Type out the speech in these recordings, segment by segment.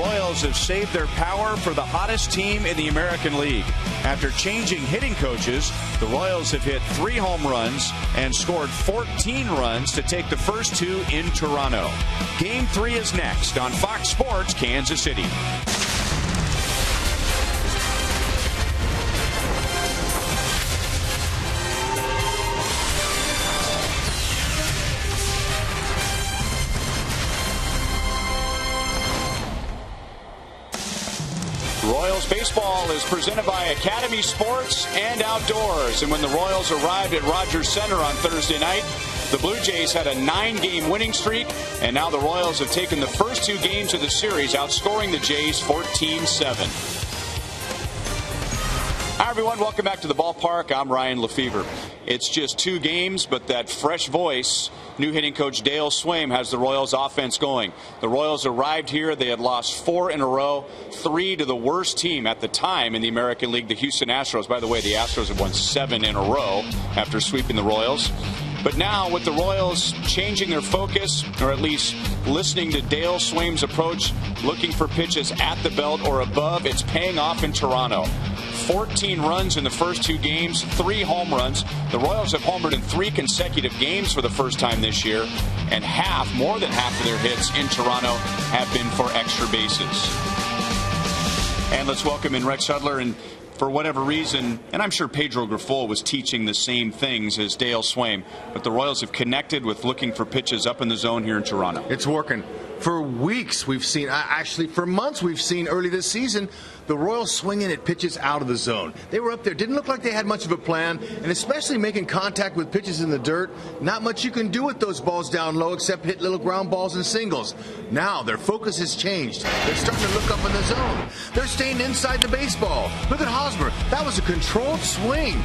Royals have saved their power for the hottest team in the American League. After changing hitting coaches, the Royals have hit 3 home runs and scored 14 runs to take the first 2 in Toronto. Game 3 is next on Fox Sports Kansas City. Royals baseball is presented by Academy Sports and Outdoors. And when the Royals arrived at Rogers Center on Thursday night, the Blue Jays had a 9-game winning streak, and now the Royals have taken the first 2 games of the series, outscoring the Jays 14-7. Hi, everyone. Welcome back to the ballpark. I'm Ryan Lefevre. It's just 2 games, but that fresh voice, new hitting coach Dale Swaim, has the Royals offense going. The Royals arrived here. They had lost 4 in a row, 3 to the worst team at the time in the American League, the Houston Astros. By the way, the Astros have won 7 in a row after sweeping the Royals. But now, with the Royals changing their focus, or at least listening to Dale Swaim's approach, looking for pitches at the belt or above, it's paying off in Toronto. 14 runs in the first 2 games, 3 home runs. The Royals have homered in 3 consecutive games for the first time this year, and more than half of their hits in Toronto have been for extra bases. And let's welcome in Rex Hudler. And for whatever reason, and I'm sure Pedro Grifol was teaching the same things as Dale Swaim, but the Royals have connected with looking for pitches up in the zone here in Toronto. It's working. For weeks we've seen, actually for months we've seen early this season, the Royals swinging at pitches out of the zone. They were up there, didn't look like they had much of a plan, and especially making contact with pitches in the dirt, not much you can do with those balls down low except hit little ground balls and singles. Now their focus has changed. They're starting to look up in the zone. They're staying inside the baseball. Look at Hosmer. That was a controlled swing.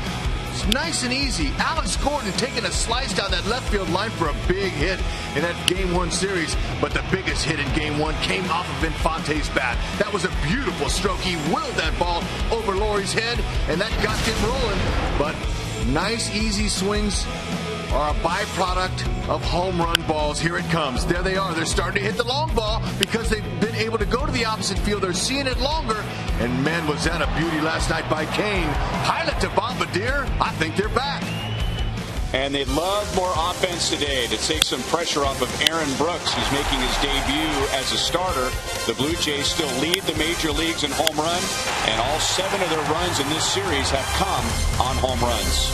It's nice and easy. Alex Gordon taking a slice down that left field line for a big hit in that Game 1 series. But the biggest hit in Game 1 came off of Infante's bat. That was a beautiful stroke. He willed that ball over LAWRIE's head, and that got him rolling. But nice, easy swings are a byproduct of home run balls. Here it comes. There they are. They're starting to hit the long ball because they've been able to go to the opposite field. They're seeing it longer. And man, was that a beauty last night by Kane. Pilot to Bombardier. I think they're back. And they'd love more offense today to take some pressure off of Aaron Brooks, who's making his debut as a starter. The Blue Jays still lead the major leagues in home run, and all 7 of their runs in this series have come on home runs.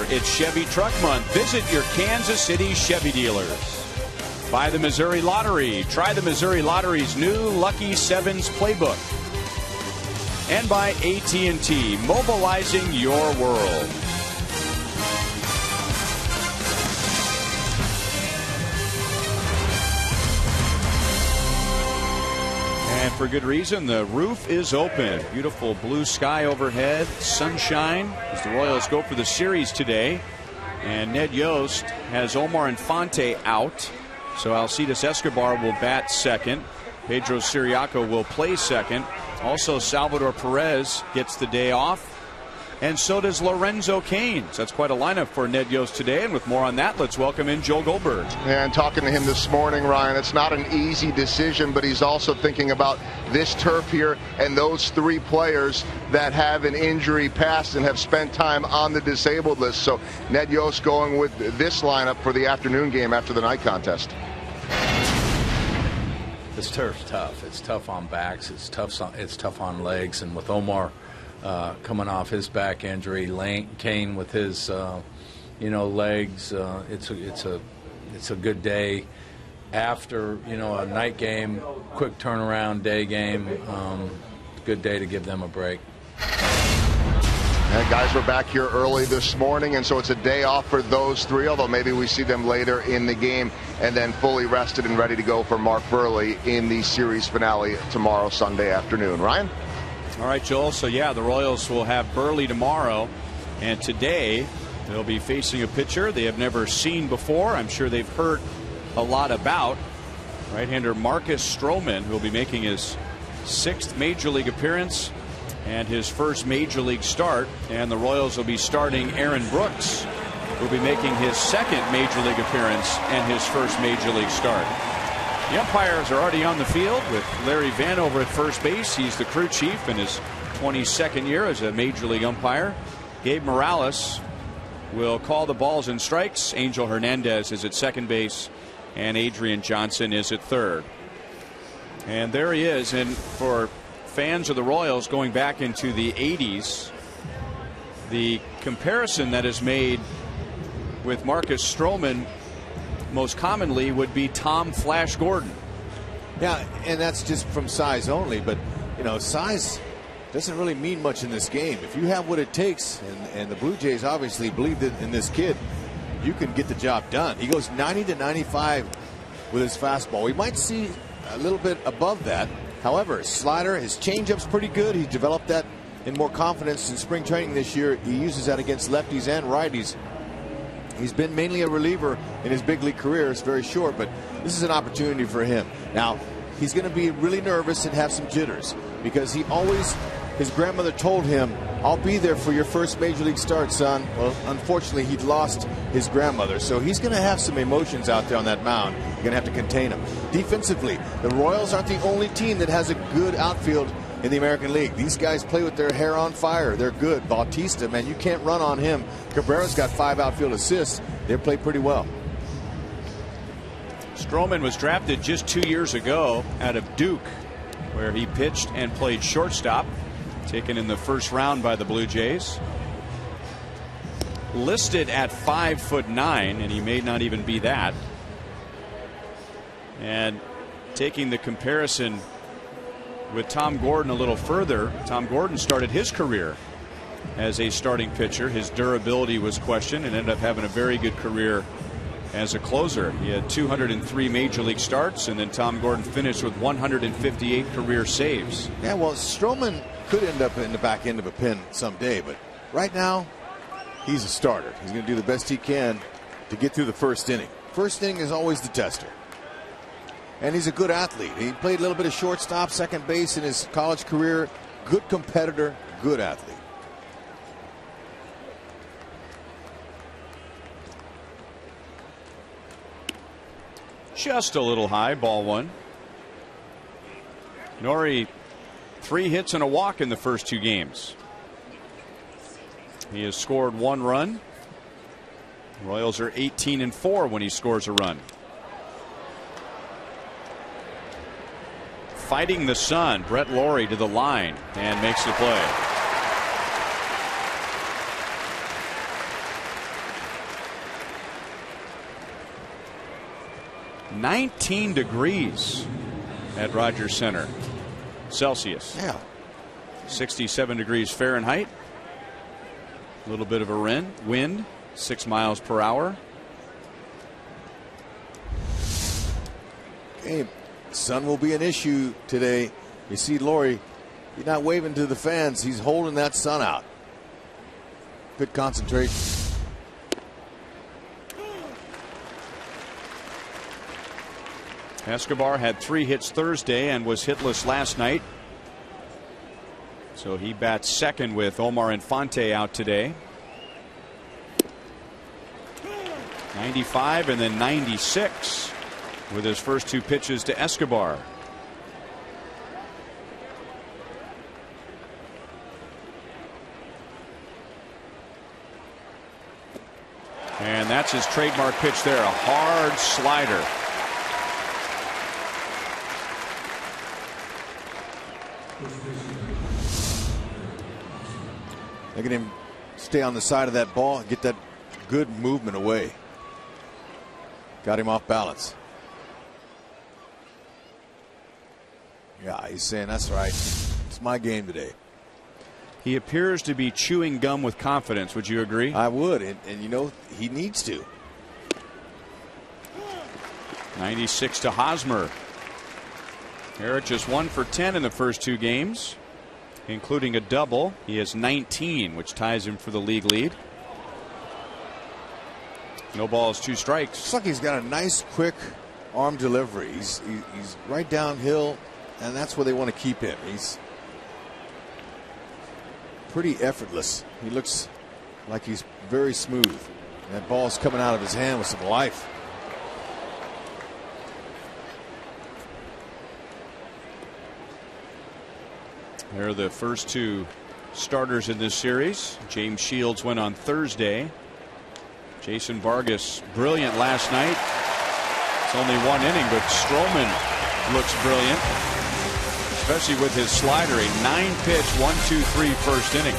it's Chevy Truck Month. Visit your Kansas City Chevy dealers. By the Missouri Lottery. Try the Missouri Lottery's new Lucky Sevens playbook. And by AT&T, mobilizing your world. And for good reason, the roof is open. Beautiful blue sky overhead, sunshine as the Royals go for the series today. And Ned Yost has Omar Infante out, so Alcides Escobar will bat second. Pedro Siriaco will play second. Also, Salvador Perez gets the day off, and so does Lorenzo Cain. So that's quite a lineup for Ned Yost today. And with more on that, let's welcome in Joel Goldberg. And talking to him this morning, Ryan, it's not an easy decision, but he's also thinking about this turf here and those 3 players that have an injury past and have spent time on the disabled list. So Ned Yost going with this lineup for the afternoon game after the night contest. This turf's tough. It's tough on backs. It's tough on legs. And with Omar coming off his back injury, Cain with his legs, it's a good day after a night game, quick turnaround day game. Good day to give them a break. And guys were back here early this morning, and so it's a day off for those 3, although maybe we see them later in the game, and then fully rested and ready to go for Mark Buehrle in the series finale tomorrow, Sunday afternoon. Ryan? All right, Joel. So, yeah, the Royals will have Buehrle tomorrow, and today they'll be facing a pitcher they have never seen before. I'm sure they've heard a lot about. Right-hander Marcus Stroman, who will be making his 6th Major League appearance and his first Major League start. And the Royals will be starting Aaron Brooks, who will be making his 2nd Major League appearance and his first Major League start. The umpires are already on the field with Larry Vanover at first base. He's the crew chief in his 22nd year as a Major League umpire. Gabe Morales will call the balls and strikes. Angel Hernandez is at second base, and Adrian Johnson is at third. And there he is. And for fans of the Royals going back into the 80s, the comparison that is made with Marcus Stroman most commonly would be Tom Flash Gordon. Yeah, and that's just from size only, but size doesn't really mean much in this game. If you have what it takes, and the Blue Jays obviously believed in this kid, you can get the job done. He goes 90 to 95 with his fastball. We might see a little bit above that. However, slider, his changeup's pretty good. He's developed that in more confidence in spring training this year. He uses that against lefties and righties. He's been mainly a reliever in his big league career. It's very short, but this is an opportunity for him. Now, he's going to be really nervous and have some jitters because his grandmother told him, "I'll be there for your first Major League start, son." Well, unfortunately, he'd lost his grandmother, so he's going to have some emotions out there on that mound. You're going to have to contain him. Defensively, the Royals aren't the only team that has a good outfield in the American League. These guys play with their hair on fire. They're good. Bautista, man, you can't run on him. Cabrera's got 5 outfield assists. They play pretty well. Stroman was drafted just 2 years ago out of Duke, where he pitched and played shortstop. Taken in the first round by the Blue Jays. Listed at 5'9", and he may not even be that. And taking the comparison with Tom Gordon a little further, Tom Gordon started his career as a starting pitcher. His durability was questioned and ended up having a very good career as a closer. He had 203 Major League starts, and then Tom Gordon finished with 158 career saves. Yeah, well, Stroman could end up in the back end of a pen someday, but right now he's a starter. He's going to do the best he can to get through the first inning. First inning is always the tester. And he's a good athlete. He played a little bit of shortstop, second base in his college career. Good competitor, good athlete. Just a little high, ball one. Nori, 3 hits and a walk in the first 2 games. He has scored 1 run. Royals are 18-4 when he scores a run. Fighting the sun, Brett Lawrie to the line and makes the play. 19 degrees at Rogers Center Celsius. Yeah. 67 degrees Fahrenheit. A little bit of a wind, 6 miles per hour. Hey, sun will be an issue today. You see LAWRIE, he's not waving to the fans. He's holding that sun out. Good concentration. Escobar had 3 hits Thursday and was hitless last night. So he bats second with Omar Infante out today. 95 and then 96 with his first 2 pitches to Escobar. And that's his trademark pitch there, a hard slider. Look at him stay on the side of that ball and get that good movement away. Got him off balance. Yeah, he's saying that's right. It's my game today. He appears to be chewing gum with confidence. Would you agree? I would, and you know, he needs to. 96 to Hosmer. Eric just 1 for 10 in the first 2 games, including a double. He has 19, which ties him for the league lead. No balls, 2 strikes. Looks like he's got a nice, quick arm delivery. He's right downhill, and that's where they want to keep him. He's pretty effortless. He looks like he's very smooth. That ball's coming out of his hand with some life. They're the first 2 starters in this series. James Shields went on Thursday. Jason Vargas brilliant last night. It's only 1 inning, but Stroman looks brilliant, especially with his slider. A 9-pitch 1-2-3 first inning.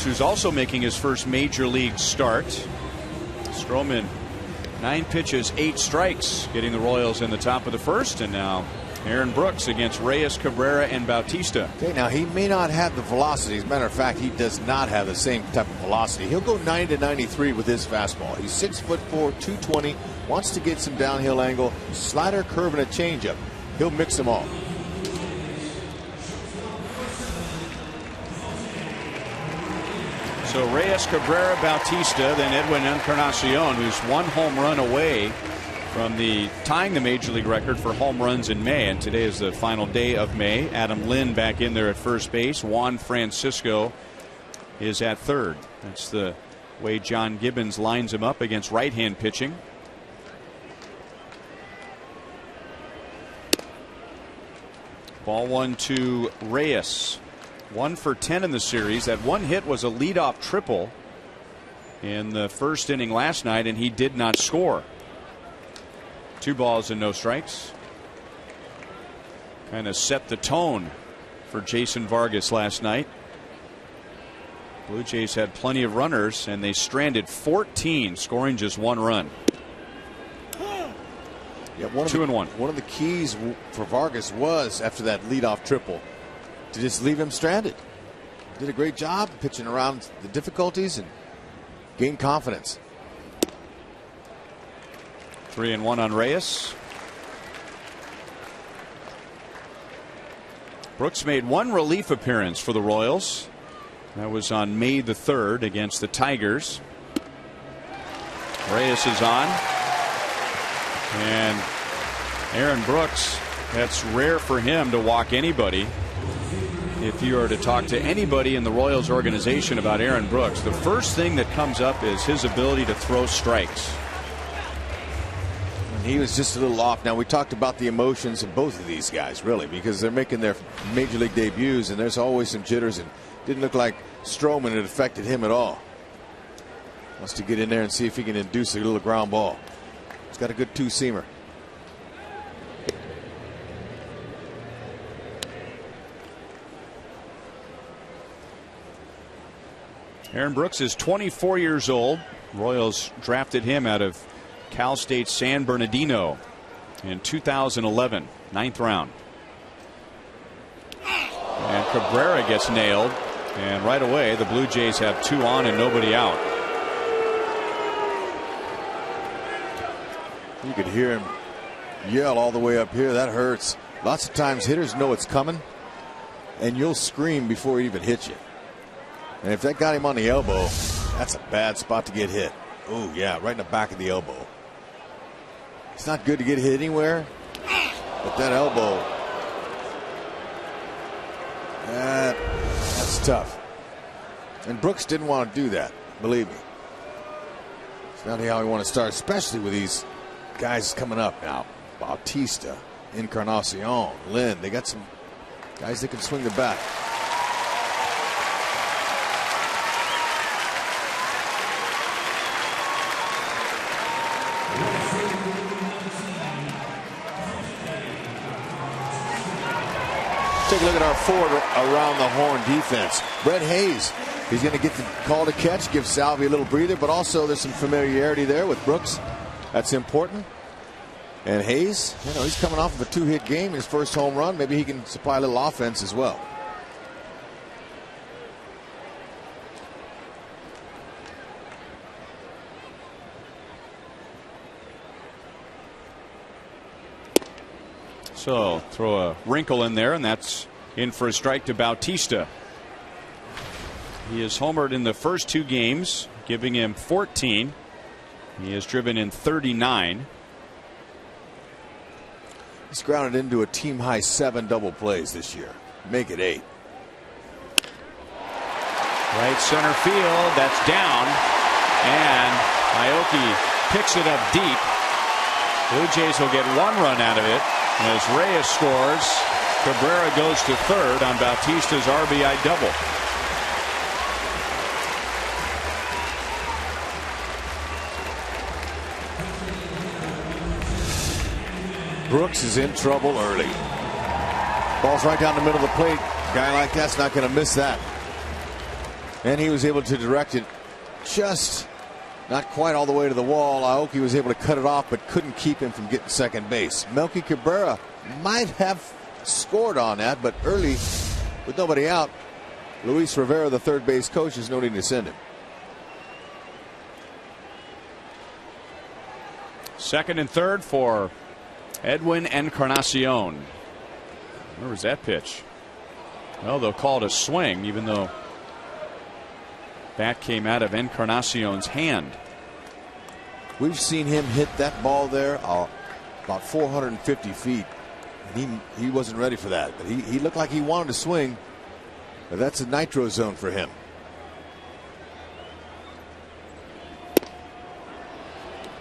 Who's also making his first major league start. Stroman, 9 pitches, 8 strikes, getting the Royals in the top of the first. And now Aaron Brooks against Reyes, Cabrera, and Bautista. Okay, now he may not have the velocity. As a matter of fact, he does not have the same type of velocity. He'll go 90 to 93 with his fastball. He's 6'4", 220, wants to get some downhill angle, slider, curve, and a changeup. He'll mix them all. So Reyes, Cabrera, Bautista, then Edwin Encarnacion, who's 1 home run away from tying the major league record for home runs in May. And today is the final day of May. Adam Lynn back in there at first base. Juan Francisco is at third. That's the way John Gibbons lines him up against right-hand pitching. Ball 1 to Reyes. 1 for 10 in the series. That one hit was a leadoff triple in the first inning last night, and he did not score. 2 balls and no strikes. Kind of set the tone for Jason Vargas last night. Blue Jays had plenty of runners, and they stranded 14, scoring just 1 run. Yeah, 2-1. One of the keys for Vargas was, after that leadoff triple, to just leave him stranded. Did a great job pitching around the difficulties and gained confidence. 3-1 on Reyes. Brooks made 1 relief appearance for the Royals. That was on May the 3rd against the Tigers. Reyes is on. And Aaron Brooks, that's rare for him to walk anybody. If you are to talk to anybody in the Royals organization about Aaron Brooks, the first thing that comes up is his ability to throw strikes. He was just a little off. Now, we talked about the emotions of both of these guys, really, because they're making their major league debuts, and there's always some jitters, and didn't look like Stroman had affected him at all. Wants to get in there and see if he can induce a little ground ball. He's got a good 2-seamer. Aaron Brooks is 24 years old. Royals drafted him out of Cal State San Bernardino in 2011, 9th round. And Cabrera gets nailed, and right away the Blue Jays have 2 on and nobody out. You could hear him yell all the way up here. That hurts. Lots of times hitters know it's coming, and you'll scream before he even hits you. And if that got him on the elbow, that's a bad spot to get hit. Oh, yeah, right in the back of the elbow. It's not good to get hit anywhere, but that elbow, that's tough. And Brooks didn't want to do that, believe me. It's not how we want to start, especially with these guys coming up now. Bautista, Encarnacion, Lynn. They got some guys that can swing the bat. Take a look at our forward around the horn defense. Brett Hayes, he's going to get the call to catch, give Salvi a little breather, but also there's some familiarity there with Brooks. That's important. And Hayes, you know, he's coming off of a 2-hit game, his first home run. Maybe he can supply a little offense as well. So throw a wrinkle in there, and that's in for a strike to Bautista. He has homered in the first 2 games, giving him 14. He has driven in 39. He's grounded into a team high 7 double plays this year. Make it 8. Right center field, that's down, and AOKI picks it up deep. Blue Jays will get 1 run out of it. As Reyes scores, Cabrera goes to third on Bautista's RBI double. Brooks is in trouble early. Ball's right down the middle of the plate. Guy like that's not going to miss that. And he was able to direct it just not quite all the way to the wall. AOKI was able to cut it off, but couldn't keep him from getting second base. Melky Cabrera might have scored on that, but early, with nobody out, Luis Rivera, the third base coach, is no need to send him. Second and third for Edwin Encarnacion. Where was that pitch? Well, they'll call it a swing, even though that came out of Encarnacion's hand. We've seen him hit that ball there about 450 feet. And he wasn't ready for that, but he looked like he wanted to swing. But that's a nitro zone for him.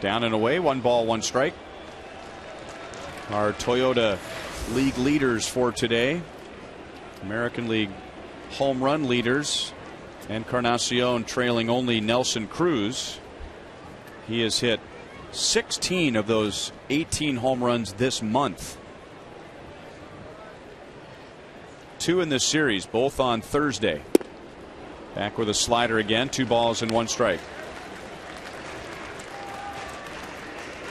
Down and away, 1 ball, 1 strike. Our Toyota League leaders for today. American League home run leaders. Encarnacion trailing only Nelson Cruz. He has hit 16 of those 18 home runs this month. 2 in this series, both on Thursday. Back with a slider again. 2 balls and 1 strike.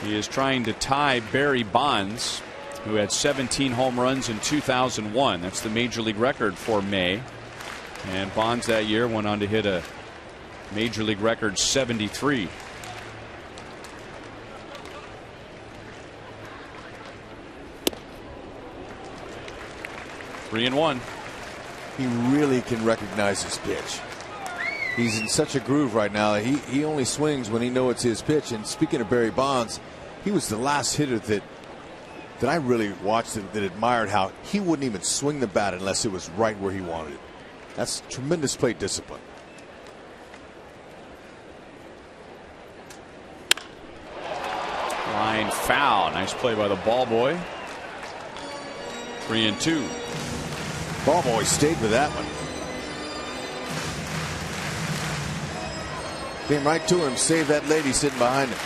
He is trying to tie Barry Bonds, who had 17 home runs in 2001. That's the major league record for May. And Bonds that year went on to hit a major league record 73. Three and one. He really can recognize his pitch. He's in such a groove right now. He only swings when he knows it's his pitch. And speaking of Barry Bonds, he was the last hitter that I really watched that admired how he wouldn't even swing the bat unless it was right where he wanted it. That's tremendous plate discipline. Line foul. Nice play by the ball boy. 3-2. Ball boy stayed with that one. Came right to him, saved that lady sitting behind him.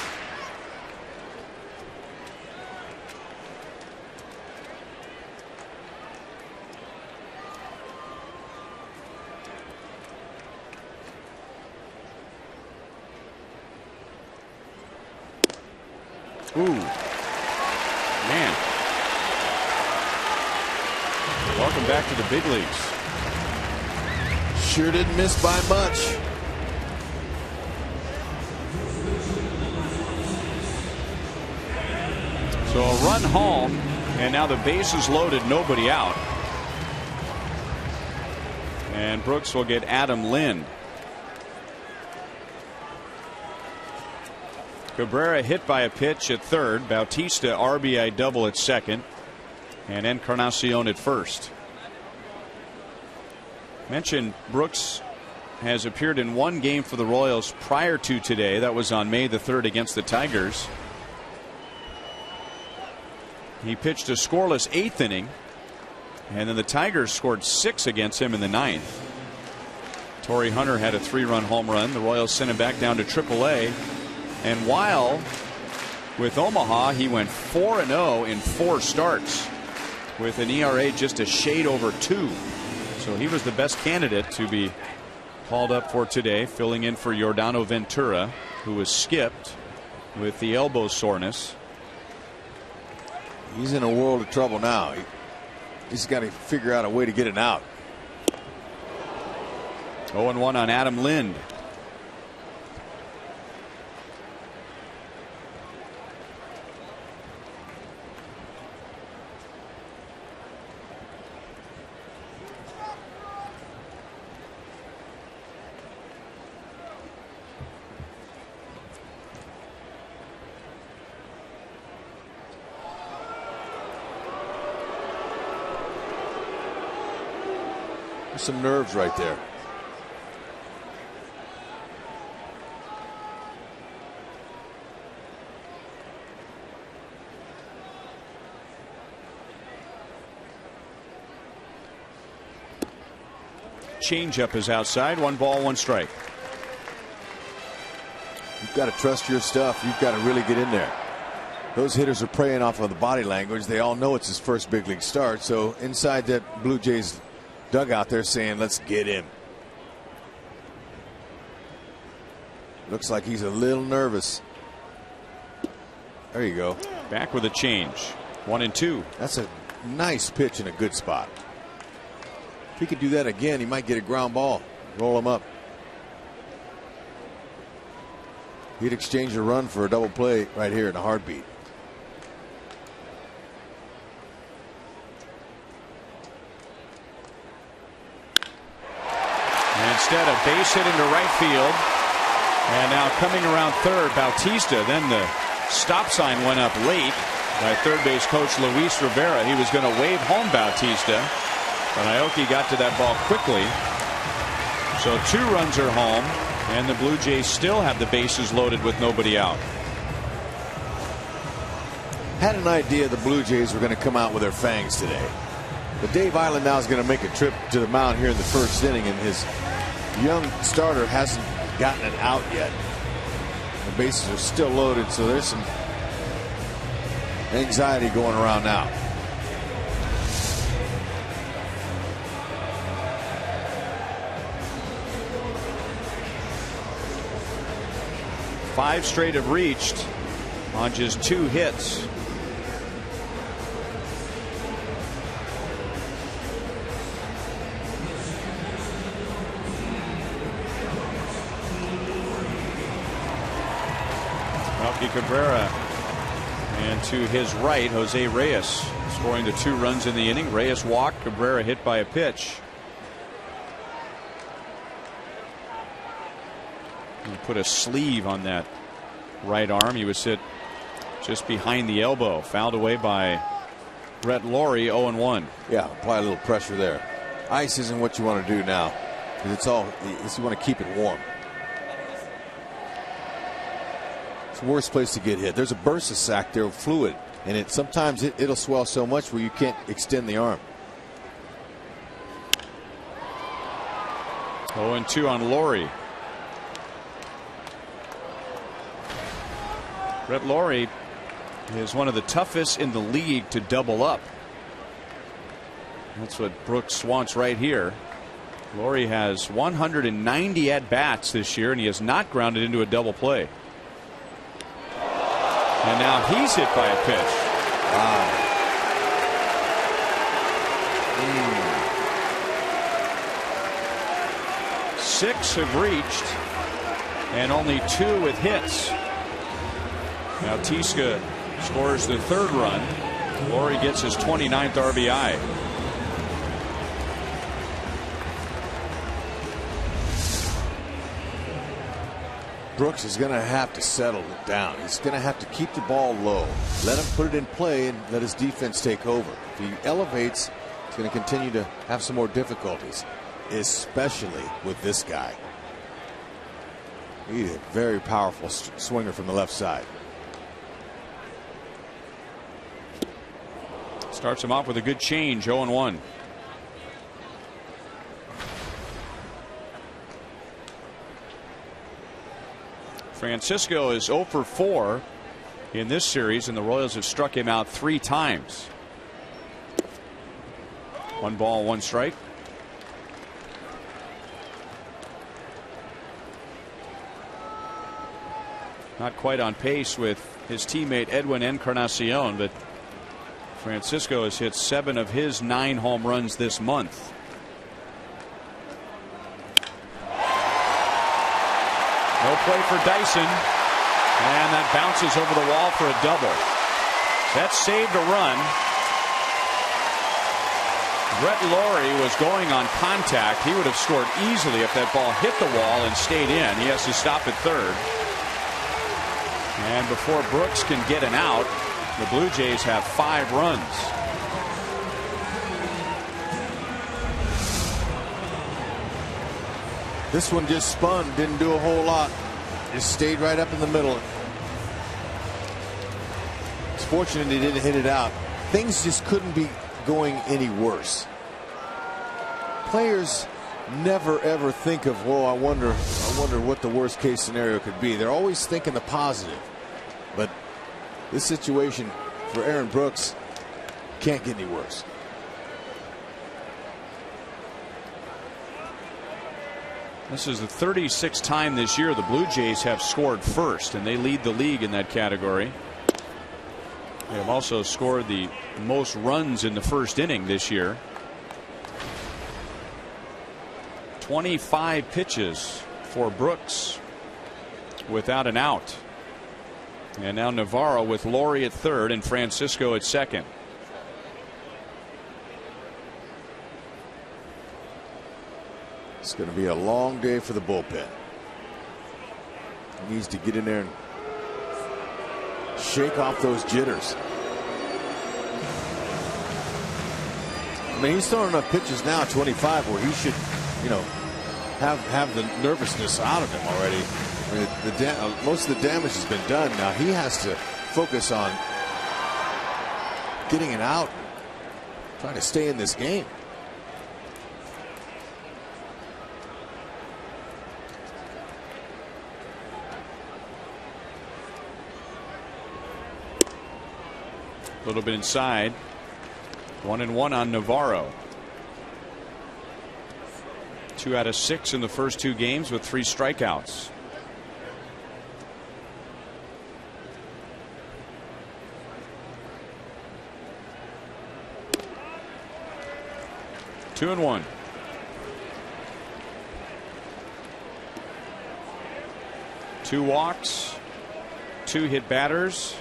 Ooh, man. Welcome back to the big leagues. Sure didn't miss by much. So a run home, and now the base is loaded, nobody out. And Brooks will get Adam Lind. Cabrera hit by a pitch at third. Bautista RBI double at second. And Encarnacion at first. Mentioned Brooks has appeared in 1 game for the Royals prior to today. That was on May the 3rd against the Tigers. He pitched a scoreless 8th inning. And then the Tigers scored 6 against him in the 9th. Torrey Hunter had a 3-run home run. The Royals sent him back down to AAA. And while with Omaha, he went 4-0 in 4 starts with an ERA just a shade over 2. So he was the best candidate to be called up for today, filling in for Yordano Ventura, who was skipped with the elbow soreness. He's in a world of trouble now. He's got to figure out a way to get it out. 0-1 on Adam Lind. Some nerves right there. Changeup is outside. 1 ball, 1 strike. You've got to trust your stuff. You've got to really get in there. Those hitters are preying off of the body language. They all know it's his first big league start. So inside that Blue Jays dugout, they're saying, let's get him. Looks like he's a little nervous. There you go. Back with a change. 1-2. That's a nice pitch in a good spot. If he could do that again, he might get a ground ball. Roll him up. He'd exchange a run for a double play right here in a heartbeat. Instead, a base hit into right field. And now coming around third, Bautista. Then the stop sign went up late by third base coach Luis Rivera. He was going to wave home Bautista, but AOKI got to that ball quickly. So 2 runs are home, and the Blue Jays still have the bases loaded with nobody out. Had an idea the Blue Jays were going to come out with their fangs today. But Dave Island now is going to make a trip to the mound here in the first inning, and his young starter hasn't gotten it out yet. The bases are still loaded, so there's some anxiety going around now. Five straight have reached on just 2 hits. Melky Cabrera, and to his right, Jose Reyes scoring the 2 runs in the inning. Reyes walked, Cabrera hit by a pitch. He put a sleeve on that right arm. He was hit just behind the elbow. Fouled away by Brett Lawrie, 0-1. Yeah, apply a little pressure there. Ice isn't what you want to do now, because you want to keep it warm. It's the worst place to get hit. There's a bursa sac there of fluid, and sometimes it'll swell so much where you can't extend the arm. 0-2 on Lawrie. Brett Lawrie is one of the toughest in the league to double up. That's what Brooks wants right here. Lawrie has 190 at-bats this year, and he has not grounded into a double play. And now he's hit by a pitch. Wow. 6 have reached, and only 2 with hits. Now Tiska scores the 3rd run. Lawrie gets his 29th RBI. Brooks is going to have to settle it down. He's going to have to keep the ball low, let him put it in play, and let his defense take over. If he elevates, he's going to continue to have some more difficulties, especially with this guy. He's a very powerful swinger from the left side. Starts him off with a good change, 0-1. Francisco is 0 for 4 in this series, and the Royals have struck him out 3 times. 1 ball, 1 strike. Not quite on pace with his teammate Edwin Encarnacion, but Francisco has hit 7 of his 9 home runs this month. No play for Dyson, and that bounces over the wall for a double. That saved a run. Brett Lawrie was going on contact. He would have scored easily if that ball hit the wall and stayed in. He has to stop at 3rd. And before Brooks can get an out, the Blue Jays have 5 runs. This one just spun, didn't do a whole lot. Just stayed right up in the middle. It's fortunate he didn't hit it out. Things just couldn't be going any worse. Players never ever think of, whoa, I wonder what the worst case scenario could be. They're always thinking the positive. But this situation for Aaron Brooks can't get any worse. This is the 36th time this year the Blue Jays have scored first, and they lead the league in that category. They have also scored the most runs in the first inning this year. 25 pitches for Brooks without an out. And now Navarro with Lawrie at 3rd and Francisco at 2nd. It's going to be a long day for the bullpen. He needs to get in there and shake off those jitters. I mean, he's throwing enough pitches now, 25, where he should, have the nervousness out of him already. I mean, most of the damage has been done. Now he has to focus on getting it out, Trying to stay in this game. A little bit inside. 1-1 on Navarro. 2 out of 6 in the first 2 games with 3 strikeouts. Two and 1. Two walks, 2 hit batters,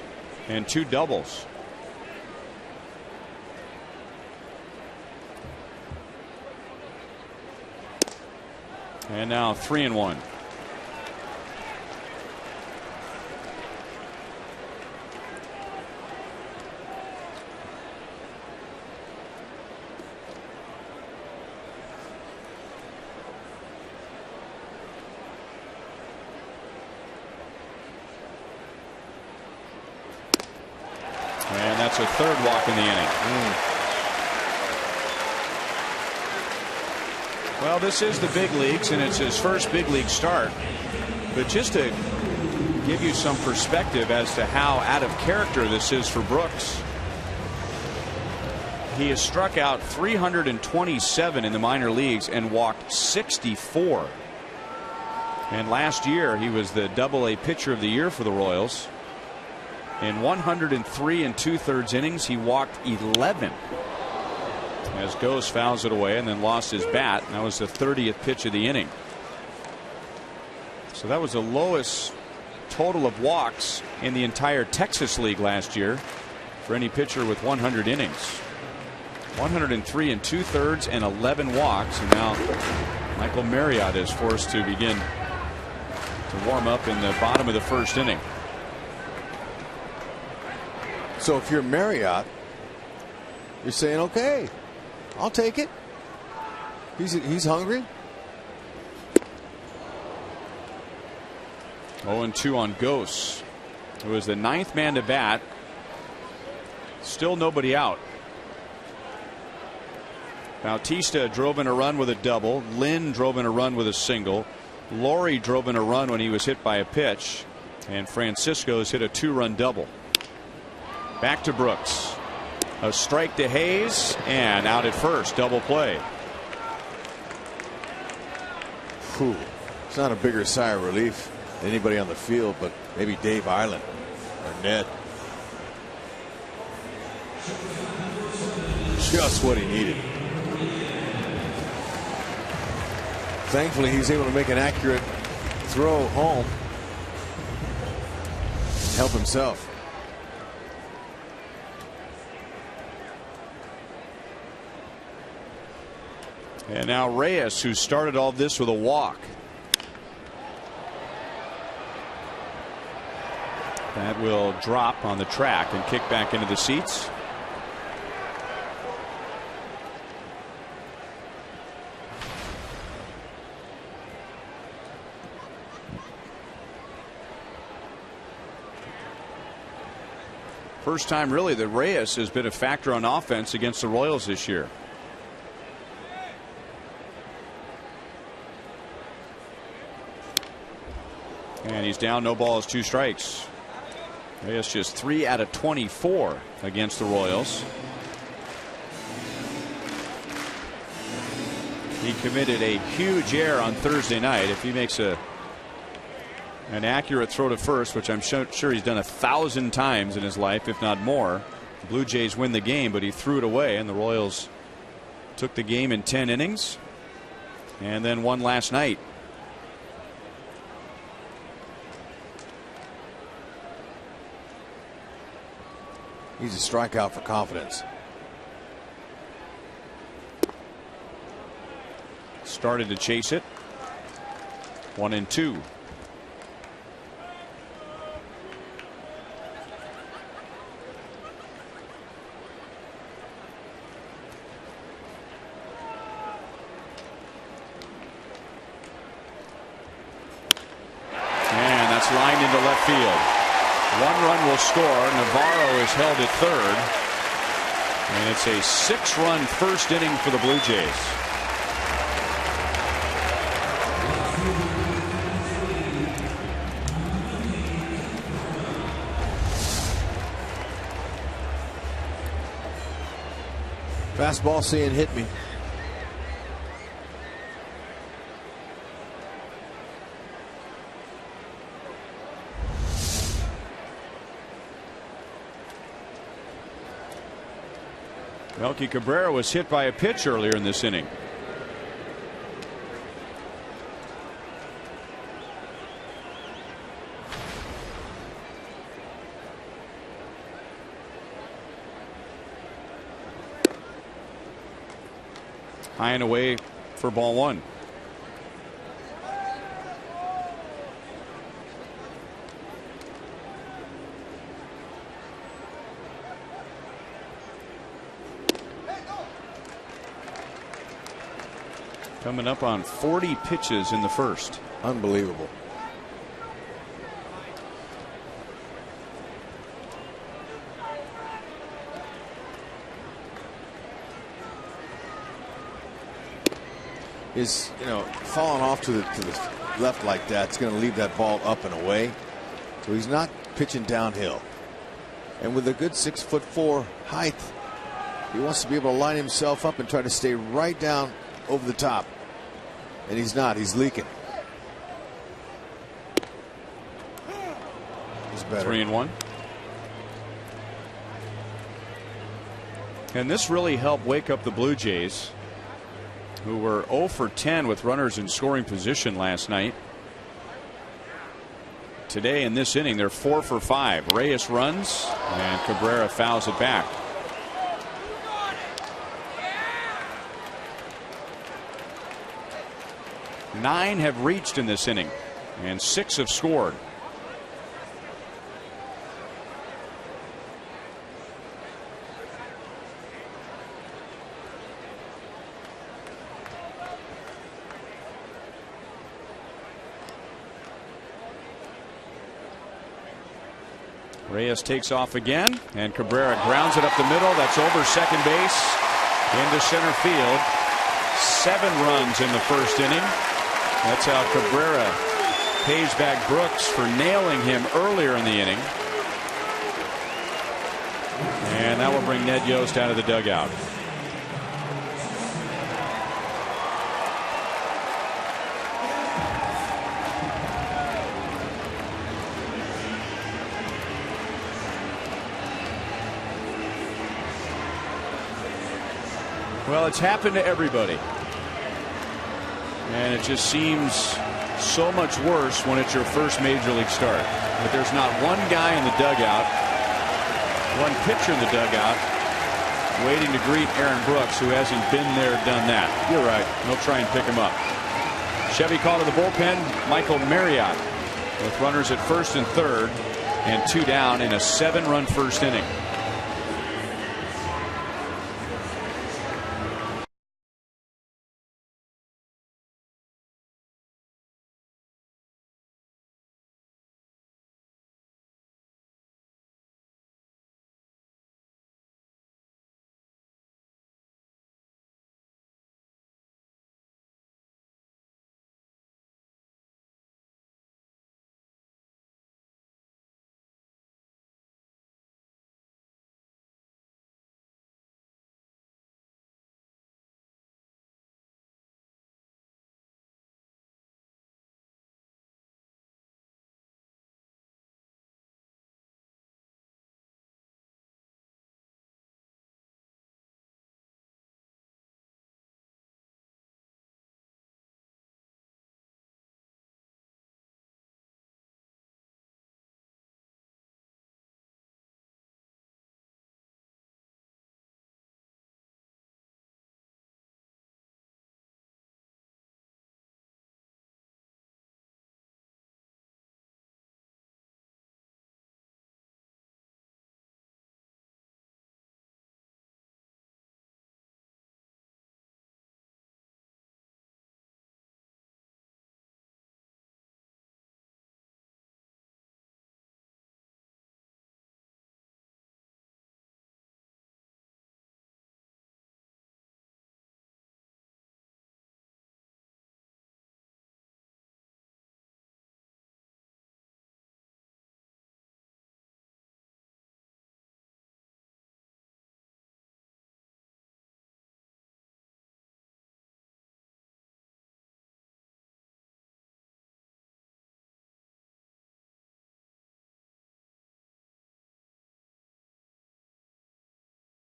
and 2 doubles. And now 3 and 1. And that's a 3rd walk in the inning. Well, this is the big leagues, and it's his first big league start. But just to give you some perspective as to how out of character this is for Brooks, he has struck out 327 in the minor leagues and walked 64. And last year he was the AA pitcher of the year for the Royals. In 103 2/3 innings, he walked 11. As Gose fouls it away and then lost his bat. That was the 30th pitch of the inning. So that was the lowest total of walks in the entire Texas League last year for any pitcher with 100 innings. 103 2/3 and 11 walks. And now Michael Marriott is forced to begin to warm up in the bottom of the first inning. So if you're Marriott, you're saying, okay, I'll take it. He's hungry. 0-2 on Gose, who was the 9th man to bat. Still nobody out. Bautista drove in a run with a double. Lynn drove in a run with a single. LAWRIE drove in a run when he was hit by a pitch. And Francisco's hit a 2-run double. Back to Brooks. A strike to Hayes and out at first. Double play. Whew. It's not a bigger sigh of relief than anybody on the field, but maybe Dave Island or Ned. Just what he needed. Thankfully, he's able to make an accurate throw home. Help himself. And now Reyes, who started all this with a walk. That will drop on the track and kick back into the seats. First time really that Reyes has been a factor on offense against the Royals this year. And he's down, no balls, 2 strikes. Reyes just 3 out of 24 against the Royals. He committed a huge error on Thursday night. If he makes an accurate throw to first, which I'm sure he's done 1,000 times in his life, if not more, the Blue Jays win the game, but he threw it away, and the Royals took the game in 10 innings and then won last night. He's a strikeout for confidence. Started to chase it. 1-2. And that's lined into left field. 1 run will score. Navarro is held at third. And it's a 6-run first inning for the Blue Jays. Fastball saying hit me. Melky Cabrera was hit by a pitch earlier in this inning. High and away for ball one. Coming up on 40 pitches in the first. Unbelievable. Is falling off to the left like that. It's going to leave that ball up and away. So he's not pitching downhill. And with a good 6'4" height, he wants to be able to line himself up and try to stay right down over the top. And he's not. He's leaking. He's better. 3-1. And this really helped wake up the Blue Jays, who were 0 for 10 with runners in scoring position last night. Today in this inning, they're 4 for 5. Reyes runs and Cabrera fouls it back. Nine have reached in this inning, and 6 have scored. Reyes takes off again, and Cabrera grounds it up the middle. That's over second base into center field. 7 runs in the first inning. That's how Cabrera pays back Brooks for nailing him earlier in the inning. And that will bring Ned Yost out of the dugout. Well, it's happened to everybody. And it just seems so much worse when it's your first major league start. But there's not one guy in the dugout, one pitcher in the dugout, waiting to greet Aaron Brooks, who hasn't been there, done that. You're right. They'll try and pick him up. Chevy call to the bullpen. Michael Marriott with runners at first and third and 2 down in a 7-run first inning.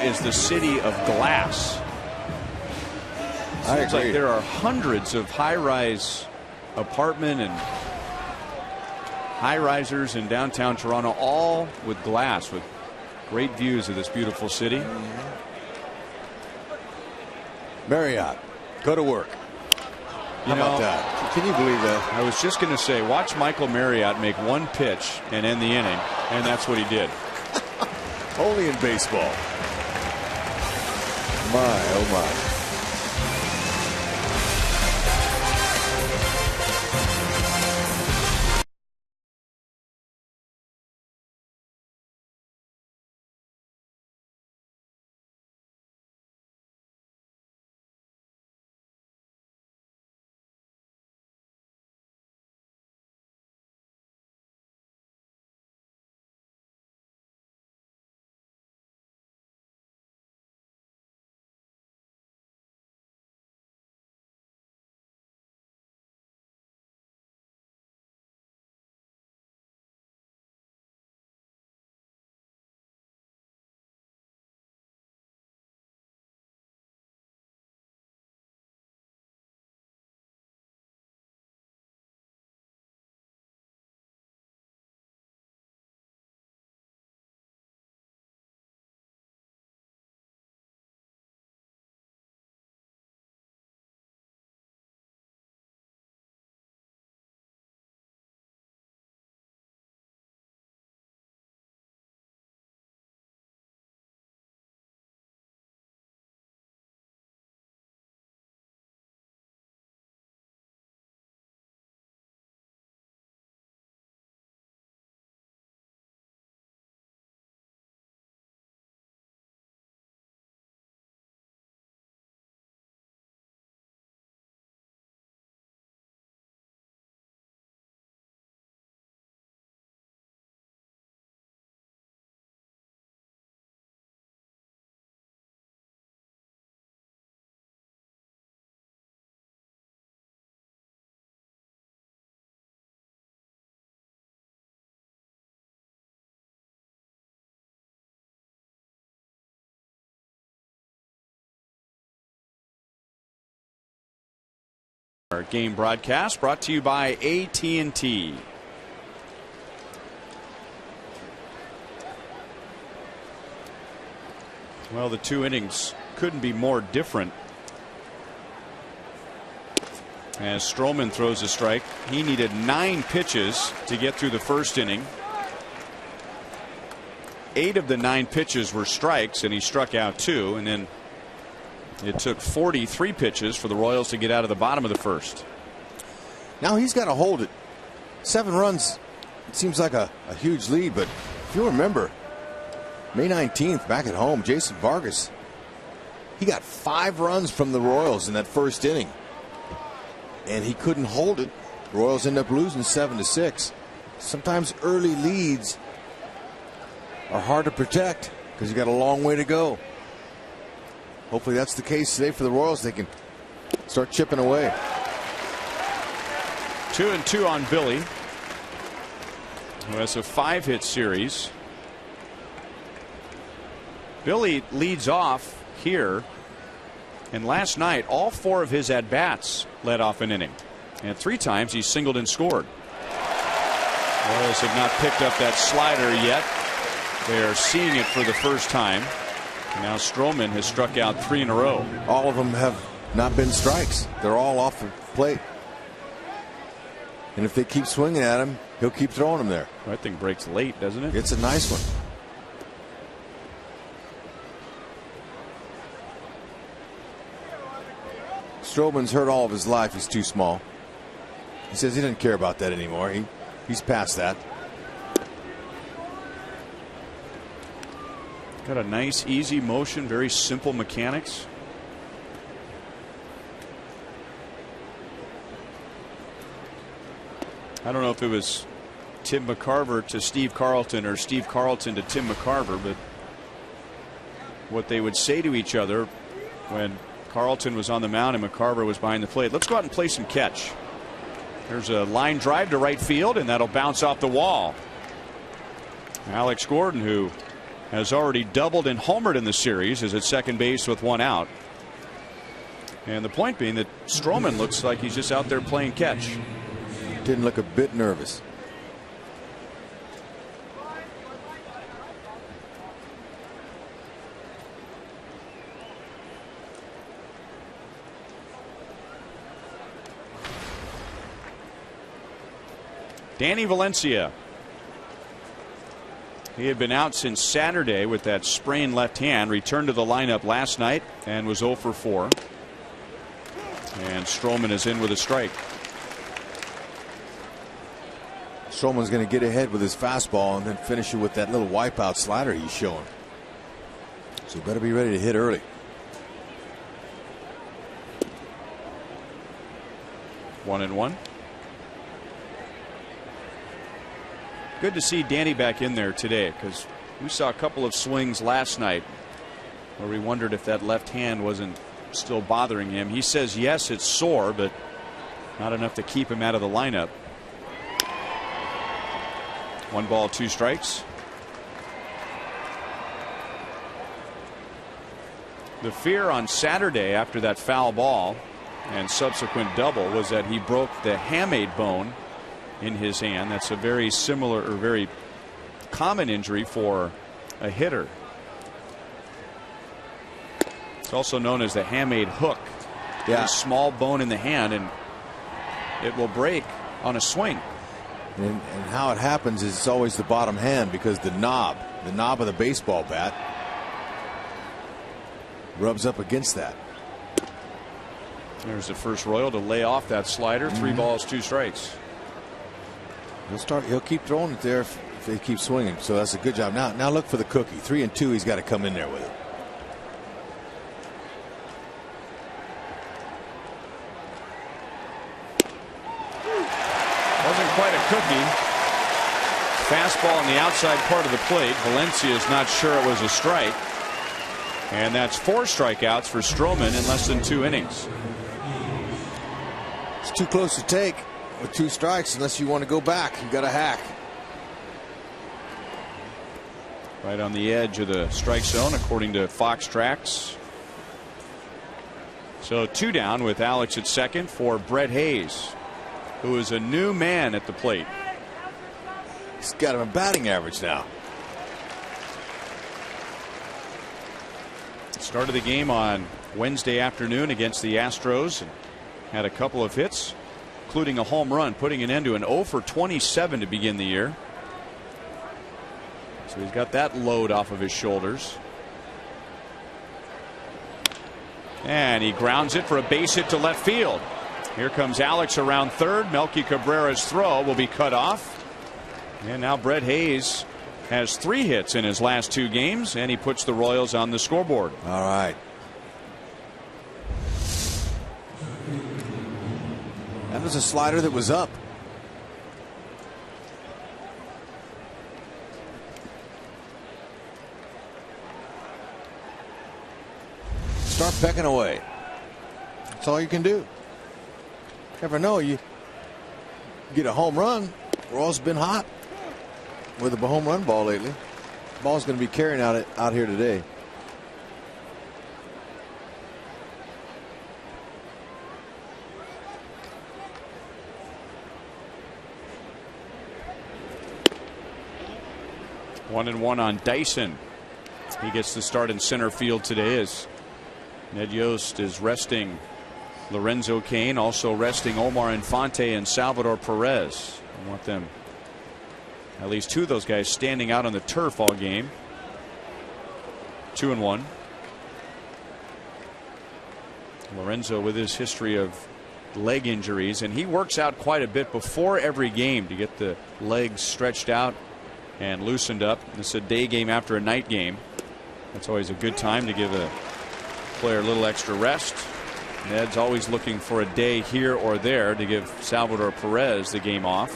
is the city of glass. Seems like there are hundreds of high-rise apartment and high-risers in downtown Toronto, all with glass, with great views of this beautiful city. Marriott, go to work. How about that? Can you believe that? I was just going to say, watch Michael Marriott make one pitch and end the inning, and that's what he did. Only in baseball. My, oh my. Our game broadcast brought to you by AT&T. Well, the two innings couldn't be more different. As Stroman throws a strike, he needed 9 pitches to get through the first inning. 8 of the 9 pitches were strikes, and he struck out 2, and then it took 43 pitches for the Royals to get out of the bottom of the first. Now he's got to hold it. 7 runs. It seems like a huge lead, but if you remember, May 19th, back at home, Jason Vargas, he got 5 runs from the Royals in that first inning, and he couldn't hold it. The Royals end up losing 7-6. Sometimes early leads are hard to protect because you got a long way to go. Hopefully that's the case today for the Royals. They can start chipping away. 2-2 on Billy, who has a 5-hit series. Billy leads off here, and last night all 4 of his at-bats led off an inning, and 3 times he singled and scored. Royals have not picked up that slider yet. They are seeing it for the first time. Now Stroman has struck out 3 in a row. All of them have not been strikes. They're all off the plate. And if they keep swinging at him, he'll keep throwing them there. That thing breaks late, doesn't it? It's a nice one. Stroman's hurt all of his life. He's too small. He says he doesn't care about that anymore. He's past that. Got a nice, easy motion, very simple mechanics. I don't know if it was Tim McCarver to Steve Carlton or Steve Carlton to Tim McCarver, but what they would say to each other when Carlton was on the mound and McCarver was behind the plate. Let's go out and play some catch. There's a line drive to right field, and that'll bounce off the wall. Alex Gordon, who has already doubled and homered in the series, is at second base with 1 out. And the point being that Stroman looks like he's just out there playing catch. Didn't look a bit nervous. Danny Valencia. He had been out since Saturday with that sprained left hand. Returned to the lineup last night and was 0 for 4. And Stroman is in with a strike. Stroman's going to get ahead with his fastball and then finish it with that little wipeout slider he's showing. So better be ready to hit early. One and one. Good to see Danny back in there today, because we saw a couple of swings last night where we wondered if that left hand wasn't still bothering him. He says yes, it's sore, but not enough to keep him out of the lineup. 1 ball, 2 strikes. The fear on Saturday after that foul ball and subsequent double was that he broke the hamate bone in his hand. That's a very similar or very common injury for a hitter. It's also known as the hamate hook. Yeah. A small bone in the hand, and it will break on a swing. And how it happens is it's always the bottom hand, because the knob of the baseball bat rubs up against that. There's the first Royal to lay off that slider. 3 balls, 2 strikes. He'll keep throwing it there if they keep swinging. So that's a good job. Now look for the cookie. 3-2. He's got to come in there with it. Wasn't quite a cookie. Fastball on the outside part of the plate. Valencia is not sure it was a strike. And that's 4 strikeouts for Stroman in less than 2 innings. It's too close to take with 2 strikes unless you want to go back. You got to hack. Right on the edge of the strike zone, according to Fox Tracks. So 2 down with Alex at second for Brett Hayes, who is a new man at the plate. He's got him a batting average now. Started the game on Wednesday afternoon against the Astros and had a couple of hits, including a home run, putting an end to an 0 for 27 to begin the year. So he's got that load off of his shoulders. And he grounds it for a base hit to left field. Here comes Alex around third. Melky Cabrera's throw will be cut off. And now Brett Hayes has 3 hits in his last 2 games, and he puts the Royals on the scoreboard. All right. That was a slider that was up. Start pecking away. That's all you can do. Never know, you get a home run. Royals been hot with a home run ball lately. Ball's going to be carrying out here today. One and one on Dyson. He gets the start in center field today as Ned Yost is resting Lorenzo Cain, also resting Omar Infante and Salvador Perez. I want them, at least 2 of those guys, standing out on the turf all game. 2 and 1. Lorenzo with his history of leg injuries, and he works out quite a bit before every game to get the legs stretched out and loosened up. This is a day game after a night game. That's always a good time to give a player a little extra rest. Ned's always looking for a day here or there to give Salvador Perez the game off.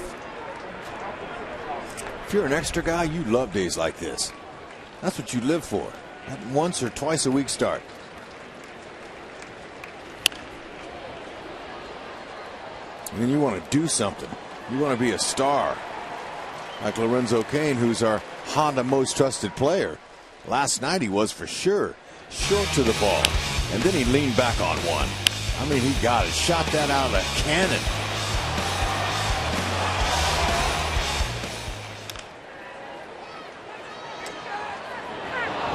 If you're an extra guy, you love days like this. That's what you live for. That once or twice a week start. And then you want to do something. You want to be a star. Like Lorenzo Cain, who's our Honda most trusted player. Last night he was for sure. Short to the ball. And then he leaned back on one. I mean, he got it. Shot that out of a cannon.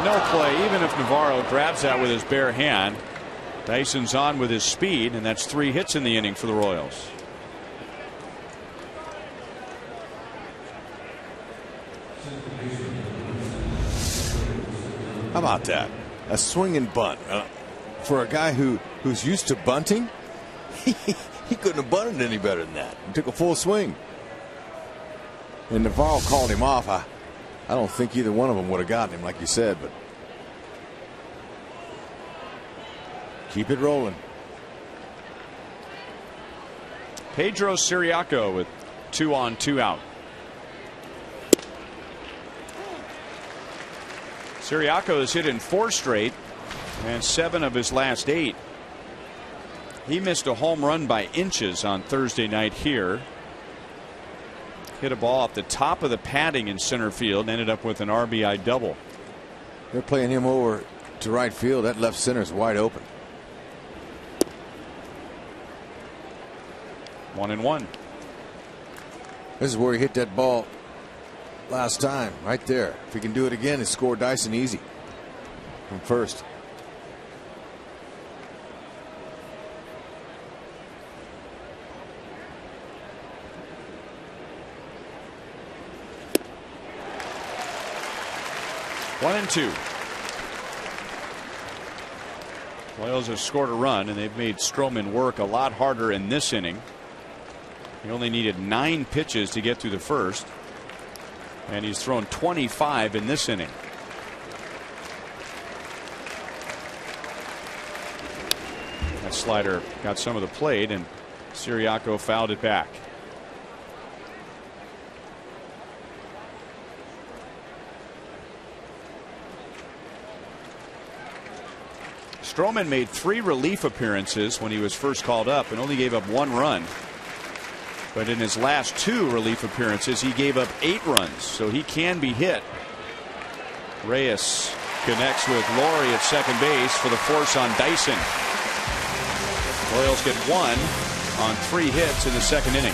No play, even if NAVARRO grabs that with his bare hand. Dyson's on with his speed, and that's 3 hits in the inning for the Royals. How about that? A swing and bunt. For a guy who's used to bunting, he couldn't have bunted any better than that. He took a full swing. And NAVARRO called him off. I don't think either one of them would have gotten him, like you said, but keep it rolling. Pedro Siriaco with 2 on, 2 out. Siriaco has hit in 4 straight and 7 of his last 8. He missed a home run by inches on Thursday night here. Hit a ball off the top of the padding in center field and ended up with an RBI double. They're playing him over to right field. That left center is wide open. 1-1. This is where he hit that ball last time, right there. If he can do it again, he score Dyson easy from first. One and 2. Royals have scored a run, and they've made Stroman work a lot harder in this inning. He only needed 9 pitches to get through the first, and he's thrown 25 in this inning. That slider got some of the plate, and Siriaco fouled it back. Stroman made 3 relief appearances when he was first called up and only gave up 1 run. But in his last 2 relief appearances, he gave up 8 runs, so he can be hit. Reyes connects with LAWRIE at second base for the force on Dyson. Royals get 1 on 3 hits in the second inning.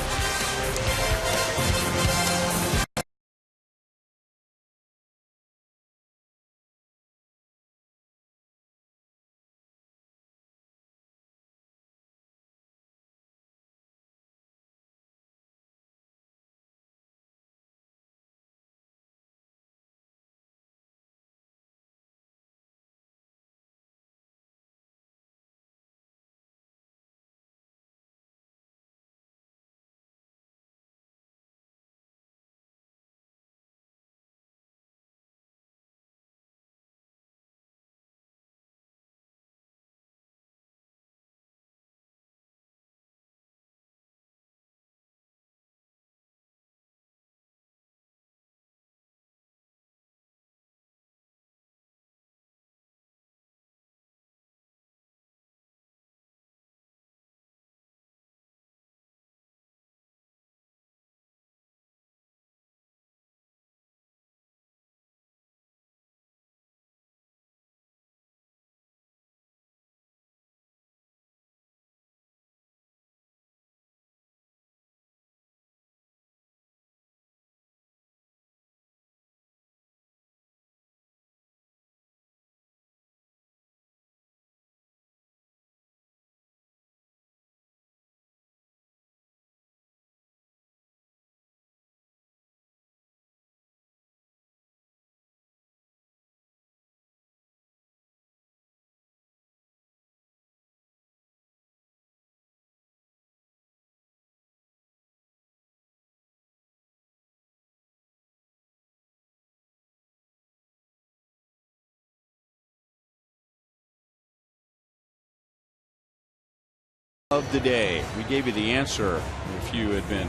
Of the day. We gave you the answer if you had been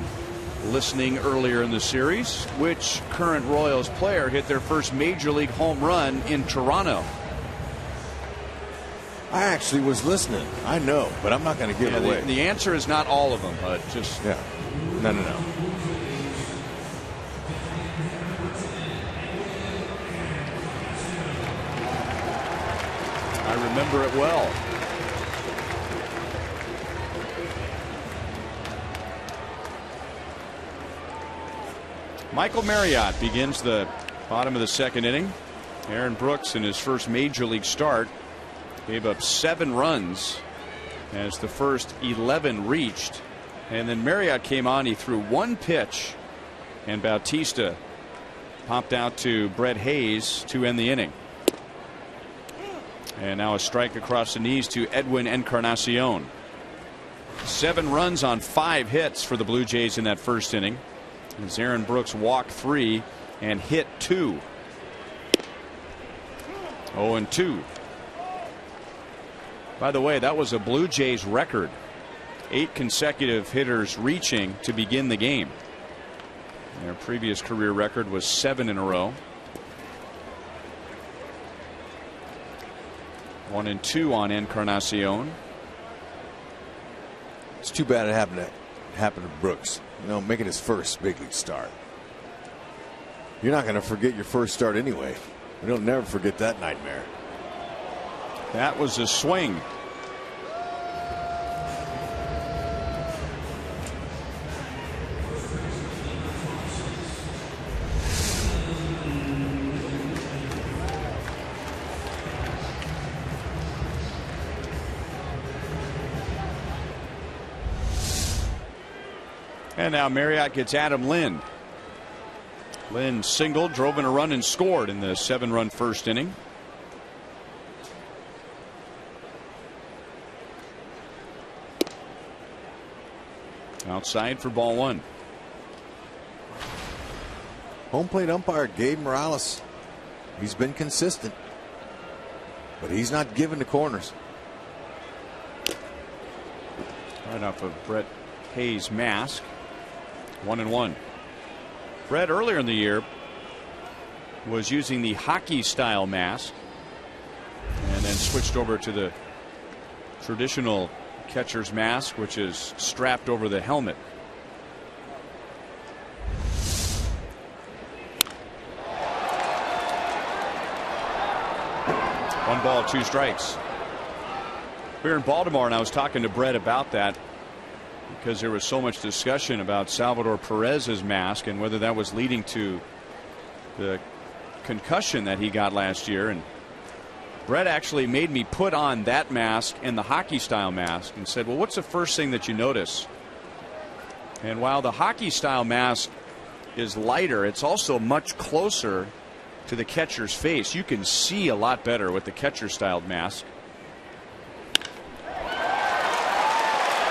listening earlier in the series. Which current Royals player hit their first major league home run in Toronto? I actually was listening. I know, but I'm not going to give it away. The answer is not all of them, but just no. I remember it well. Michael Marriott begins the bottom of the second inning. Aaron Brooks, in his first major league start, gave up 7 runs as the first 11 reached. And then Marriott came on. He threw 1 pitch, and Bautista popped out to Brett Hayes to end the inning. And now a strike across the knees to Edwin Encarnacion. 7 runs on 5 hits for the Blue Jays in that first inning, as Aaron Brooks walked 3 and hit 2. 0-2. By the way, that was a Blue Jays record. 8 consecutive hitters reaching to begin the game. Their previous career record was 7 in a row. 1-2 on Encarnacion. It's too bad it happened to Brooks. You know, making his first big league start. You're not going to forget your first start anyway. We'll never forget that nightmare. That was a swing. And now Marriott gets Adam Lind. Lind singled, drove in a run, and scored in the 7-run first inning. Outside for ball 1. Home plate umpire Gabe Morales. He's been consistent, but he's not giving the corners. Right off of Brett Hayes' mask. 1-1. Brett earlier in the year was using the hockey style mask and then switched over to the traditional catcher's mask, which is strapped over the helmet. One ball, 2 strikes. We were in Baltimore, and I was talking to Brett about that, because there was so much discussion about Salvador Perez's mask and whether that was leading to the concussion that he got last year. And Brett actually made me put on that mask and the hockey style mask and said, well, what's the first thing that you notice? And while the hockey style mask is lighter, it's also much closer to the catcher's face. You can see a lot better with the catcher styled mask.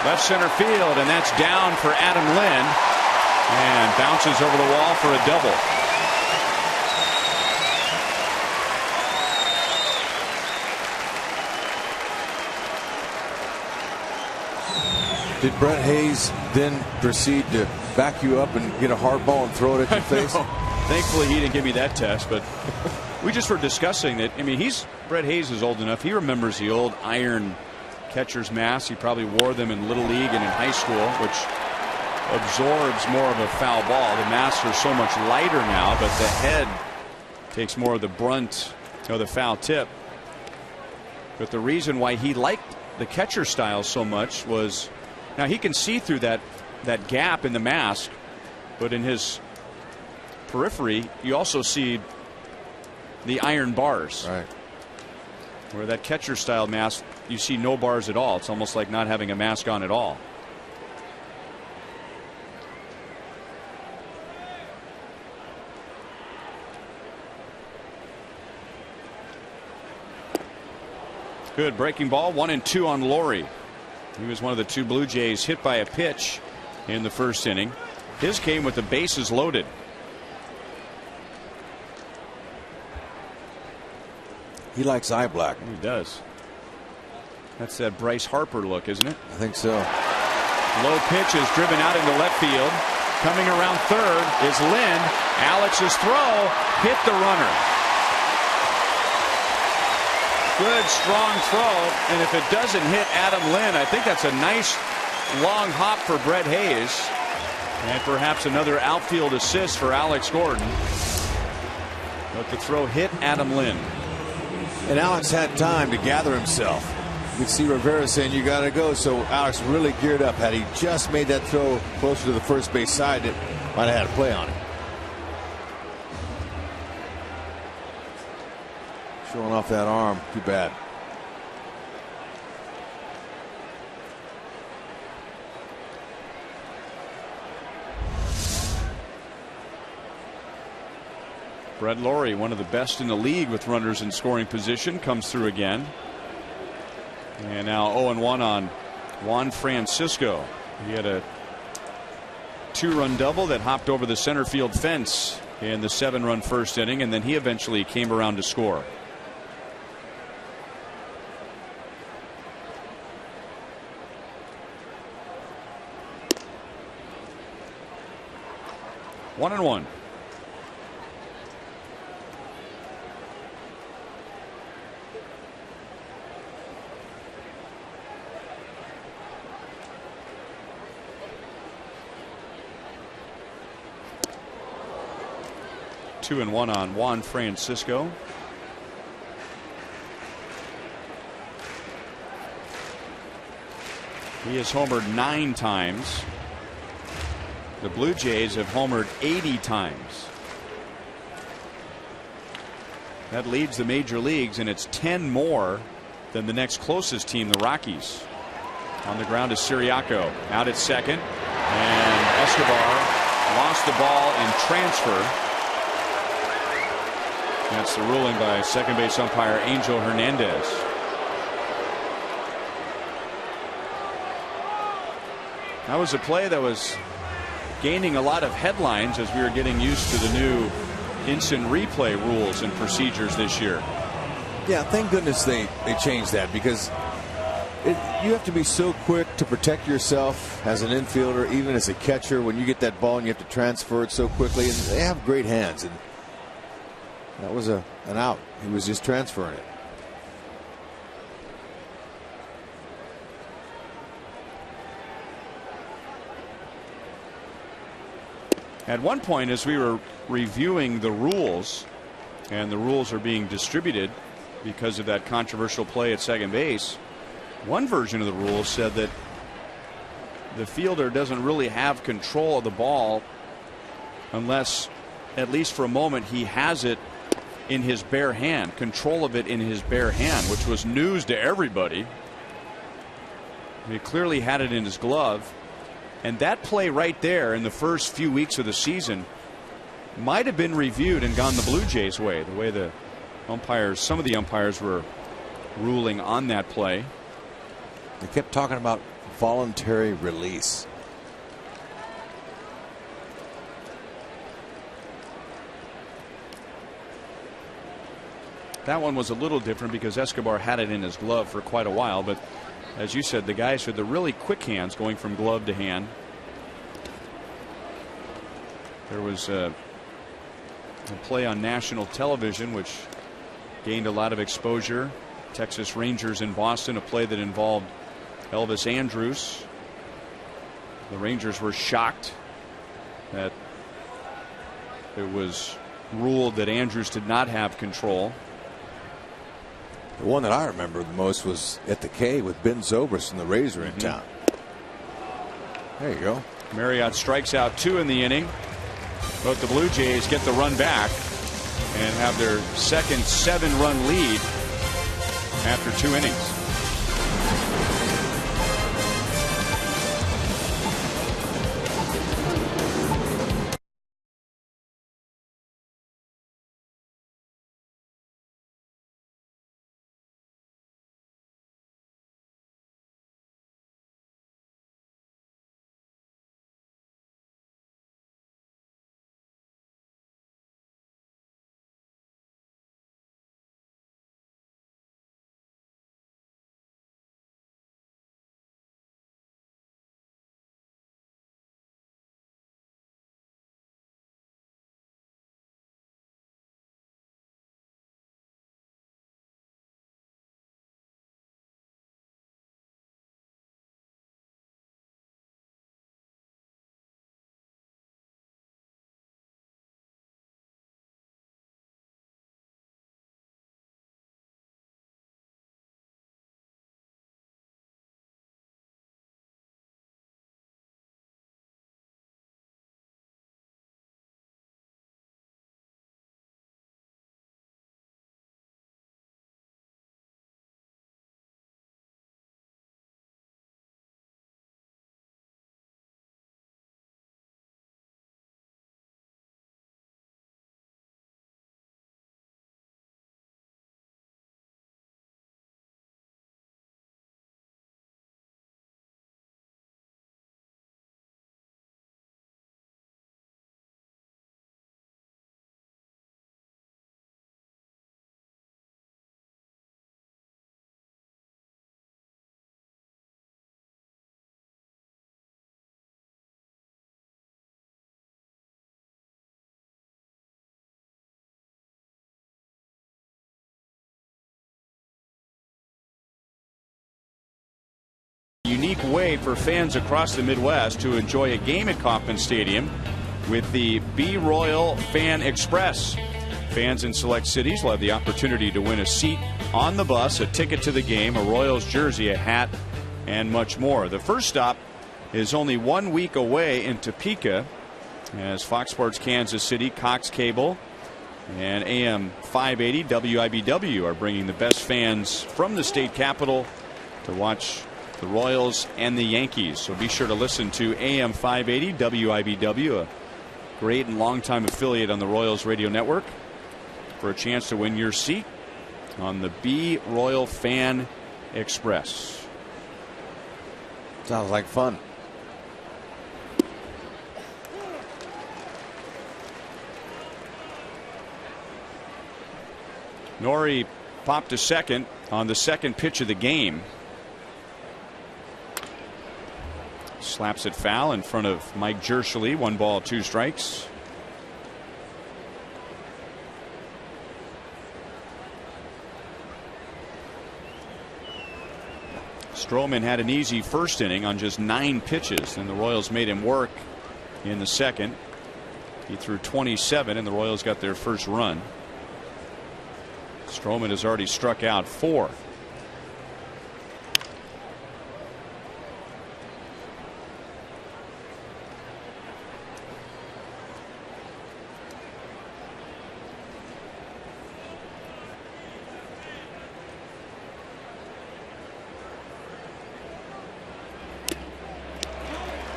Left center field, and that's down for Adam Lind, and bounces over the wall for a double. Did Brett Hayes then proceed to back you up and get a hard ball and throw it at your face? Thankfully, he didn't give me that test, but we just were discussing that. I mean, Brett Hayes is old enough. He remembers the old iron catcher's mask. He probably wore them in Little League and in high school, which absorbs more of a foul ball. The masks are so much lighter now, but the head takes more of the brunt of the foul tip. But the reason why he liked the catcher style so much was, now he can see through that gap in the mask, but in his periphery you also see the iron bars. Right. Where that catcher style mask, you see no bars at all. It's almost like not having a mask on at all. Good breaking ball. 1-2 on LAWRIE. He was one of the 2 Blue Jays hit by a pitch in the first inning. His came with the bases loaded. He likes eye black. He does. That's that Bryce Harper look, isn't it? I think so. Low pitch is driven out into left field. Coming around third is Lind. Alex's throw hit the runner. Good strong throw, and if it doesn't hit Adam Lind, I think that's a nice long hop for Brett Hayes, and perhaps another outfield assist for Alex Gordon. But the throw hit Adam Lind. And Alex had time to gather himself. You could see Rivera saying, "You got to go." So Alex really geared up. Had he just made that throw closer to the first base side, it might have had a play on it. Showing off that arm. Too bad. Brett LAWRIE, one of the best in the league with runners in scoring position, comes through again. And now 0-1 on Juan Francisco. He had a 2-run double that hopped over the center field fence in the 7-run first inning, and then he eventually came around to score. One and one. Two and one on Juan Francisco. He has homered 9 times. The Blue Jays have homered 80 times. That leads the major leagues, and it's 10 more than the next closest team, the Rockies. On the ground is Siriaco, out at second, and Escobar lost the ball in transfer. That's the ruling by second base umpire Angel Hernandez. That was a play that was gaining a lot of headlines as we were getting used to the new instant replay rules and procedures this year. Yeah, thank goodness they changed that, because you have to be so quick to protect yourself as an infielder, even as a catcher, when you get that ball and you have to transfer it so quickly. And they have great hands, and that was an out. He was just transferring it. At one point, as we were reviewing the rules, and the rules are being distributed because of that controversial play at second base, one version of the rules said that the fielder doesn't really have control of the ball unless, at least for a moment, he has it in his bare hand, control of it in his bare hand, which was news to everybody. He clearly had it in his glove. And that play right there in the first few weeks of the season might have been reviewed and gone the Blue Jays' way, the way the umpires, some of the umpires were ruling on that play. They kept talking about voluntary release. That one was a little different because Escobar had it in his glove for quite a while, but as you said, the guys with the really quick hands going from glove to hand. There was a play on national television which gained a lot of exposure. Texas Rangers in Boston, a play that involved Elvis Andrus. The Rangers were shocked that it was ruled that Andrus did not have control. The one that I remember the most was at the K with Ben Zobrist and the Rays were in town. There you go. Marriott strikes out 2 in the inning, but the Blue Jays get the run back and have their second 7-run lead after 2 innings. unique way for fans across the Midwest to enjoy a game at Kauffman Stadium with the B Royal Fan Express. Fans in select cities will have the opportunity to win a seat on the bus, a ticket to the game, a Royals jersey, a hat, and much more. The first stop is only 1 week away in Topeka, as Fox Sports Kansas City, Cox Cable, and AM 580 WIBW are bringing the best fans from the state capital to watch the Royals and the Yankees. So be sure to listen to AM 580 WIBW, a great and longtime affiliate on the Royals radio network, for a chance to win your seat on the B Royal Fan Express. Sounds like fun. Nori popped to second on the second pitch of the game. Slaps it foul in front of Mike Jershely. 1 ball, 2 strikes. Stroman had an easy first inning on just 9 pitches, and the Royals made him work in the second. He threw 27, and the Royals got their first run. Stroman has already struck out 4.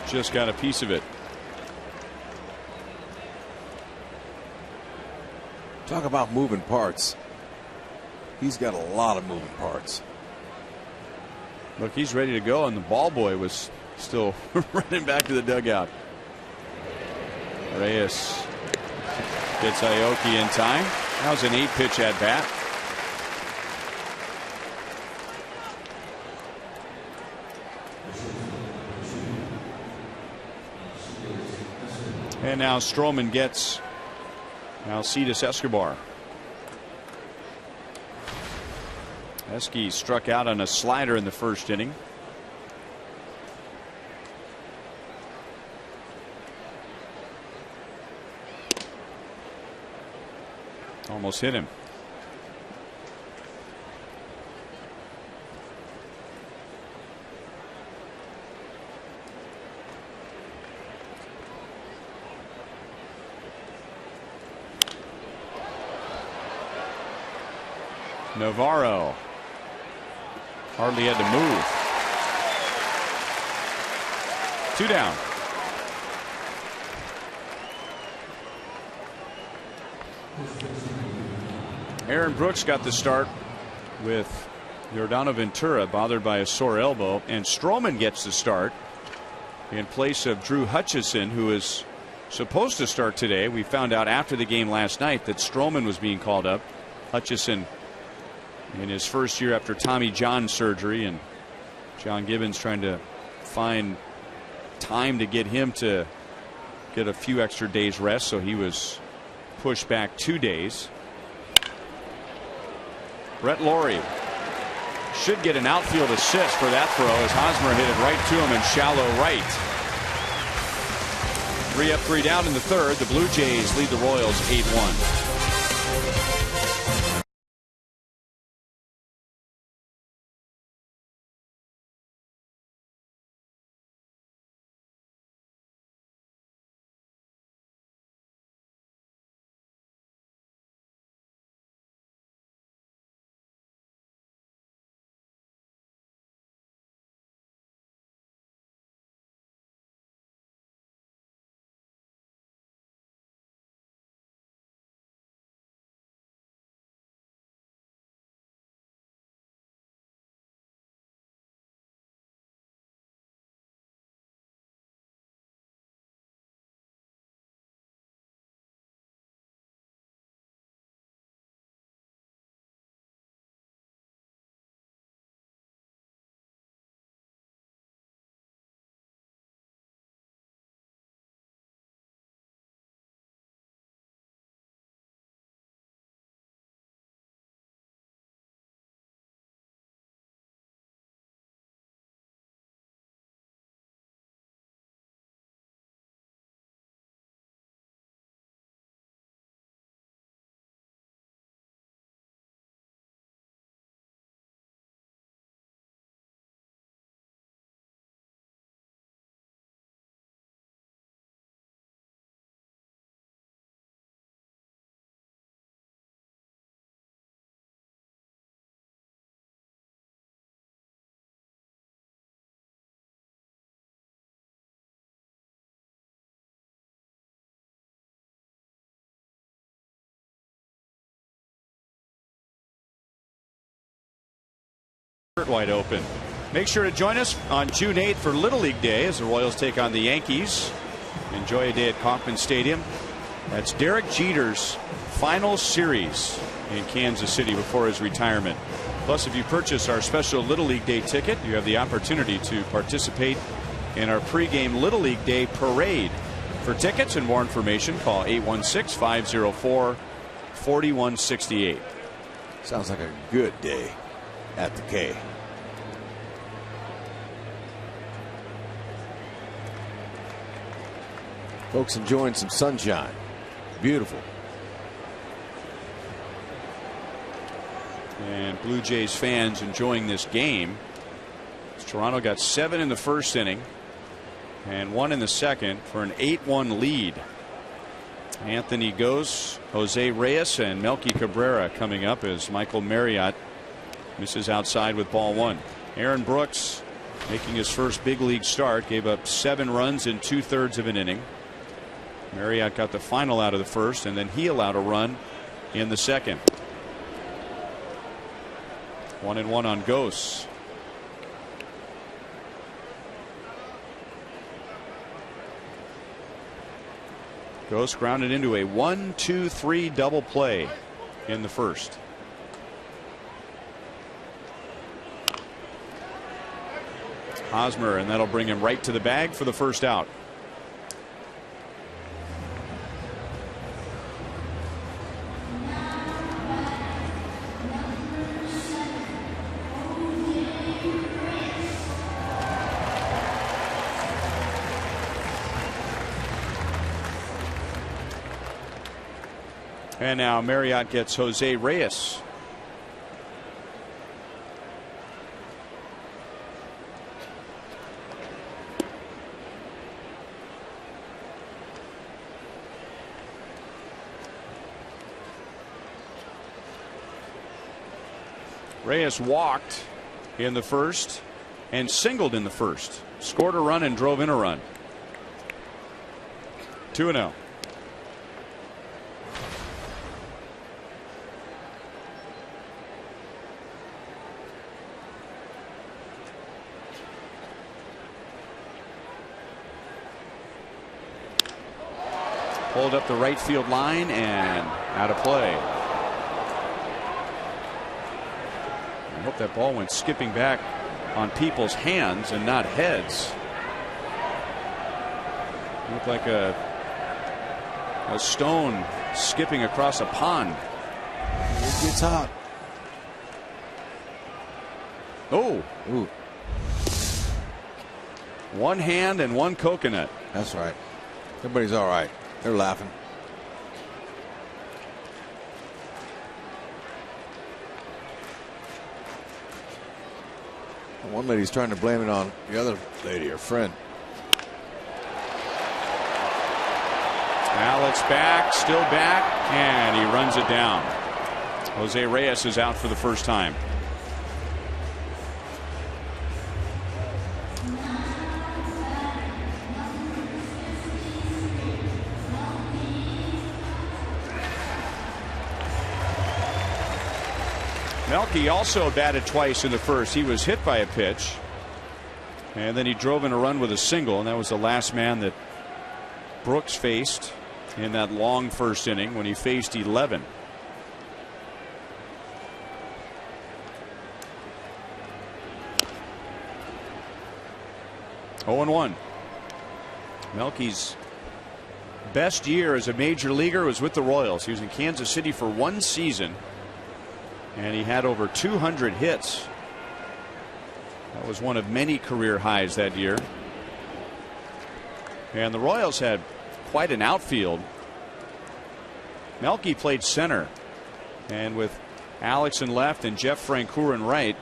Just got a piece of it. Talk about moving parts. He's got a lot of moving parts. Look, he's ready to go, and the ball boy was still running back to the dugout. Reyes gets Aoki in time. That was an 8-pitch at bat. And now Stroman gets ALCIDES ESCOBAR. Esky struck out on a slider in the first inning. Almost hit him. NAVARRO hardly had to move. 2 down. Aaron Brooks got the start with Yordano Ventura bothered by a sore elbow, and Stroman gets the start in place of Drew Hutchison, who is supposed to start today. We found out after the game last night that Stroman was being called up. Hutchison in his first year after Tommy John surgery, and John Gibbons trying to find time to get him to get a few extra days rest, so he was pushed back 2 days. Brett Lawrie should get an outfield assist for that throw, as Hosmer hit it right to him in shallow right. 3 up, 3 down in the third. The Blue Jays lead the Royals 8-1. Wide open. Make sure to join us on June 8th for Little League Day as the Royals take on the Yankees. Enjoy a day at Kauffman Stadium. That's Derek Jeter's final series in Kansas City before his retirement. Plus, if you purchase our special Little League Day ticket, you have the opportunity to participate in our pregame Little League Day parade. For tickets and more information, call 816-504-4168. Sounds like a good day at the K. Folks enjoying some sunshine. Beautiful. And Blue Jays fans enjoying this game. Toronto got 7 in the first inning and 1 in the second for an 8-1 lead. Anthony Gose, Jose Reyes, and Melky Cabrera coming up as Michael Marriott misses outside with ball 1. Aaron Brooks making his first big league start, gave up 7 runs in 2/3 of an inning. Marriott got the final out of the first, and then he allowed a run in the second. 1-1 on Gose. Gose grounded into a 1-2-3 double play in the first. Hosmer, and that'll bring him right to the bag for the first out. And now Marriott gets Jose Reyes. Reyes walked in the first and singled in the first. Scored a run and drove in a run. 2-0. Pulled up the right field line and out of play. I hope that ball went skipping back on people's hands and not heads. Looked like a stone skipping across a pond. It gets hot. Oh. Ooh. One hand and one coconut. That's right. Everybody's all right. They're laughing. One lady's trying to blame it on the other lady, her friend. Alex back, still back, and he runs it down. Jose Reyes is out for the first time. Melky also batted twice in the first. He was hit by a pitch, and then he drove in a run with a single, and that was the last man that Brooks faced in that long first inning when he faced 11. Oh, 0-1. Melky's best year as a major leaguer was with the Royals. He was in Kansas City for 1 season, and he had over 200 hits. That was one of many career highs that year. And the Royals had quite an outfield. Melky played center, and with Alex in left and Jeff Francoeur in right,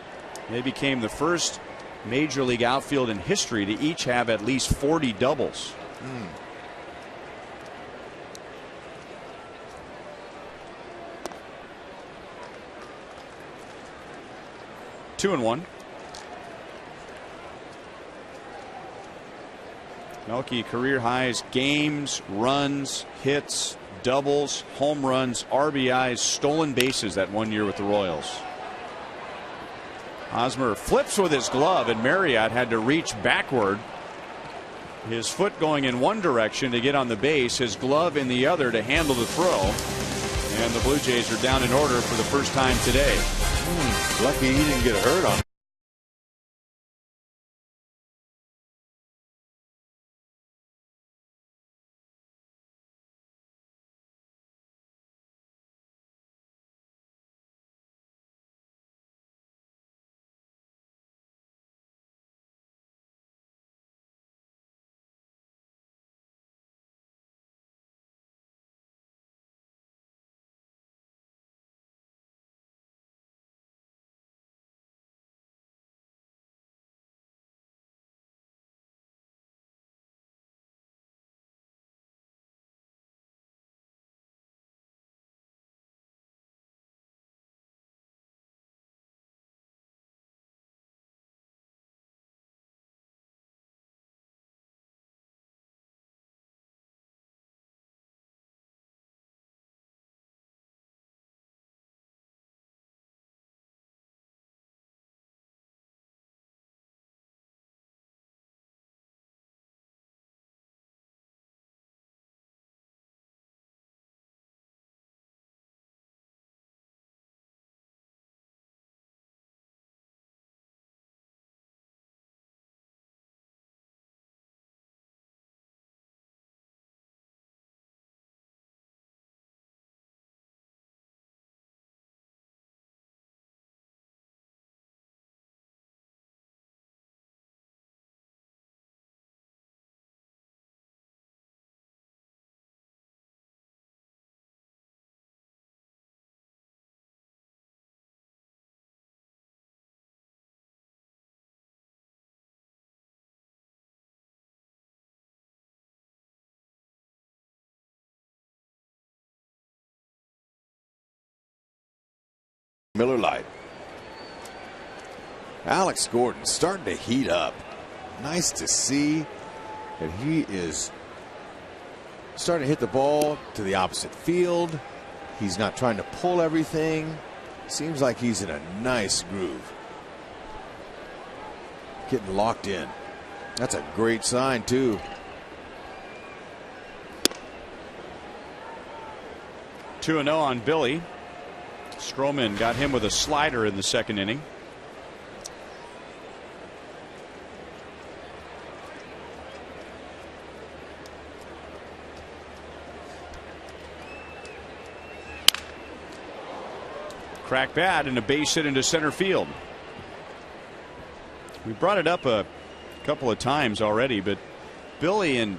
they became the first major league outfield in history to each have at least 40 doubles. 2-1. Melky career highs: games, runs, hits, doubles, home runs, RBIs, stolen bases that 1 year with the Royals. Hosmer flips with his glove, and Marriott had to reach backward. His foot going in one direction to get on the base, his glove in the other to handle the throw. And the Blue Jays are down in order for the first time today. Lucky he didn't get hurt on it. Miller Lite. Alex Gordon starting to heat up. Nice to see that he is starting to hit the ball to the opposite field. He's not trying to pull everything. Seems like he's in a nice groove. Getting locked in. That's a great sign too. Two 2-0 on Billy. Stroman got him with a slider in the second inning. Crack bat and a base hit into center field. We brought it up a couple of times already, but Billy in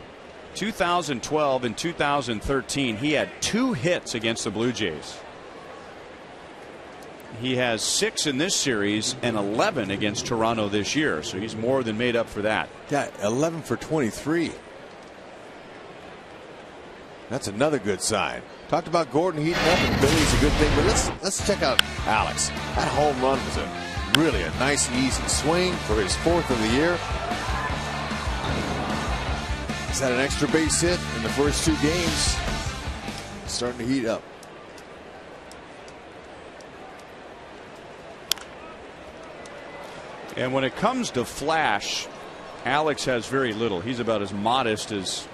2012 and 2013, he had 2 hits against the Blue Jays. He has 6 in this series and 11 against Toronto this year, so he's more than made up for that. Yeah, 11 for 23. That's another good sign. Talked about Gordon heating up, and Billy's a good thing, but let's check out Alex. That home run was really a nice, easy swing for his 4th of the year. He's had an extra base hit in the first 2 games. Starting to heat up. And when it comes to flash, Alex has very little. He's about as modest as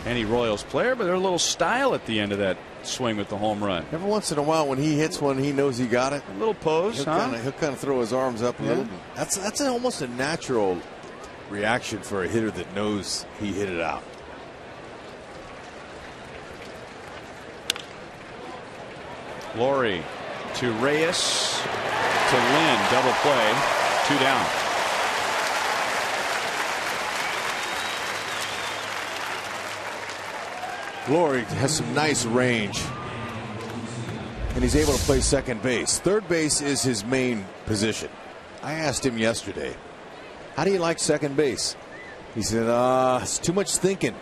any Royals player, but there's a little style at the end of that swing with the home run. Every once in a while when he hits one, he knows he got it. A little pose, he'll kind of throw his arms up a little. That's almost a natural reaction for a hitter that knows he hit it out. LAWRIE to Reyes to Lynn, double play, 2 down. LAWRIE has some nice range, and he's able to play second base. Third base is his main position. I asked him yesterday, how do you like second base? He said, it's too much thinking.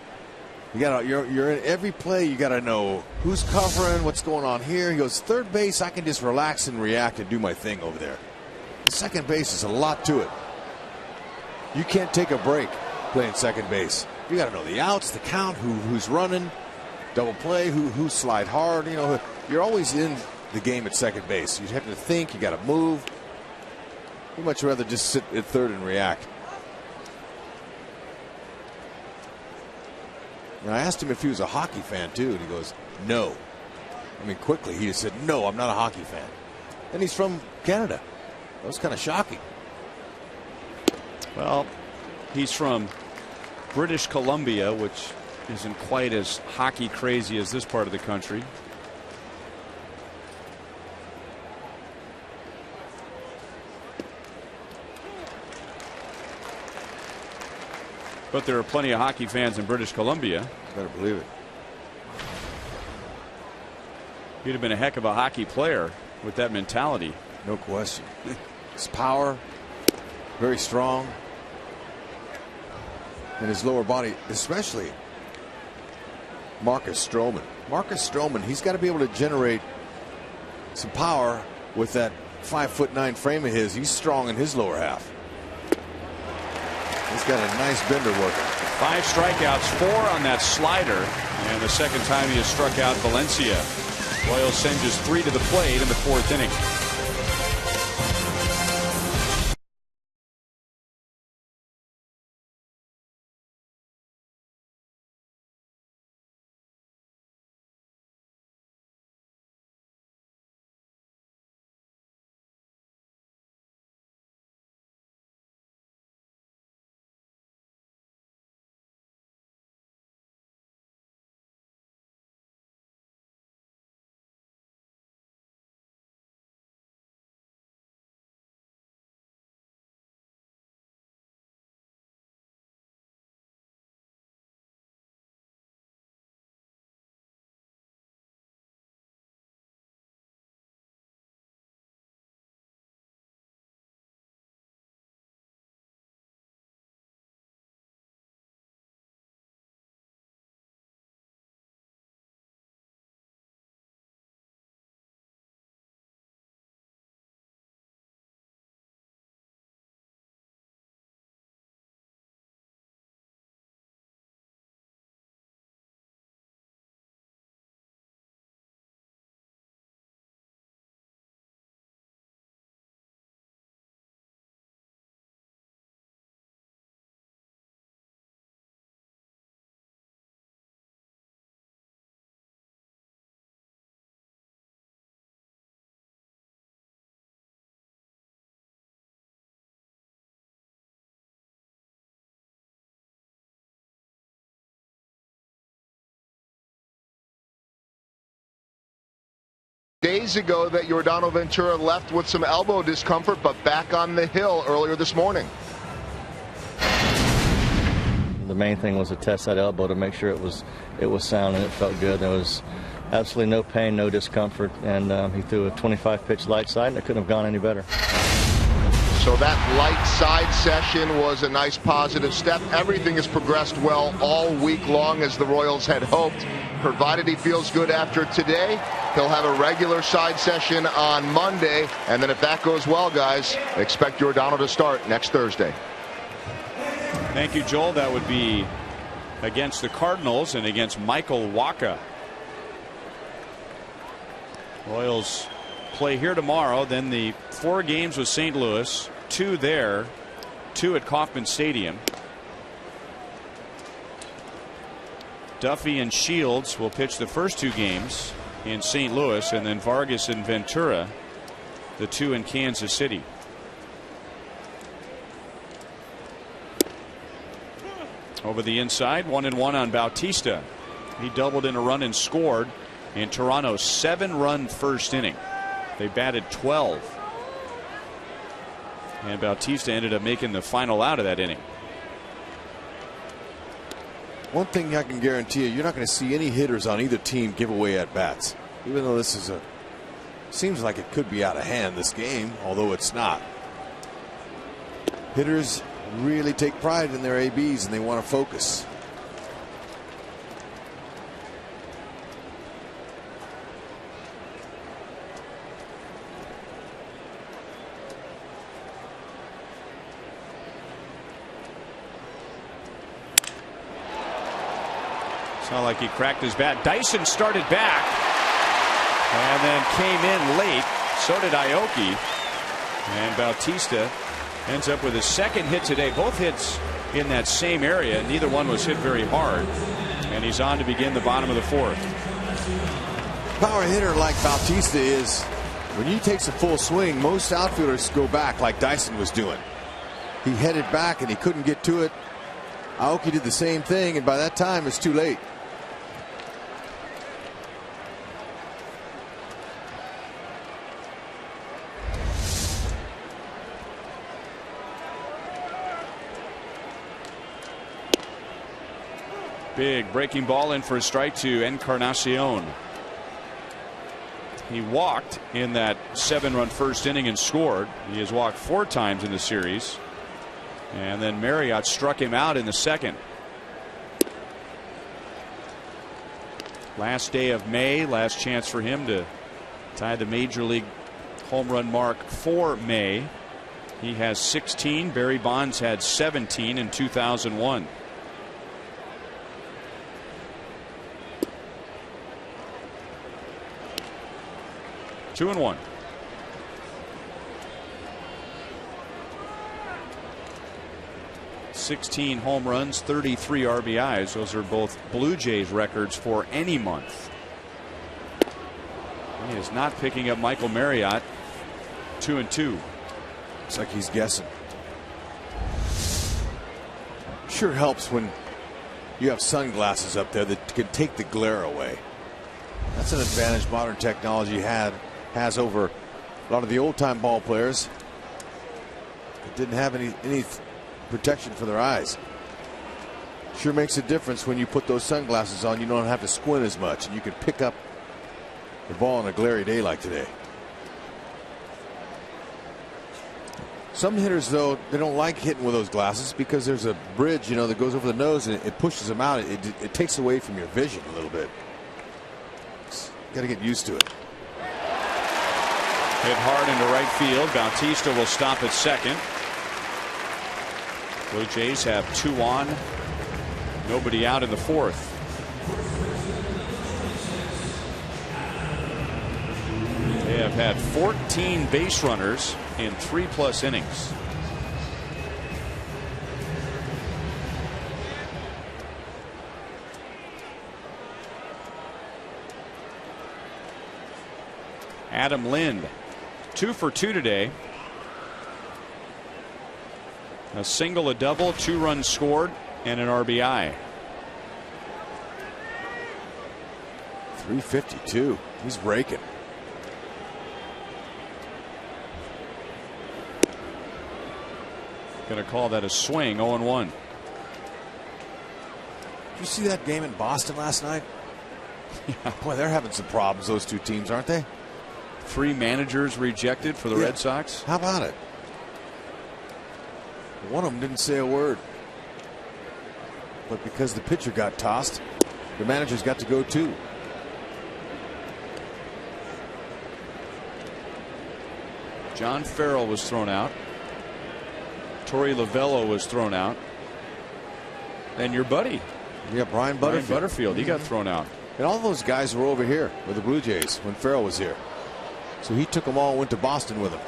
You're in every play, you got to know who's covering, what's going on here. He goes, third base, I can just relax and react and do my thing over there. The second base is a lot to it. You can't take a break playing second base. You got to know the outs, the count, who's running, double play, who slide hard. You know, you're always in the game at second base. You have to think, you got to move. He'd much rather just sit at third and react. And I asked him if he was a hockey fan too, and he goes, no. I mean, quickly he just said, no, I'm not a hockey fan. And he's from Canada. That was kind of shocking. Well, he's from British Columbia, which isn't quite as hockey crazy as this part of the country. But there are plenty of hockey fans in British Columbia. Better believe it. He'd have been a heck of a hockey player with that mentality. No question. His power, very strong. And his lower body, especially Marcus Stroman. Marcus Stroman, he's got to be able to generate some power with that 5'9" frame of his. He's strong in his lower half. He's got a nice bender working. 5 strikeouts, 4 on that slider, and the second time he has struck out Valencia. Royals send just 3 to the plate in the 4th inning. Days ago that Yordano Ventura left with some elbow discomfort, but back on the hill earlier this morning. The main thing was to test that elbow to make sure it was sound and it felt good. There was absolutely no pain, no discomfort, and he threw a 25-pitch light side, and it couldn't have gone any better. So that light side session was a nice positive step. Everything has progressed well all week long as the Royals had hoped. Provided he feels good after today, he'll have a regular side session on Monday. And then if that goes well, guys, expect Yordano to start next Thursday. Thank you, Joel. That would be against the Cardinals and against Michael Wacha. Royals play here tomorrow, then the 4 games with St. Louis, 2 there, 2 at Kauffman Stadium. Duffy and Shields will pitch the first 2 games in St. Louis, and then Vargas and Ventura, the 2 in Kansas City. Over the inside, 1-1 on Bautista. He doubled in a run and scored in Toronto's 7-run first inning. They batted 12. And Bautista ended up making the final out of that inning. One thing I can guarantee you're not going to see any hitters on either team give away at bats. Even though this is seems like it could be out of hand, this game, although it's not. Hitters really take pride in their ABs and they want to focus. It's not like he cracked his bat. Dyson started back and then came in late. So did AOKI. And Bautista ends up with his second hit today. Both hits in that same area. Neither one was hit very hard. And he's on to begin the bottom of the fourth. Power hitter like Bautista is, when he takes a full swing, most outfielders go back like Dyson was doing. He headed back and he couldn't get to it. Aoki did the same thing, and by that time it's too late. Big breaking ball in for a strike to Encarnacion. He walked in that 7-run first inning and scored. He has walked 4 times in the series. And then Marriott struck him out in the second. Last day of May, last chance for him to tie the major league home run mark for May. He has 16. Barry Bonds had 17 in 2001. Two and one. 16 home runs, 33 RBIs. Those are both Blue Jays records for any month. He is not picking up Michael Marriott. 2-2. It's like he's guessing. Sure helps when you have sunglasses up there that can take the glare away. That's an advantage modern technology has over a lot of the old-time ball players that didn't have any protection for their eyes. Sure makes a difference when you put those sunglasses on. You don't have to squint as much, and you can pick up the ball on a glary day like today. Some hitters, though, they don't like hitting with those glasses because there's a bridge, that goes over the nose, and it pushes them out. It takes away from your vision a little bit. Got to get used to it. Hit hard into right field. Bautista will stop at second. Blue Jays have 2 on, nobody out in the fourth. They have had 14 base runners in 3+ innings. Adam Lind, 2 for 2 today. A single, a double, 2 runs scored, and an RBI. 352. He's raking. Going to call that a swing. 0-1. Did you see that game in Boston last night? Yeah. Boy, they're having some problems, those two teams, aren't they? 3 managers rejected for the Red Sox. How about it? One of them didn't say a word. But because the pitcher got tossed, the managers got to go too. John Farrell was thrown out. Torey Lovello was thrown out. And your buddy. Yeah, Brian Butterfield. He got thrown out. And all those guys were over here with the Blue Jays when Farrell was here. So he took them all and went to Boston with him.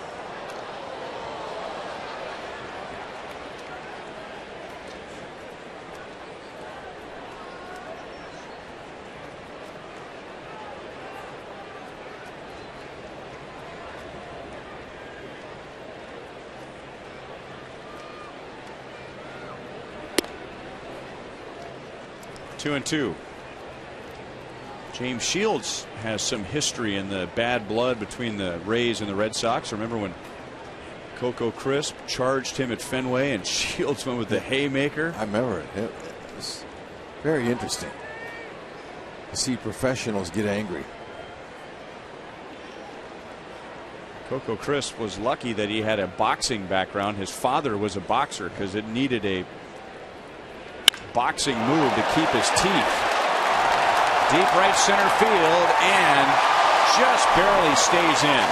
Two and two. James Shields has some history in the bad blood between the Rays and the Red Sox. Remember when Coco Crisp charged him at Fenway and Shields went with the haymaker? I remember it. It was very interesting to see professionals get angry. Coco Crisp was lucky that he had a boxing background. His father was a boxer because it needed a boxing move to keep his teeth. Deep right center field and just barely stays in.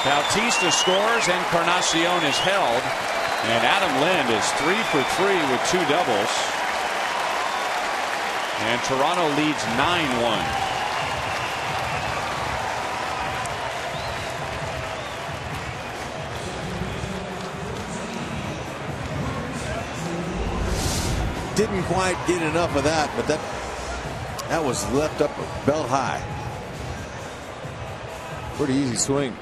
Bautista scores. Encarnacion is held. And Adam Lind is 3 for 3 with 2 doubles. And Toronto leads 9-1. Didn't quite get enough of that, but that was left up belt high. Pretty easy swing.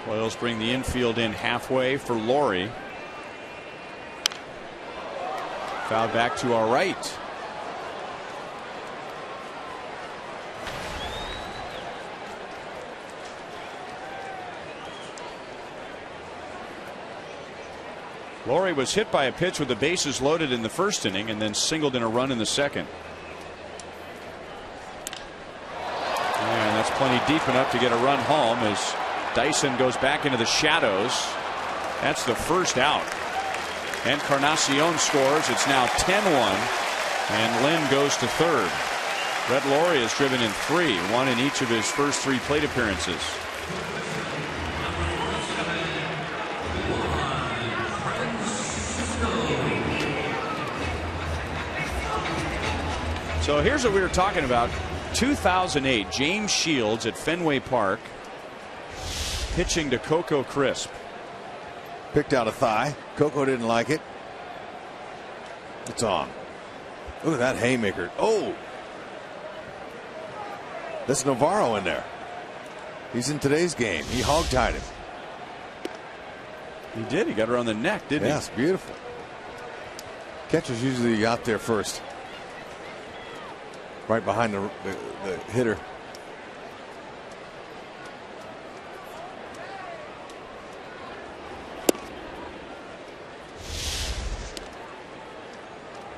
Royals bring the infield in halfway for LAWRIE. Foul back to our right. LAWRIE was hit by a pitch with the bases loaded in the first inning and then singled in a run in the second. And that's plenty deep enough to get a run home as Dyson goes back into the shadows. That's the first out. Encarnacion scores. It's now 10-1. And Lynn goes to third. Red LAWRIE has driven in 3, 1 in each of his first 3 plate appearances. So here's what we were talking about. 2008, James Shields at Fenway Park pitching to Coco Crisp. Picked out a thigh. Coco didn't like it. It's on. Look at that haymaker. Oh! That's Navarro in there. He's in today's game. He hog-tied him. He did. He got around the neck, didn't he? Yes, beautiful. Catcher's usually out there first. Right behind the hitter.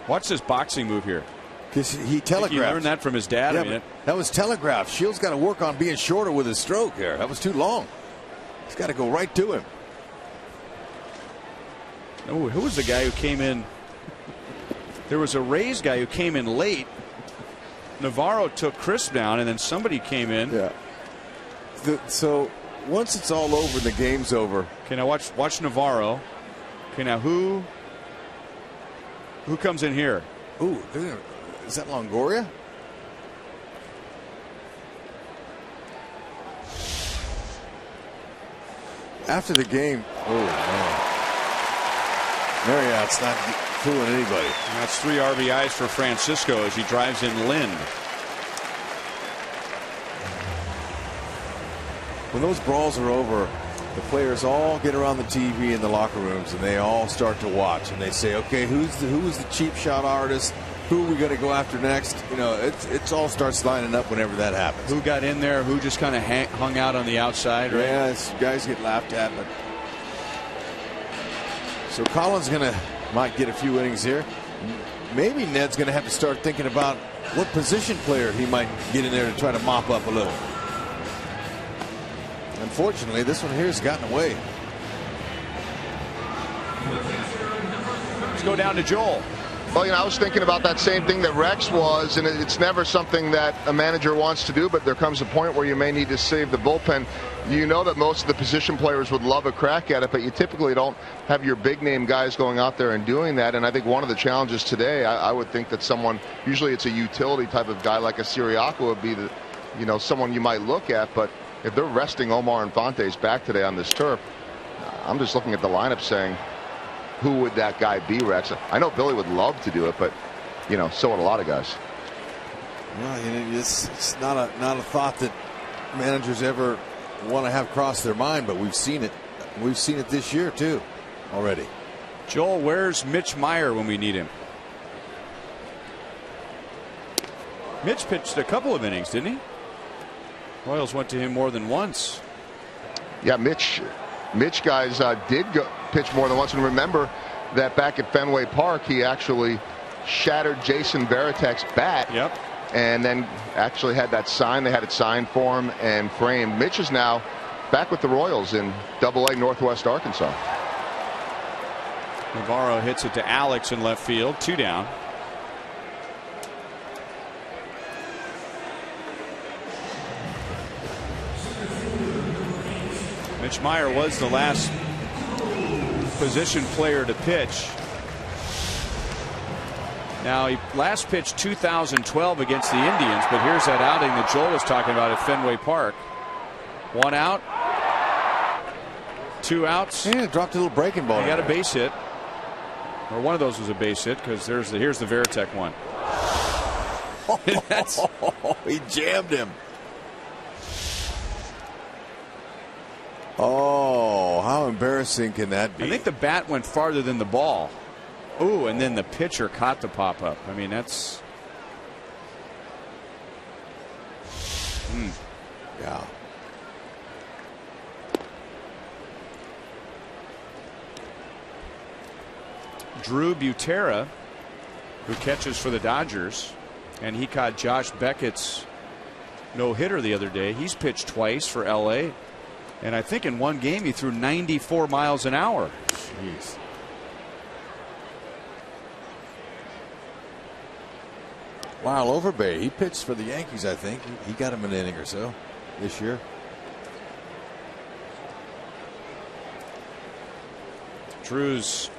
Watch this boxing move here. Because he telegraphed. He learned that from his dad. Yeah, I mean, that was telegraphed. Shields got to work on being shorter with his stroke there. That was too long. He's got to go right to him. Oh, who was the guy who came in? There was a Rays guy who came in late. Navarro took Crisp down, and then somebody came in. Yeah. So once it's all over, the game's over. Okay, now watch Navarro. Okay, now who comes in here? Ooh, is that Longoria? After the game, oh man, Marriott's not fooling anybody. And that's 3 RBIs for Francisco as he drives in Lynn. When those brawls are over, the players all get around the TV in the locker rooms and they all start to watch and they say, okay, who is the cheap shot artist? Who are we going to go after next? You know, it's all starts lining up whenever that happens. Who got in there? Who just kind of hung out on the outside? Right? Yeah, guys get laughed at, but so Collins might get a few innings here. Maybe Ned's going to have to start thinking about what position player he might get in there to try to mop up a little. Unfortunately, this one here has gotten away. Let's go down to Joel. Well, I was thinking about that same thing that Rex was, and it's never something that a manager wants to do, but there comes a point where you may need to save the bullpen. You know that most of the position players would love a crack at it, but you typically don't have your big name guys going out there and doing that. And I think one of the challenges today, I would think that someone, usually it's a utility type of guy like a Siriaco would be the, someone you might look at. But if they're resting Omar Infante's back today on this turf, I'm just looking at the lineup saying, who would that guy be, Rex? I know Billy would love to do it, but so would a lot of guys. Well, it's not a thought that managers ever want to have cross their mind, but we've seen it. We've seen it this year too already. Joel, where's Mitch Meyer when we need him? Mitch pitched a couple of innings, didn't he? Royals went to him more than once. Yeah, Mitch guys did pitch more than once, and remember that back at Fenway Park he actually shattered Jason Varitek's bat. Yep. And then actually had that signed. They had it signed for him and framed. Mitch is now back with the Royals in AA Northwest Arkansas. Navarro hits it to Alex in left field. 2 down. Mitch Meyer was the last position player to pitch Now, he last pitched 2012 against the Indians, but here's that outing that Joel was talking about at Fenway Park. 1 out, 2 outs. Yeah, dropped a little breaking ball. He got a base hit, or one of those was a base hit, because here's the Varitek one. He jammed him. Oh, how embarrassing can that be? I think the bat went farther than the ball. Ooh, and then the pitcher caught the pop-up. I mean, that's... Yeah. Drew Butera, who catches for the Dodgers, and he caught Josh Beckett's no-hitter the other day. He's pitched twice for LA, and I think in one game he threw 94 miles an hour. Jeez. Lyle Overbay, he pitched for the Yankees, I think. He got him an inning or so this year. Drew's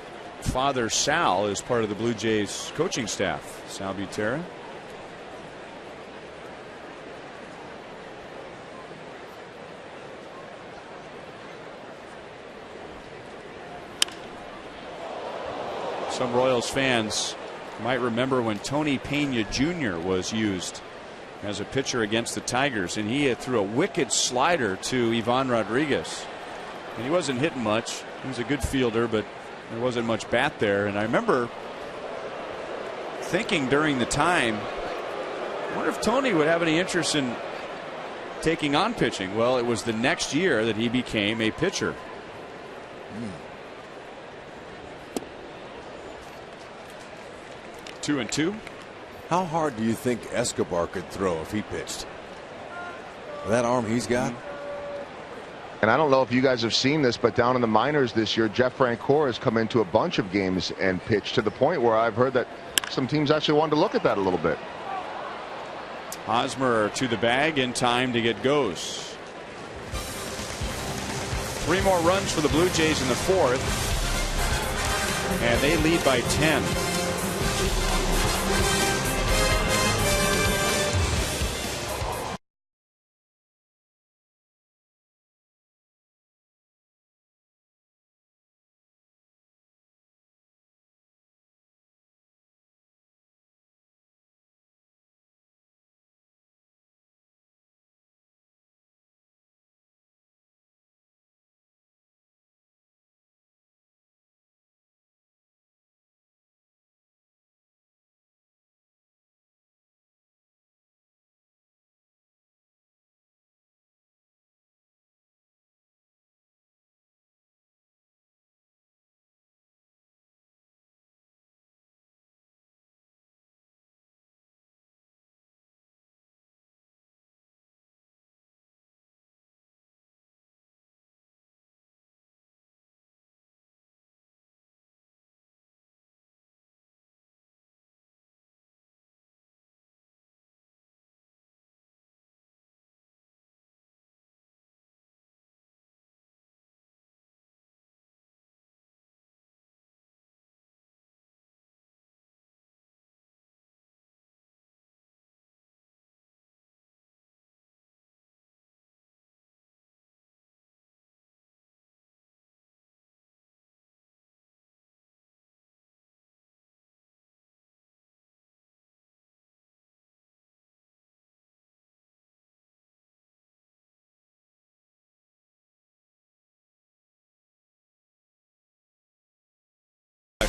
father, Sal, is part of the Blue Jays coaching staff. Sal Butera. Some Royals fans might remember when Tony Pena Jr. was used as a pitcher against the Tigers, and he threw a wicked slider to Ivan Rodriguez, and he wasn't hitting much. He was a good fielder, but there wasn't much bat there. And I remember thinking during the time, I wonder if Tony would have any interest in taking on pitching. Well, it was the next year that he became a pitcher. 2-2. How hard do you think Escobar could throw if he pitched? With that arm he's got? And I don't know if you guys have seen this, but down in the minors this year, Jeff Francoeur has come into a bunch of games and pitched, to the point where I've heard that some teams actually wanted to look at that a little bit. Hosmer to the bag in time to get goes. 3 more runs for the Blue Jays in the 4th, and they lead by 10.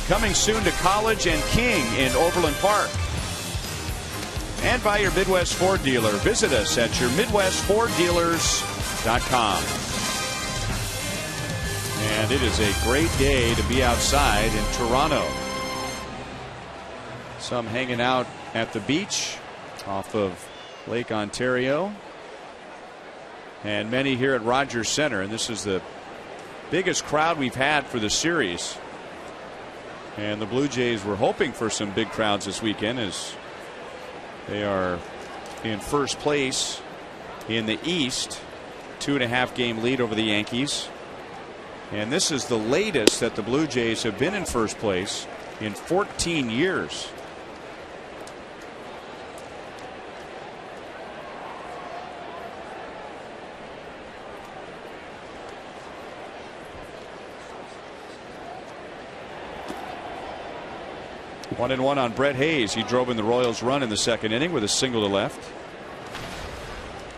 Coming soon to College and King in Overland Park. And by your Midwest Ford dealer. Visit us at your MidwestFordDealers.com. And it is a great day to be outside in Toronto. Some hanging out at the beach off of Lake Ontario. And many here at Rogers Center. And this is the biggest crowd we've had for the series. And the Blue Jays were hoping for some big crowds this weekend, as they are in first place in the East, 2.5 game lead over the Yankees. And this is the latest that the Blue Jays have been in first place in 14 years. 1-1 on Brett Hayes. He drove in the Royals' run in the second inning with a single to left,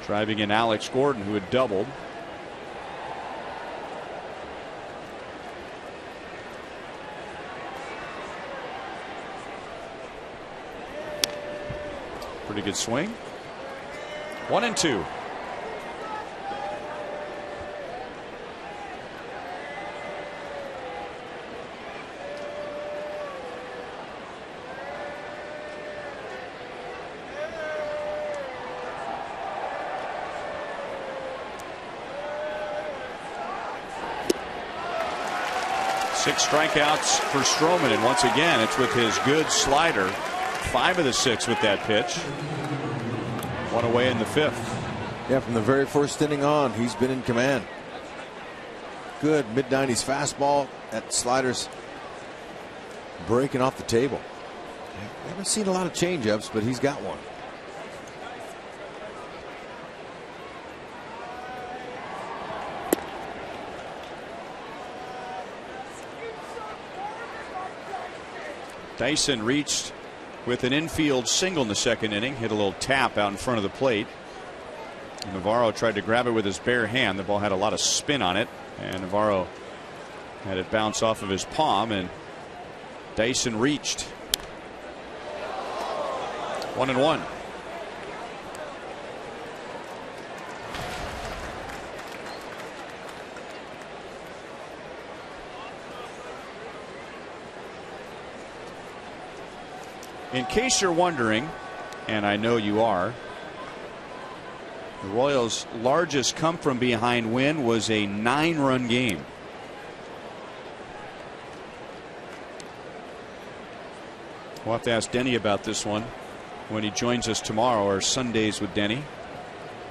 driving in Alex Gordon, who had doubled. Pretty good swing. 1-2. Six strikeouts for Stroman, and once again it's with his good slider. 5 of the 6 with that pitch. One away in the 5th. Yeah, from the very first inning on, he's been in command. Good mid-90s fastball. That slider's breaking off the table. I haven't seen a lot of changeups, but he's got one. Dyson reached with an infield single in the second inning, hit a little tap out in front of the plate. NAVARRO tried to grab it with his bare hand. The ball had a lot of spin on it, and NAVARRO had it bounce off of his palm, and Dyson reached. 1-1. In case you're wondering, and I know you are, the Royals' largest come from behind win was a 9-run game. We'll have to ask Denny about this one when he joins us tomorrow, or Sundays with Denny.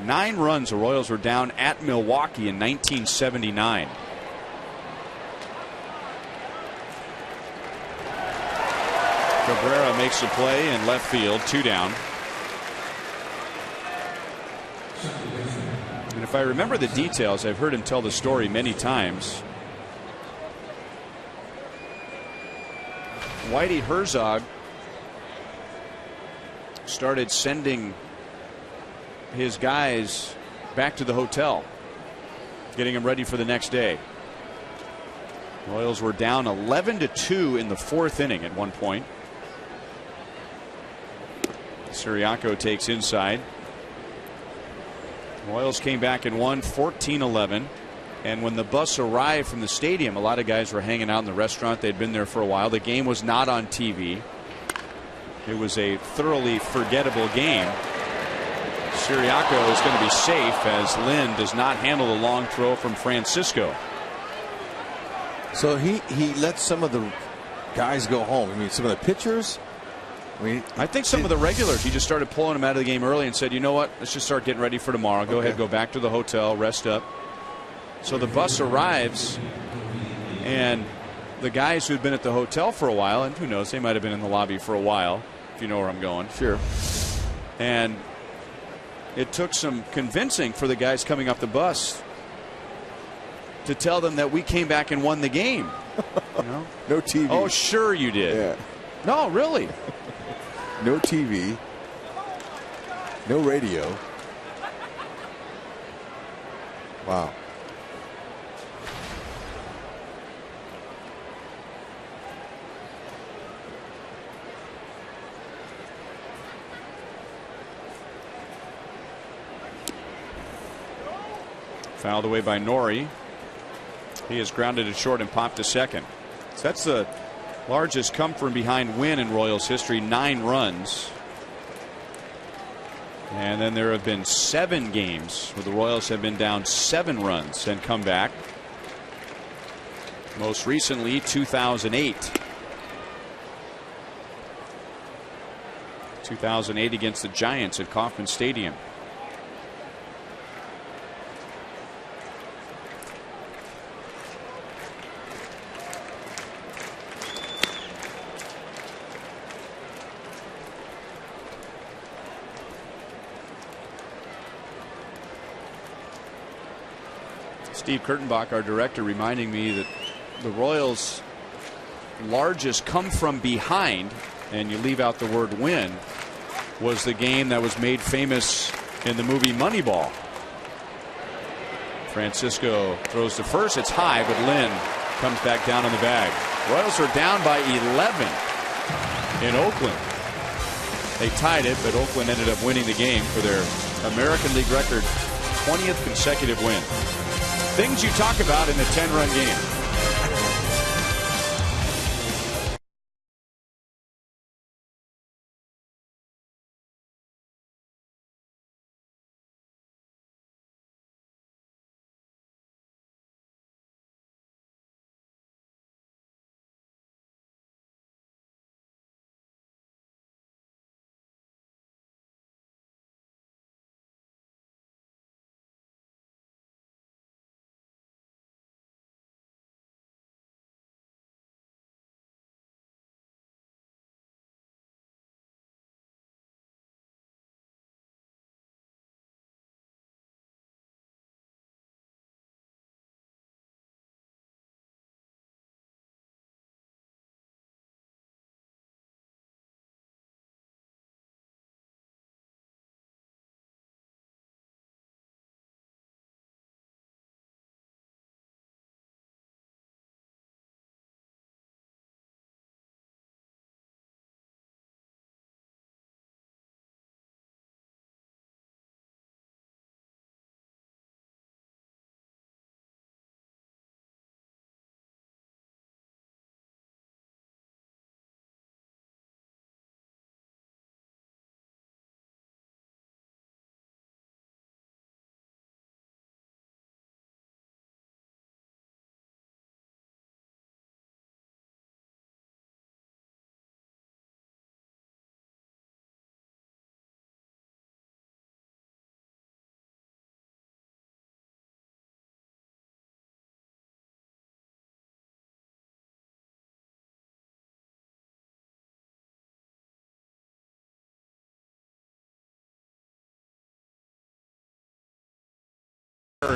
9 runs the Royals were down at Milwaukee in 1979. Cabrera makes a play in left field, 2 down. And if I remember the details, I've heard him tell the story many times. Whitey Herzog started sending his guys back to the hotel, getting them ready for the next day. Royals were down 11-2 in the 4th inning at one point. Siriaco takes inside. Royals came back and won 14-11. And when the bus arrived from the stadium, a lot of guys were hanging out in the restaurant. They'd been there for a while. The game was not on TV. It was a thoroughly forgettable game. Siriaco is going to be safe as Lynn does not handle the long throw from Francisco. So he lets some of the guys go home. I mean, some of the pitchers. I think some of the regulars, he just started pulling them out of the game early and said, you know what, let's just start getting ready for tomorrow. Go ahead, go back to the hotel, rest up. So the bus arrives, and the guys who'd been at the hotel for a while, and who knows, they might have been in the lobby for a while, if you know where I'm going. Sure. And it took some convincing for the guys coming off the bus to tell them that we came back and won the game. You know? No TV. Oh, sure you did. Yeah. No, really. No TV. No radio. Wow. Fouled away by Nori. He is grounded to short and popped to second. So that's the largest come from behind win in Royals history, 9 runs. And then there have been 7 games where the Royals have been down 7 runs and come back. Most recently 2008. 2008 against the Giants at Kauffman Stadium. Steve Kurtenbach, our director, reminding me that the Royals' largest come from behind and you leave out the word win, was the game that was made famous in the movie Moneyball. Francisco throws to first. It's high, but Lynn comes back down on the bag. Royals are down by 11 in Oakland. They tied it, but Oakland ended up winning the game for their American League record 20th consecutive win. Things you talk about in a 10-run game.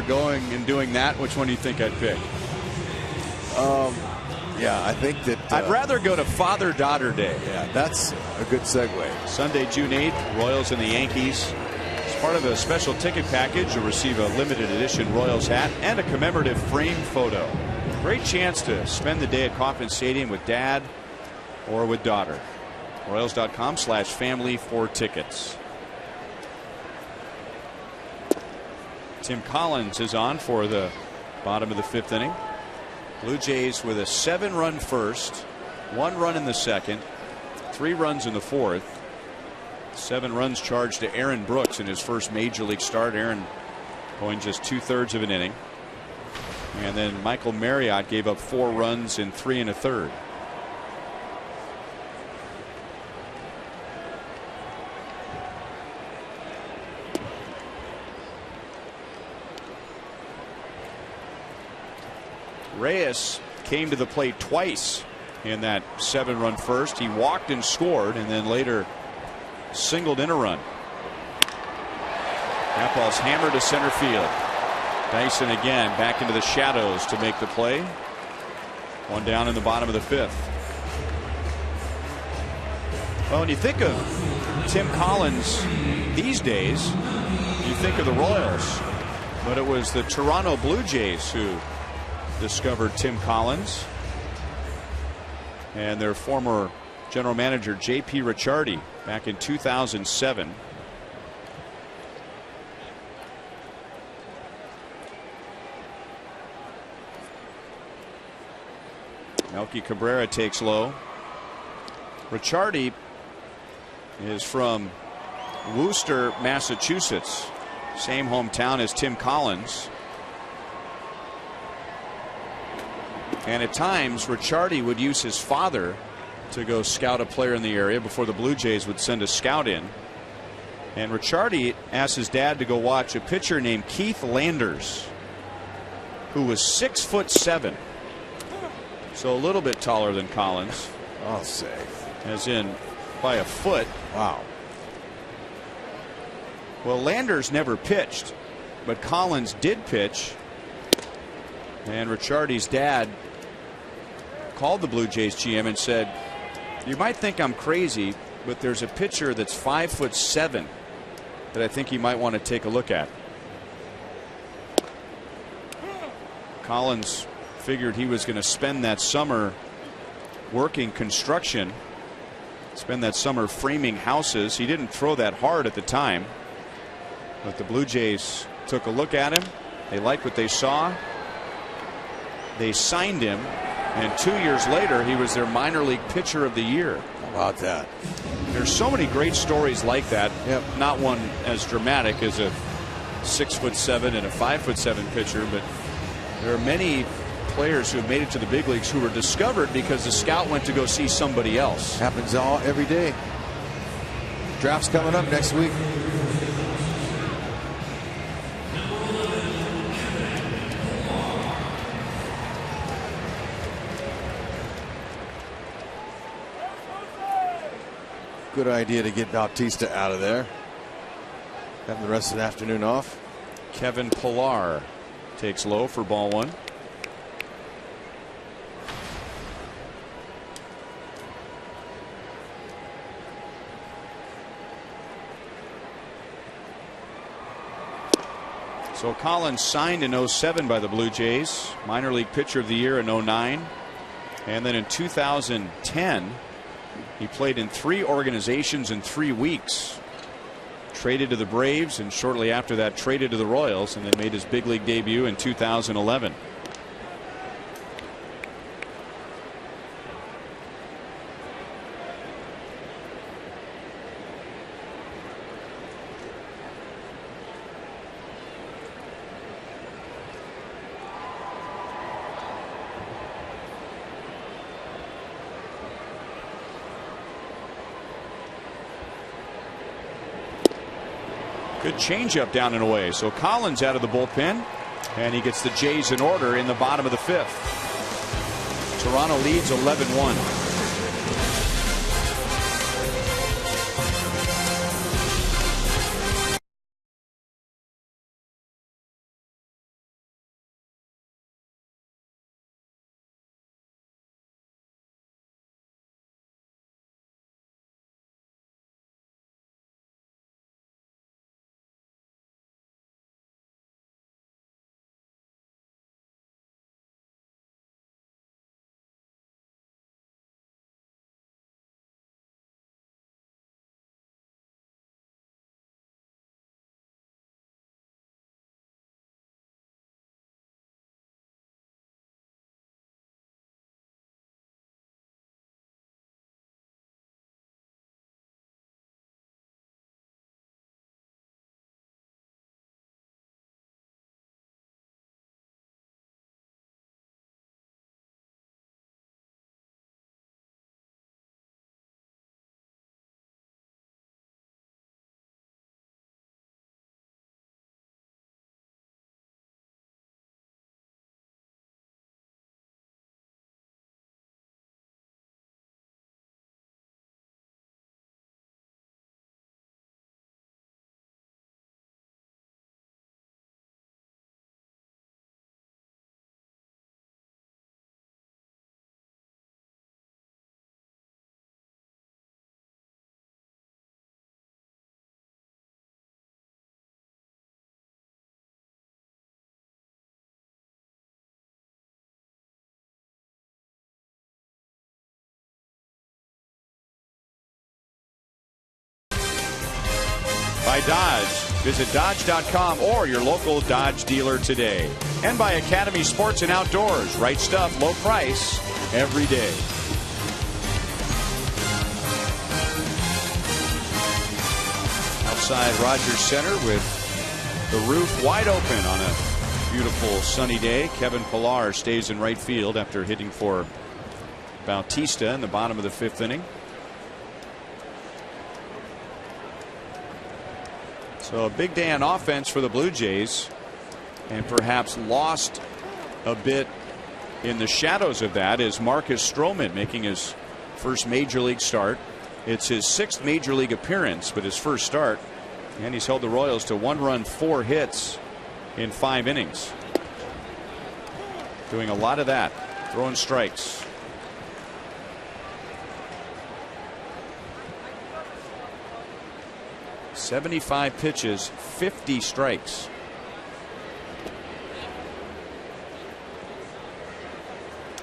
Going and doing that, which one do you think I'd pick? Yeah, I think that I'd rather go to Father-Daughter Day. Yeah, that's a good segue. Sunday, June 8th, Royals and the Yankees. As part of a special ticket package, you'll receive a limited edition Royals hat and a commemorative framed photo. Great chance to spend the day at Kauffman Stadium with dad or with daughter. Royals.com/family for tickets. Tim Collins is on for the bottom of the 5th inning. Blue Jays with a 7-run first, 1 run in the second, 3 runs in the 4th. 7 runs charged to Aaron Brooks in his first major league start. Aaron going just 2/3 of an inning. And then Michael Marriott gave up 4 runs in 3 1/3. Reyes came to the plate twice in that 7-run first. He walked and scored, and then later singled in a run. That ball's hammered to center field. Dyson again back into the shadows to make the play. 1 down in the bottom of the 5th. Well, when you think of Tim Collins these days, you think of the Royals, but it was the Toronto Blue Jays who discovered Tim Collins, and their former general manager J.P. Ricciardi back in 2007. Melky Cabrera takes low. Ricciardi is from Worcester, Massachusetts, same hometown as Tim Collins. And at times, Ricciardi would use his father to go scout a player in the area before the Blue Jays would send a scout in. And Ricciardi asked his dad to go watch a pitcher named Keith Landers, who was 6'7", so a little bit taller than Collins. I'll say, as in by a foot. Wow. Well, Landers never pitched, but Collins did pitch. And Ricciardi's dad called the Blue Jays GM and said, You might think I'm crazy, but there's a pitcher that's 5'7" that I think you might want to take a look at. Collins figured he was going to spend that summer working construction, spend that summer framing houses. He didn't throw that hard at the time, but the Blue Jays took a look at him. They liked what they saw. They signed him, and 2 years later he was their minor league pitcher of the year. How about that? There's so many great stories like that. Yep. Not one as dramatic as a 6'7" and a 5'7" pitcher, but there are many players who have made it to the big leagues who were discovered because the scout went to go see somebody else. Happens every day. Draft's coming up next week. Good idea to get Bautista out of there. Having the rest of the afternoon off. Kevin Pillar takes low for ball one. So Collins signed in 07 by the Blue Jays, minor league pitcher of the year in 09, and then in 2010 he played in 3 organizations in 3 weeks. Traded to the Braves, and shortly after that traded to the Royals, and then made his big league debut in 2011. Good changeup down and away. So Collins out of the bullpen, and he gets the Jays in order in the bottom of the 5th. Toronto leads 11-1. By Dodge. Visit Dodge.com or your local Dodge dealer today. And by Academy Sports and Outdoors. Right stuff, low price, every day. Outside Rogers Center with the roof wide open on a beautiful sunny day. Kevin Pillar stays in right field after hitting for Bautista in the bottom of the 5th inning. So a big day on offense for the Blue Jays, and perhaps lost a bit in the shadows of that is Marcus Stroman making his first major league start. It's his 6th major league appearance, but his first start, and he's held the Royals to 1 run, 4 hits in 5 innings. Doing a lot of that, throwing strikes. 75 pitches, 50 strikes.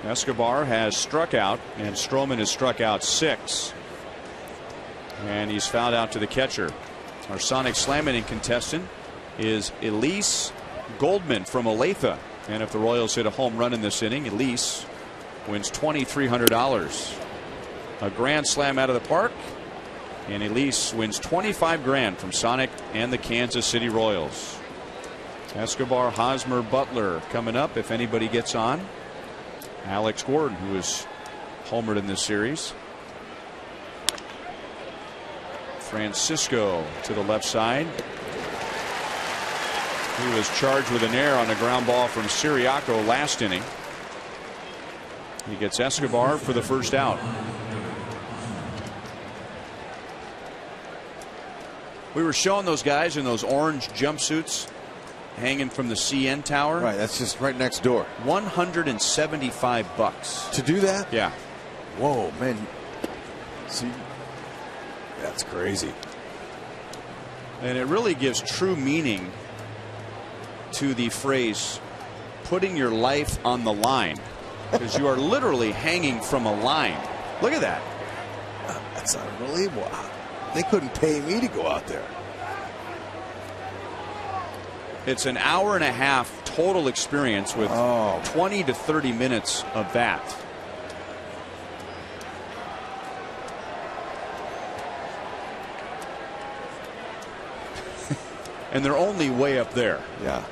Escobar has struck out, and Stroman has struck out 6. And he's fouled out to the catcher. Our Sonic Slam-hitting contestant is Elise Goldman from Olathe. And if the Royals hit a home run in this inning, Elise wins $2,300. A grand slam out of the park, and Elise wins $25,000 from Sonic and the Kansas City Royals. Escobar, Hosmer, Butler coming up if anybody gets on. Alex Gordon, who is homered in this series. Francisco to the left side. He was charged with an error on a ground ball from Siriaco last inning. He gets Escobar for the first out. We were showing those guys in those orange jumpsuits hanging from the CN tower. Right, that's just right next door. $175 to do that. Yeah. Whoa, man. See, that's crazy. And it really gives true meaning to the phrase putting your life on the line, because you are literally hanging from a line. Look at that. That's unbelievable. They couldn't pay me to go out there. It's an hour and a half total experience with 20 to 30 minutes of that. And they're only way up there. Yeah.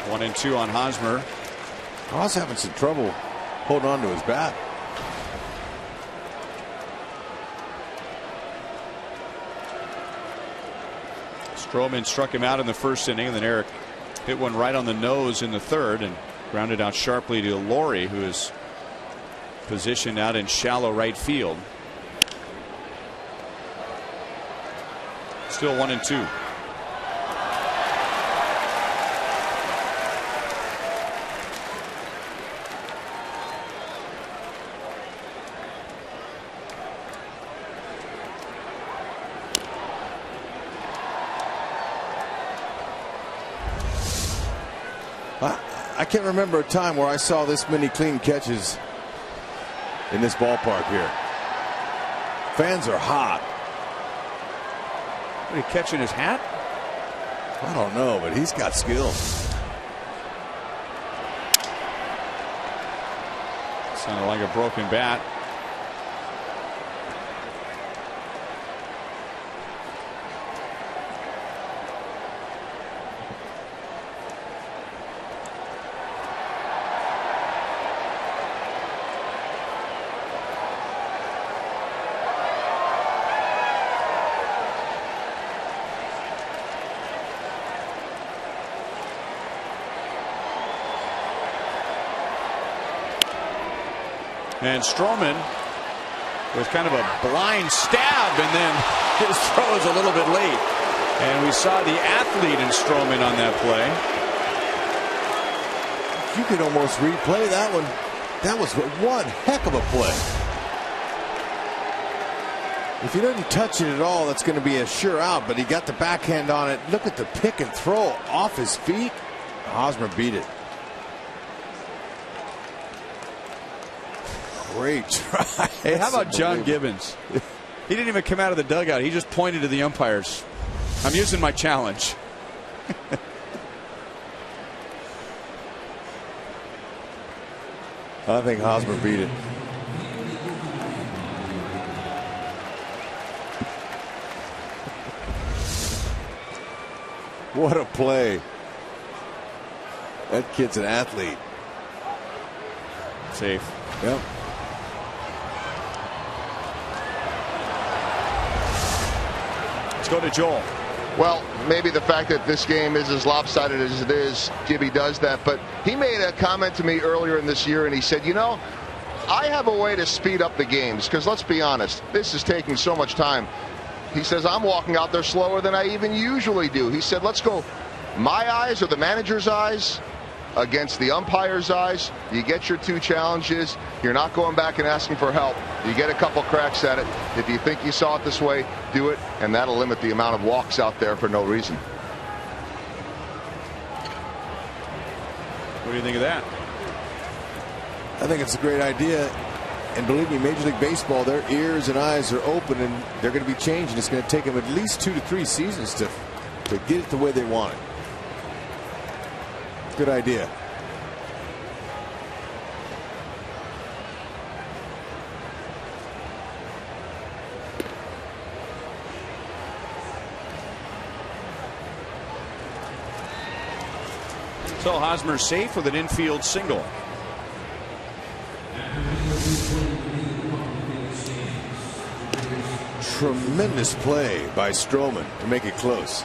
1-2 on Hosmer. Hos having some trouble holding on to his bat. Stroman struck him out in the first inning, and then Eric hit one right on the nose in the third and grounded out sharply to LAWRIE, who is positioned out in shallow right field. Still 1-2. I can't remember a time where I saw this many clean catches in this ballpark here. Fans are hot. Are you catching his hat? I don't know, but he's got skills. Sounded like a broken bat. And Stroman with kind of a blind stab, and then his throw is a little bit late. And we saw the athlete in Stroman on that play. You could almost replay that one. That was one heck of a play. If he doesn't touch it at all, that's going to be a sure out, but he got the backhand on it. Look at the pick and throw off his feet. Hosmer beat it. Great try. Hey, how about John Gibbons? He didn't even come out of the dugout. He just pointed to the umpires. I'm using my challenge. I think Hosmer beat it. What a play. That kid's an athlete. Safe. Yep. Let's go to Joel. Well, maybe the fact that this game is as lopsided as it is, Gibby does that. But he made a comment to me earlier in this year, and he said, you know, I have a way to speed up the games, because let's be honest, this is taking so much time. He says, I'm walking out there slower than I even usually do. He said, let's go my eyes or the manager's eyes, against the umpire's eyes. You get your 2 challenges. You're not going back and asking for help. You get a couple cracks at it. If you think you saw it this way, do it, and that'll limit the amount of walks out there for no reason. What do you think of that? I think it's a great idea. And believe me, Major League Baseball, their ears and eyes are open, and they're going to be changing. It's going to take them at least 2 to 3 seasons to get it the way they want it. Good idea. So Hosmer safe with an infield single. Tremendous play by Stroman to make it close.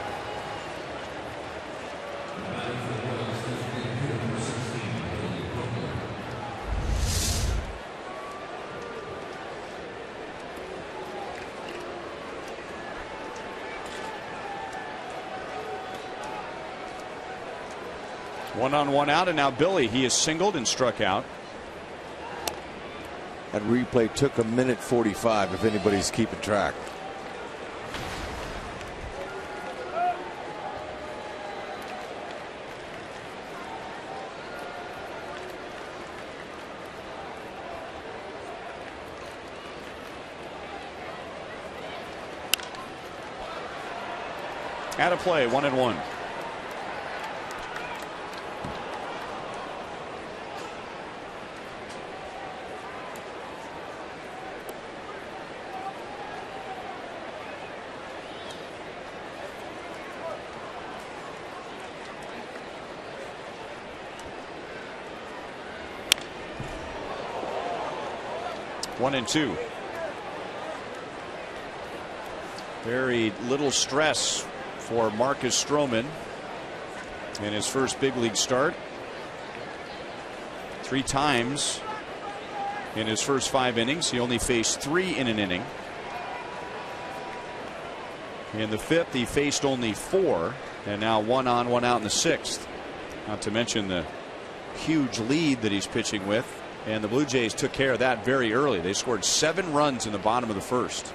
One on, one out, and now Billy, he is singled and struck out. That replay took 1:45 if anybody's keeping track. Out of play, 1-1. One and two. Very little stress for Marcus Stroman in his first big league start. 3 times in his first 5 innings. He only faced 3 in an inning. In the 5th, he faced only 4, and now 1 on, 1 out in the 6th. Not to mention the huge lead that he's pitching with. And the Blue Jays took care of that very early. They scored 7 runs in the bottom of the 1st.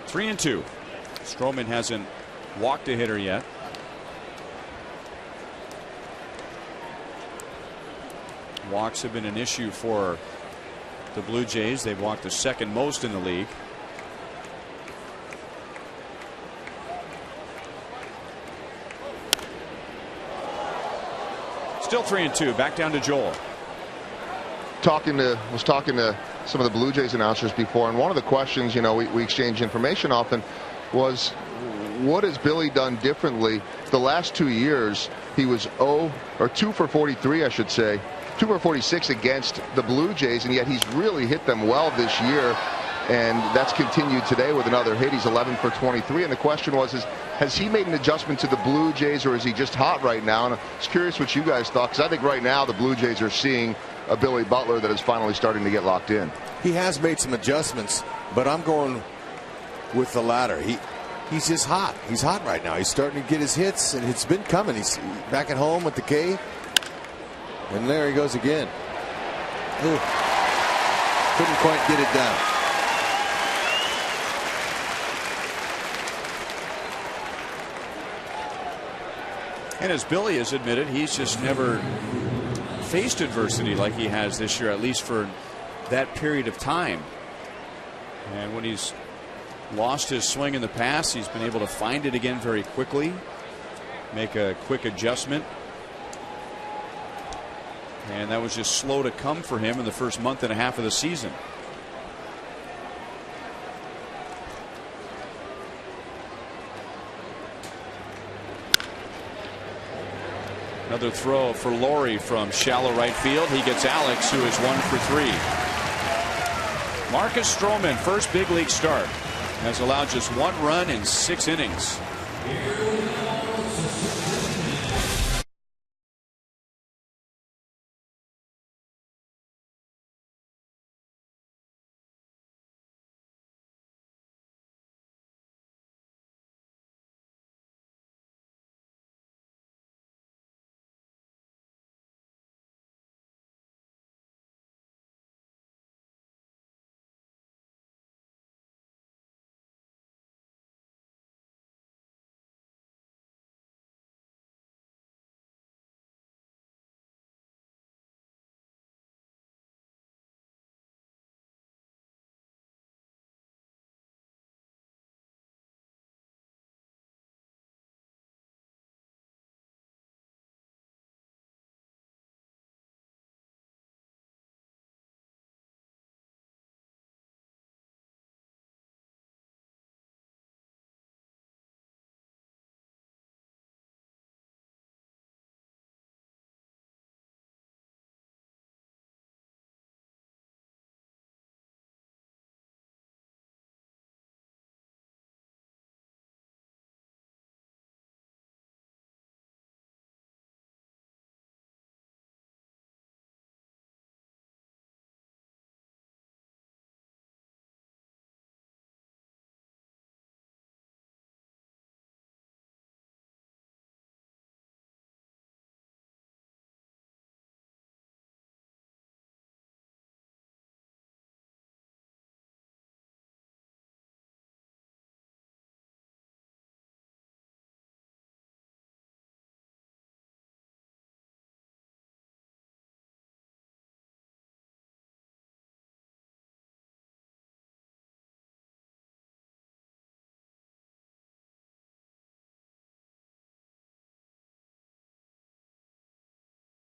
Three and two. Stroman hasn't walked a hitter yet. Walks have been an issue for the Blue Jays. They've walked the 2nd most in the league. Still 3 and 2. Back down to Joel. Was talking to some of the Blue Jays announcers before, and one of the questions, you know, we exchange information often, was what has Billy done differently? The last 2 years he was 2 for 43, I should say. 2 for 46 against the Blue Jays, and yet he's really hit them well this year, and that's continued today with another hit. He's 11 for 23, and the question was, has he made an adjustment to the Blue Jays, or is he just hot right now? And I was curious what you guys thought, because I think right now the Blue Jays are seeing a Billy Butler that is finally starting to get locked in. He has made some adjustments, but I'm going with the latter. He's just hot. He's hot right now. He's starting to get his hits, and it's been coming. He's back at home with the K. And there he goes again. Ooh. Couldn't quite get it down. And as Billy has admitted, he's just never faced adversity like he has this year, at least for that period of time. And when he's lost his swing in the past, he's been able to find it again very quickly, make a quick adjustment. And that was just slow to come for him in the first month and a half of the season. Another throw for LAWRIE from shallow right field. He gets Alex, who is 1 for 3. Marcus Stroman, first big league start, has allowed just 1 run in 6 innings.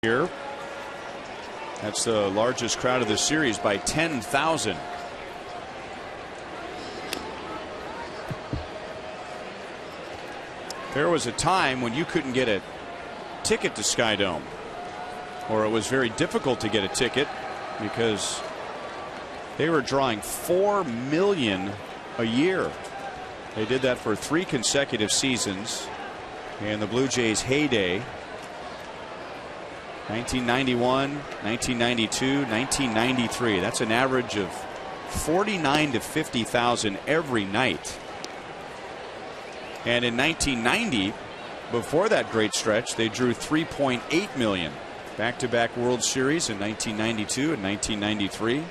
here. That's the largest crowd of the series by 10,000. There was a time when you couldn't get a ticket to Sky Dome, or it was very difficult to get a ticket because they were drawing 4 million a year. They did that for 3 consecutive seasons in the Blue Jays' heyday. 1991, 1992, 1993. That's an average of 49 to 50,000 every night. And in 1990, before that great stretch, they drew 3.8 million. Back-to-back World Series in 1992 and 1993.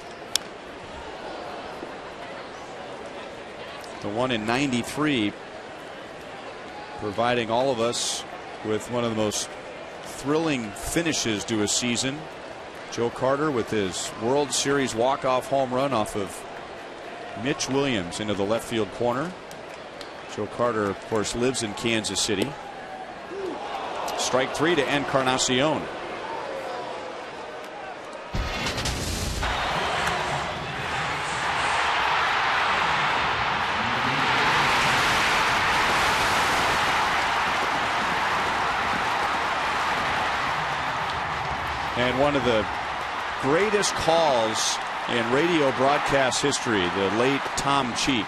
The one in 93 providing all of us with one of the most thrilling finishes to a season. Joe Carter with his World Series walk-off home run off of Mitch Williams into the left field corner. Joe Carter, of course, lives in Kansas City. Strike 3 to Encarnacion. And one of the greatest calls in radio broadcast history, the late Tom Cheek.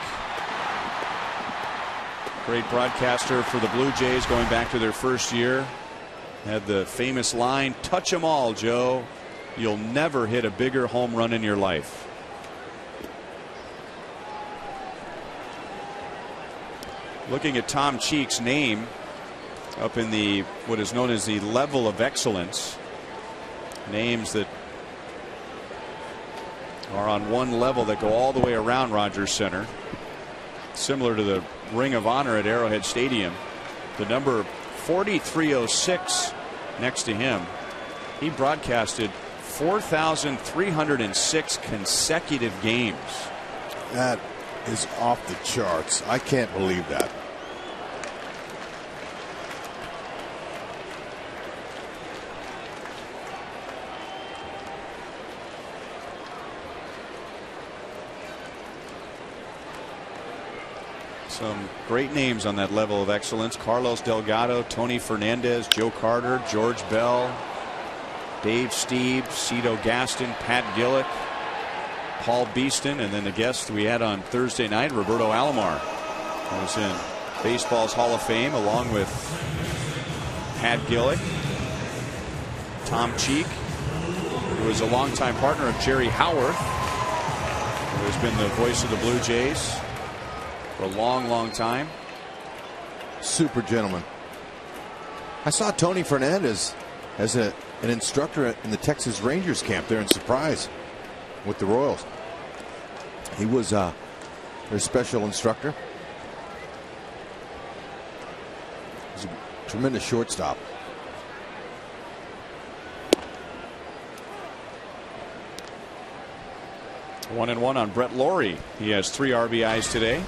Great broadcaster for the Blue Jays going back to their first year. Had the famous line, "Touch 'em all, Joe. You'll never hit a bigger home run in your life." Looking at Tom Cheek's name up in the what is known as the level of excellence. Names that are on one level that go all the way around Rogers Center. Similar to the Ring of Honor at Arrowhead Stadium. The number 4306 next to him. He broadcasted 4,306 consecutive games. That is off the charts. I can't believe that. Some great names on that level of excellence. Carlos Delgado, Tony Fernandez, Joe Carter, George Bell, Dave Stieb, Cito Gaston, Pat Gillick, Paul Beeston, and then the guest we had on Thursday night, Roberto Alomar, who was in baseball's Hall of Fame along with Pat Gillick. Tom Cheek, who was a longtime partner of Jerry Howarth, who has been the voice of the Blue Jays for a long time. Super gentleman. I saw Tony Fernandez as an instructor in the Texas Rangers camp there in Surprise with the Royals. He was their special instructor. He's a tremendous shortstop. One and one on Brett Lawrie. He has 3 RBIs today.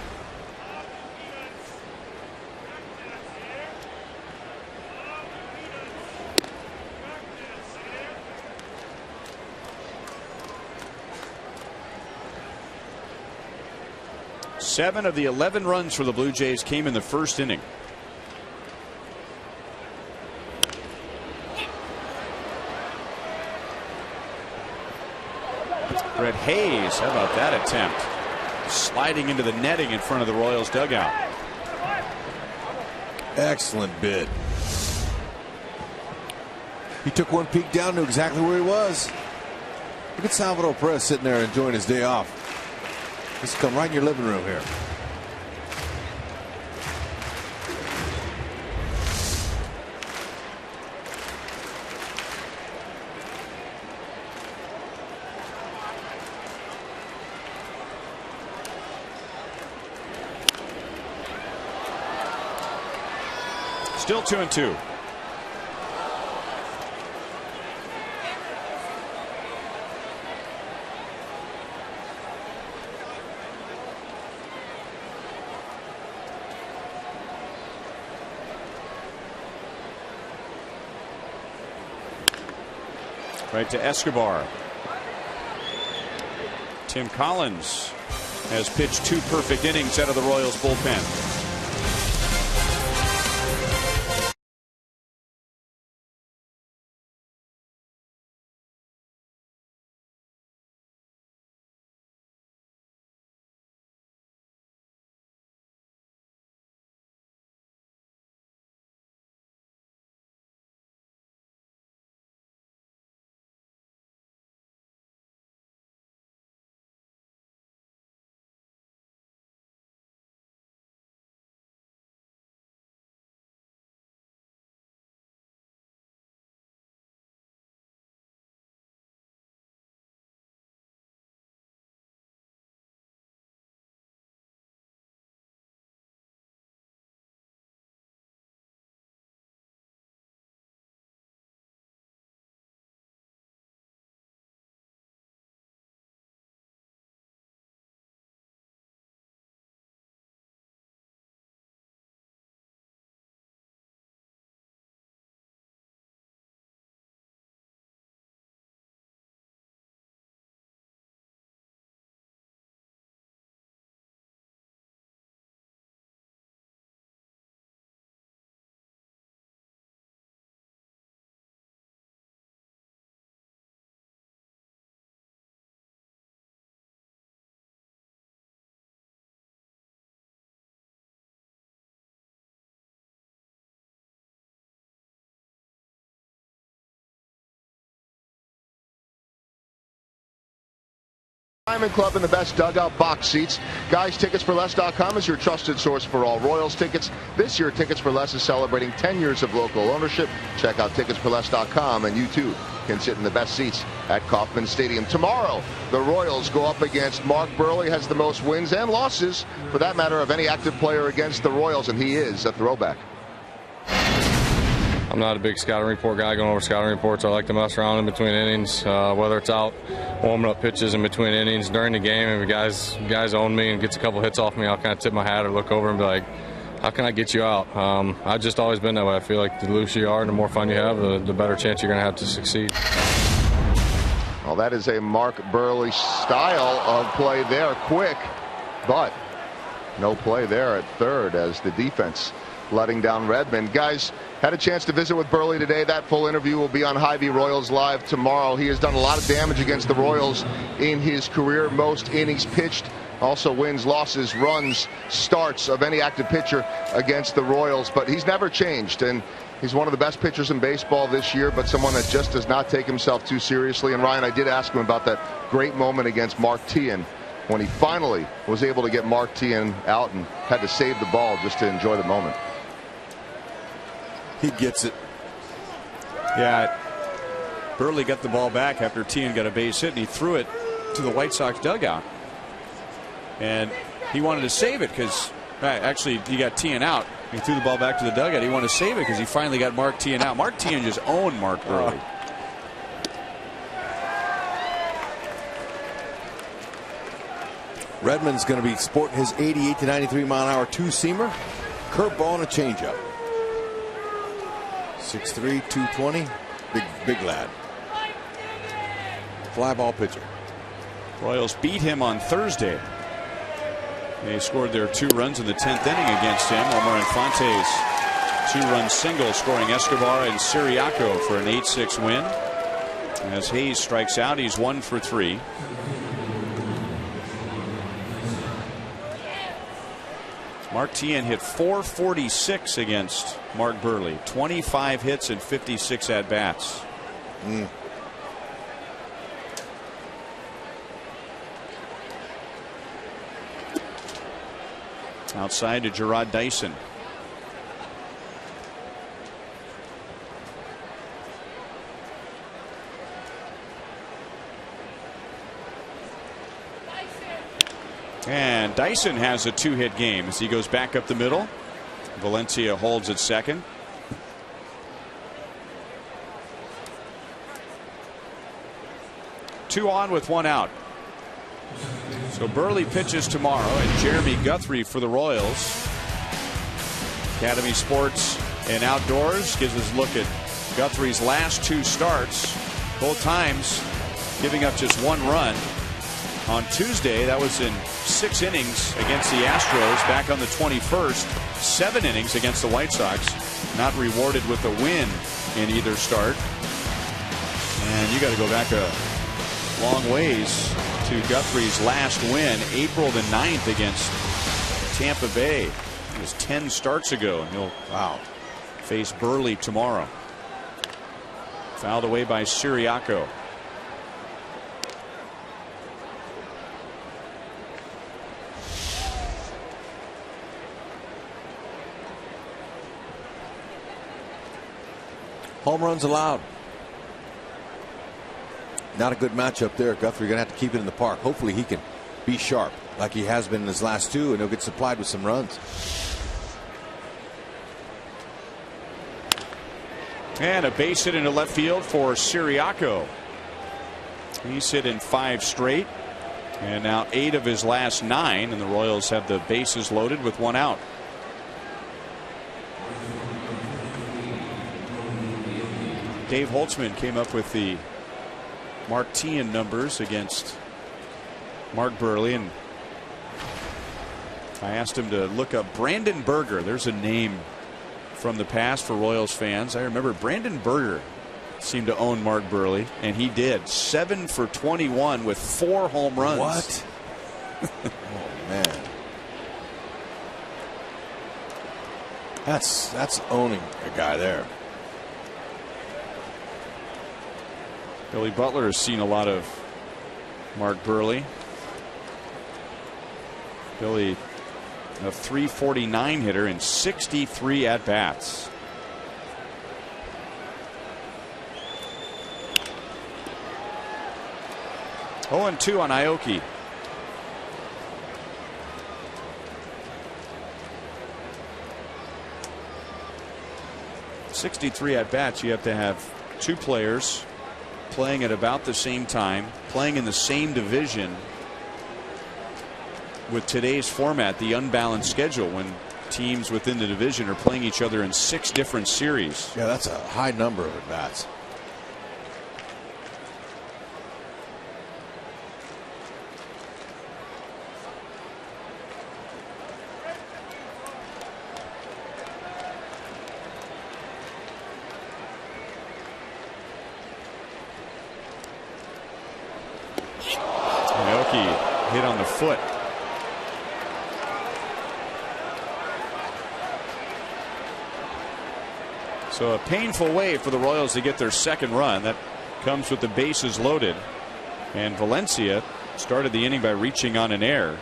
Seven of the 11 runs for the Blue Jays came in the first inning. Brett Hayes, how about that attempt? Sliding into the netting in front of the Royals dugout. Excellent bid. He took one peek down, knew exactly where he was. Look at Salvador Perez sitting there enjoying his day off. This will come right in your living room here. Still 2-2. Right to Escobar. Tim Collins has pitched 2 perfect innings out of the Royals bullpen. Diamond Club in the best dugout box seats. Guys, ticketsforless.com is your trusted source for all Royals tickets. This year, Tickets for Less is celebrating 10 years of local ownership. Check out ticketsforless.com, and you too can sit in the best seats at Kauffman Stadium. Tomorrow, the Royals go up against Mark Buehrle, has the most wins and losses, for that matter, of any active player against the Royals, and he is a throwback. I'm not a big scouting report guy going over scouting reports. I like to mess around in between innings, whether it's out warming up pitches in between innings. During the game, if guys own me and gets a couple hits off me, I'll kind of tip my hat or look over and be like, how can I get you out? I've just always been that way. I feel like the looser you are and the more fun you have, the better chance you're going to have to succeed. Well, that is a Mark Buehrle style of play there. Quick, but no play there at third as the defense letting down Redmond. Guys, had a chance to visit with Buehrle today. That full interview will be on Hy-Vee Royals Live tomorrow. He has done a lot of damage against the Royals in his career. Most innings pitched, also wins, losses, runs, starts of any active pitcher against the Royals. But he's never changed, and he's one of the best pitchers in baseball this year, but someone that just does not take himself too seriously. And Ryan, I did ask him about that great moment against Mark Teahen when he finally was able to get Mark Teahen out and had to save the ball just to enjoy the moment. He gets it. Yeah, Buehrle got the ball back after Teahen got a base hit, and he threw it to the White Sox dugout. And he wanted to save it because actually he got Teahen out. He threw the ball back to the dugout. He wanted to save it because he finally got Mark Teahen out. Mark Teahen just owned Mark Buehrle. Redmond's going to be sporting his 88 to 93 mile an hour two-seamer, curveball and a changeup. 6'3", 220, big lad. Fly ball pitcher. Royals beat him on Thursday. They scored their 2 runs in the 10th inning against him. Omar Infante's 2-run single, scoring Escobar and Siriaco for an 8-6 win. As Hayes strikes out, he's 1 for 3. Mark Teahen hit .446 against Mark Buehrle. 25 hits and 56 at-bats. Outside to Gerard Dyson. And Dyson has a 2-hit game as he goes back up the middle. Valencia holds at second. Two on with 1 out. So Buehrle pitches tomorrow, and Jeremy Guthrie for the Royals. Academy Sports and Outdoors gives us a look at Guthrie's last 2 starts. Both times giving up just 1 run. On Tuesday, that was in 6 innings against the Astros. Back on the 21st, 7 innings against the White Sox. Not rewarded with a win in either start. And you got to go back a long ways to Guthrie's last win, April the 9th against Tampa Bay. It was 10 starts ago, and he'll face Burley tomorrow. Fouled away by Siriaco. Home runs allowed. Not a good matchup there. Guthrie going to have to keep it in the park. Hopefully he can be sharp like he has been in his last 2, and he'll get supplied with some runs. And a base hit into left field for Siriaco. He's hit in 5 straight, and now 8 of his last 9, and the Royals have the bases loaded with 1 out. Dave Holtzman came up with the Martian numbers against Mark Burley, and I asked him to look up Brandon Berger. There's a name from the past for Royals fans. I remember Brandon Berger seemed to own Mark Burley, and he did. 7 for 21 with 4 home runs. What? Oh man, that's owning a guy there. Billy Butler has seen a lot of Mark Burley. Billy, a .349 hitter in 63 at bats. Oh, 0-2 on Aoki. .63 at bats. You have to have 2 players playing at about the same time, playing in the same division. With today's format, the unbalanced schedule, when teams within the division are playing each other in 6 different series. Yeah, that's a high number of at bats. Aoki hit on the foot. So a painful way for the Royals to get their 2nd run. That comes with the bases loaded. And Valencia started the inning by reaching on an error.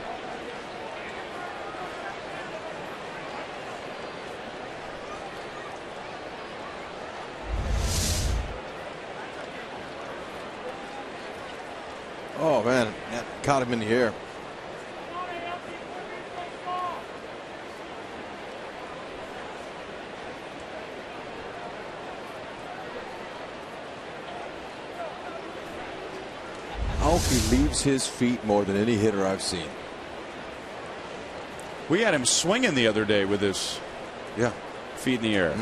Oh man, that caught him in the air. Aoki leaves his feet more than any hitter I've seen. We had him swinging the other day with his feet in the air.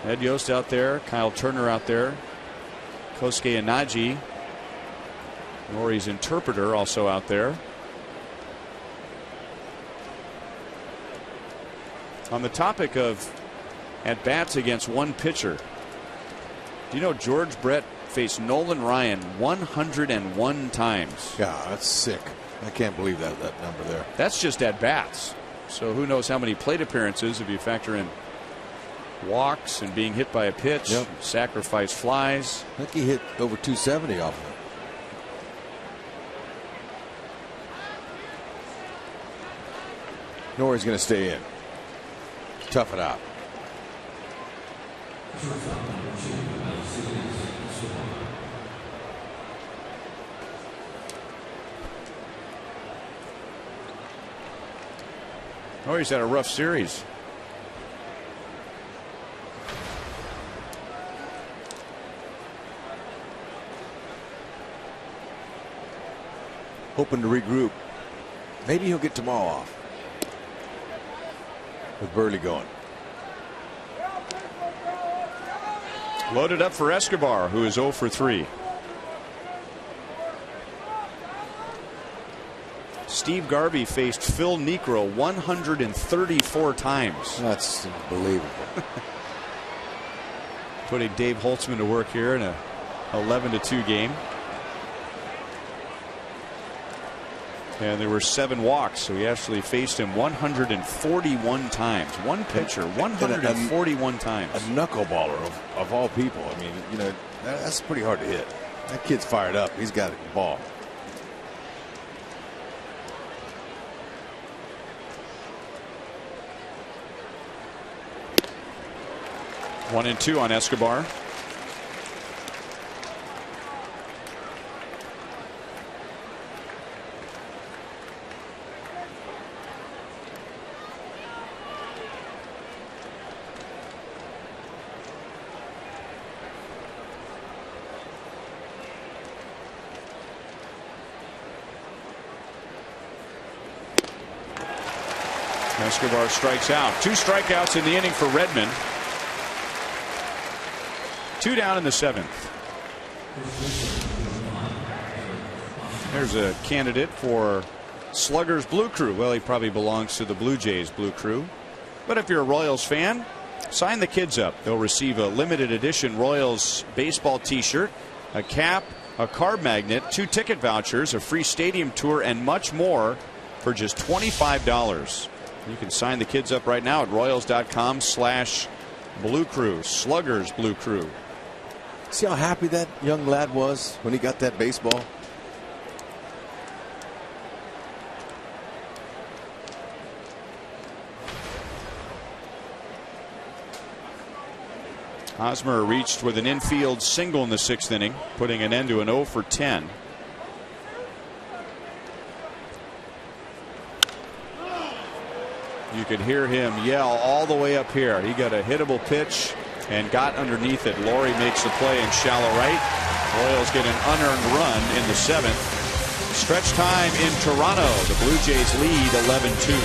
Ed Yost out there, Kyle Turner out there, Kosuke Inaji, Nori's interpreter, also out there. On the topic of at bats against 1 pitcher, do you know George Brett faced Nolan Ryan 101 times? Yeah, that's sick. I can't believe that number there. That's just at bats. So who knows how many plate appearances if you factor in walks and being hit by a pitch, sacrifice flies. I think he hit over 270 off of it. Nori's going to stay in. Tough it out. Nori's had a rough series. Hoping to regroup. Maybe he'll get tomorrow off. With Burley going. Loaded up for Escobar, who is 0 for 3. Steve Garvey faced Phil Niekro 134 times. That's unbelievable. Putting Dave Holtzman to work here in a 11-2 game. And there were 7 walks, so he actually faced him 141 times. One pitcher, 141 times. A knuckleballer of all people. I mean, you know, that's pretty hard to hit. That kid's fired up. He's got a ball. One and 2 on Escobar. Escobar strikes out. 2 strikeouts in the inning for Redmond. 2 down in the 7th. There's a candidate for Slugger's Blue Crew. Well, he probably belongs to the Blue Jays Blue Crew. But if you're a Royals fan, sign the kids up. They'll receive a limited edition Royals baseball t-shirt, a cap, a card magnet, 2 ticket vouchers, a free stadium tour, and much more for just $25. You can sign the kids up right now at Royals.com/Blue Crew. Slugger's Blue Crew. See how happy that young lad was when he got that baseball? Hosmer reached with an infield single in the 6th inning, putting an end to an 0 for 10. You could hear him yell all the way up here. He got a hittable pitch and got underneath it. LAWRIE makes the play in shallow right. Royals get an unearned run in the 7th. Stretch time in Toronto. The Blue Jays lead 11-2.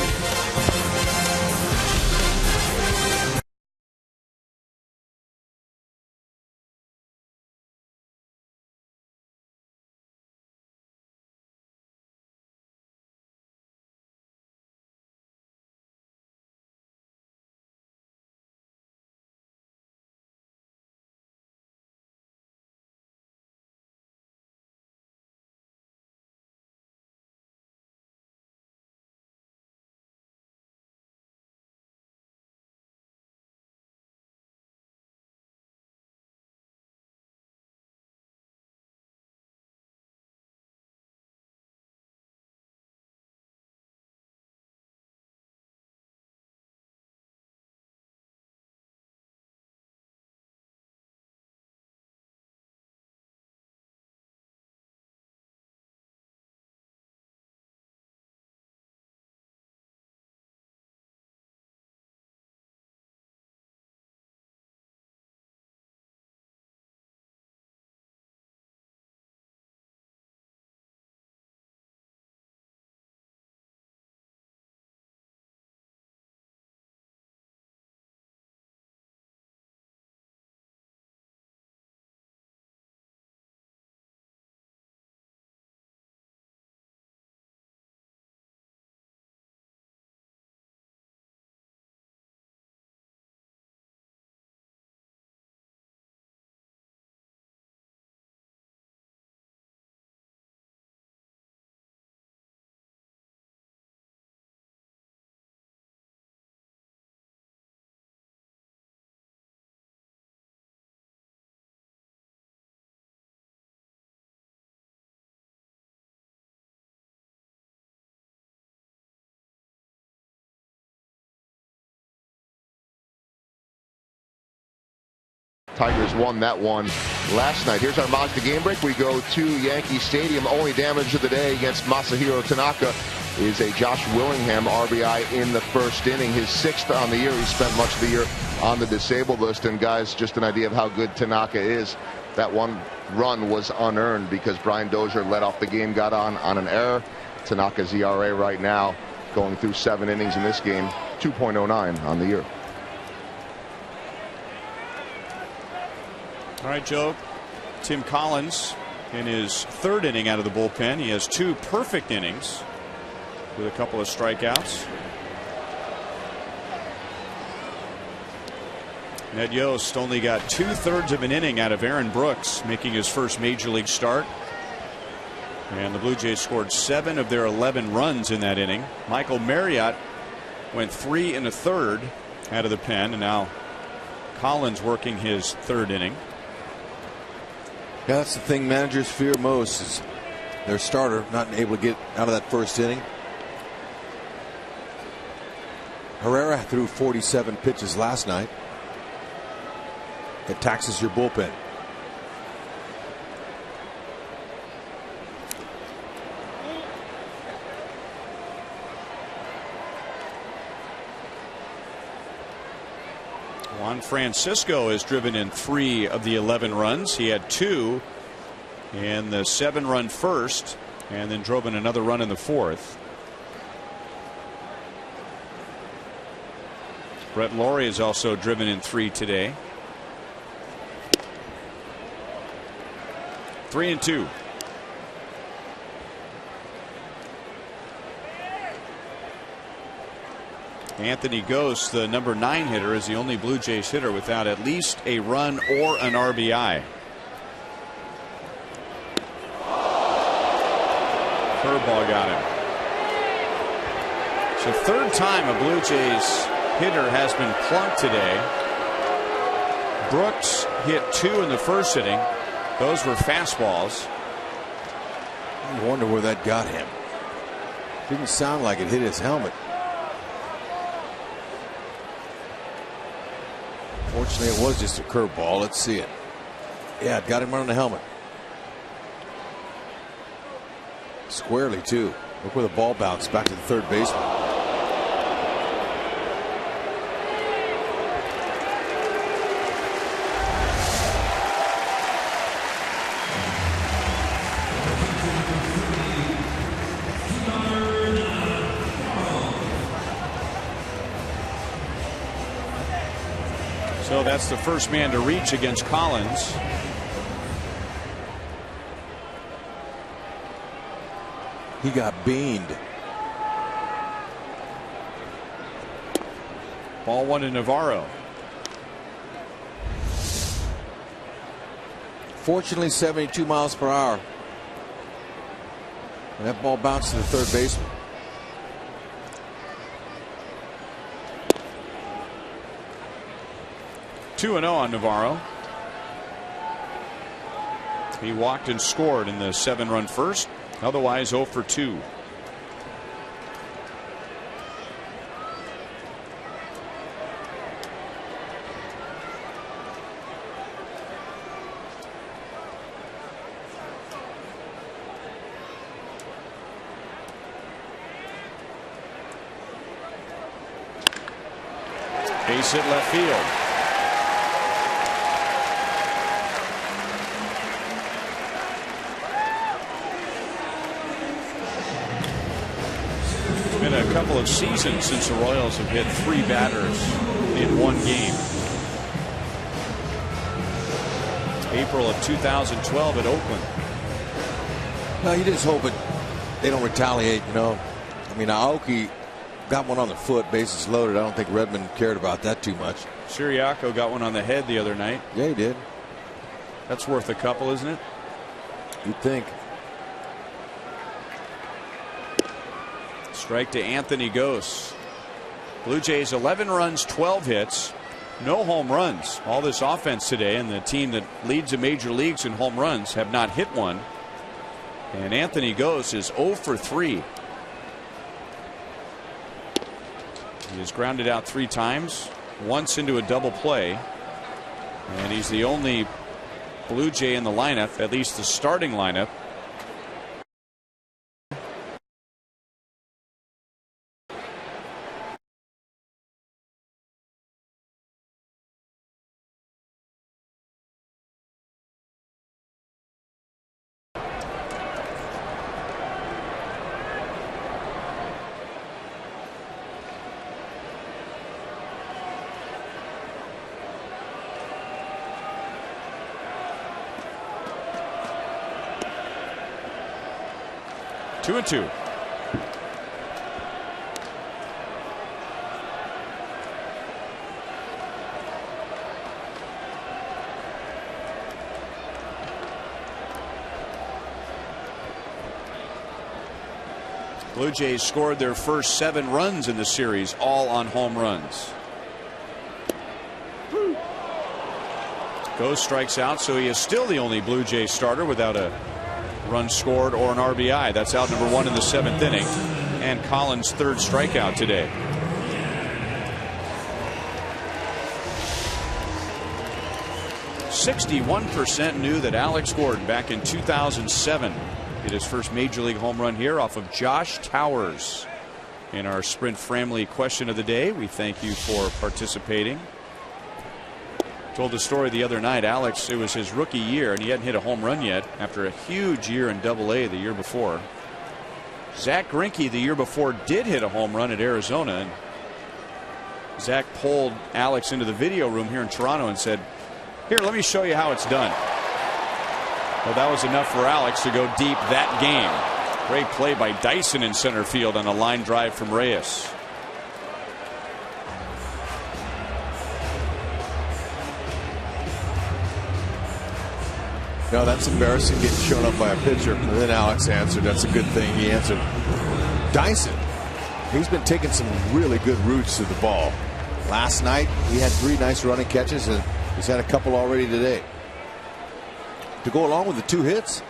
Tigers won that one last night. Here's our Mazda game break. We go to Yankee Stadium. Only damage of the day against Masahiro Tanaka is a Josh Willingham RBI in the 1st inning. His 6th on the year. He spent much of the year on the disabled list. And guys, just an idea of how good Tanaka is. That one run was unearned because Brian Dozier led off the game, got on an error. Tanaka's ERA right now, going through 7 innings in this game, 2.09 on the year. All right, Joe. Tim Collins in his third inning out of the bullpen. He has 2 perfect innings with a couple of strikeouts. Ned Yost only got 2/3 of an inning out of Aaron Brooks, making his first major league start. And the Blue Jays scored 7 of their 11 runs in that inning. Michael Marriott went 3 1/3 out of the pen, and now Collins working his 3rd inning. Yeah, that's the thing managers fear most, is their starter not able to get out of that first inning. Herrera threw 47 pitches last night. It taxes your bullpen. Juan Francisco has driven in 3 of the 11 runs. He had 2 in the 7-run first, and then drove in another run in the 4th. Brett Lawrie has also driven in 3 today. 3-2. Anthony Ghost, the number 9 hitter, is the only Blue Jays hitter without at least a run or an RBI. Curveball got him. It's the 3rd time a Blue Jays hitter has been plunked today. Brooks hit 2 in the 1st inning. Those were fastballs. I wonder where that got him. Didn't sound like it hit his helmet. Fortunately, it was just a curveball. Let's see it. Yeah, it got him right on the helmet. Squarely, too. Look where the ball bounced back to the 3rd baseman. So that's the first man to reach against Collins. He got beamed. Ball 1 to Navarro. Fortunately, 72 miles per hour. And that ball bounced to the 3rd baseman. (2-0) on Navarro. He walked and scored in the 7-run first. Otherwise 0 for 2. Base hit left field. Been a couple of seasons since the Royals have hit 3 batters in 1 game. April of 2012 at Oakland. No, you just hope they don't retaliate, you know. I mean, AOKI got one on the foot, bases loaded. I don't think Redmond cared about that too much. Siriaco got one on the head the other night. Yeah, he did. That's worth a couple, isn't it? You'd think. Strike to Anthony Ghost. Blue Jays 11 runs, 12 hits, no home runs. All this offense today, and the team that leads the major leagues in home runs have not hit one. And Anthony Ghost is 0 for 3. He has grounded out 3 times, once into a double play. And he's the only Blue Jay in the lineup, at least the starting lineup, 2-2. Blue Jays scored their first 7 runs in the series, all on home runs. Goes strikes out, so he is still the only Blue Jays starter without a run scored or an RBI. That's out number 1 in the 7th inning, and Collins' 3rd strikeout today. "61% knew that Alex Gordon back in 2007 hit his first major league home run here off of Josh Towers." In our Sprint Family question of the day, we thank you for participating. Told the story the other night. Alex, it was his rookie year and he hadn't hit a home run yet after a huge year in AA the year before. Zach Greinke the year before did hit a home run at Arizona, and Zach pulled Alex into the video room here in Toronto and said, "Here, let me show you how it's done." Well, that was enough for Alex to go deep that game. Great play by Dyson in center field on a line drive from Reyes. No, that's embarrassing getting shown up by a pitcher. And then Alex answered. That's a good thing he answered. Dyson, he's been taking some really good routes to the ball. Last night he had 3 nice running catches, and he's had a couple already today. To go along with the 2 hits.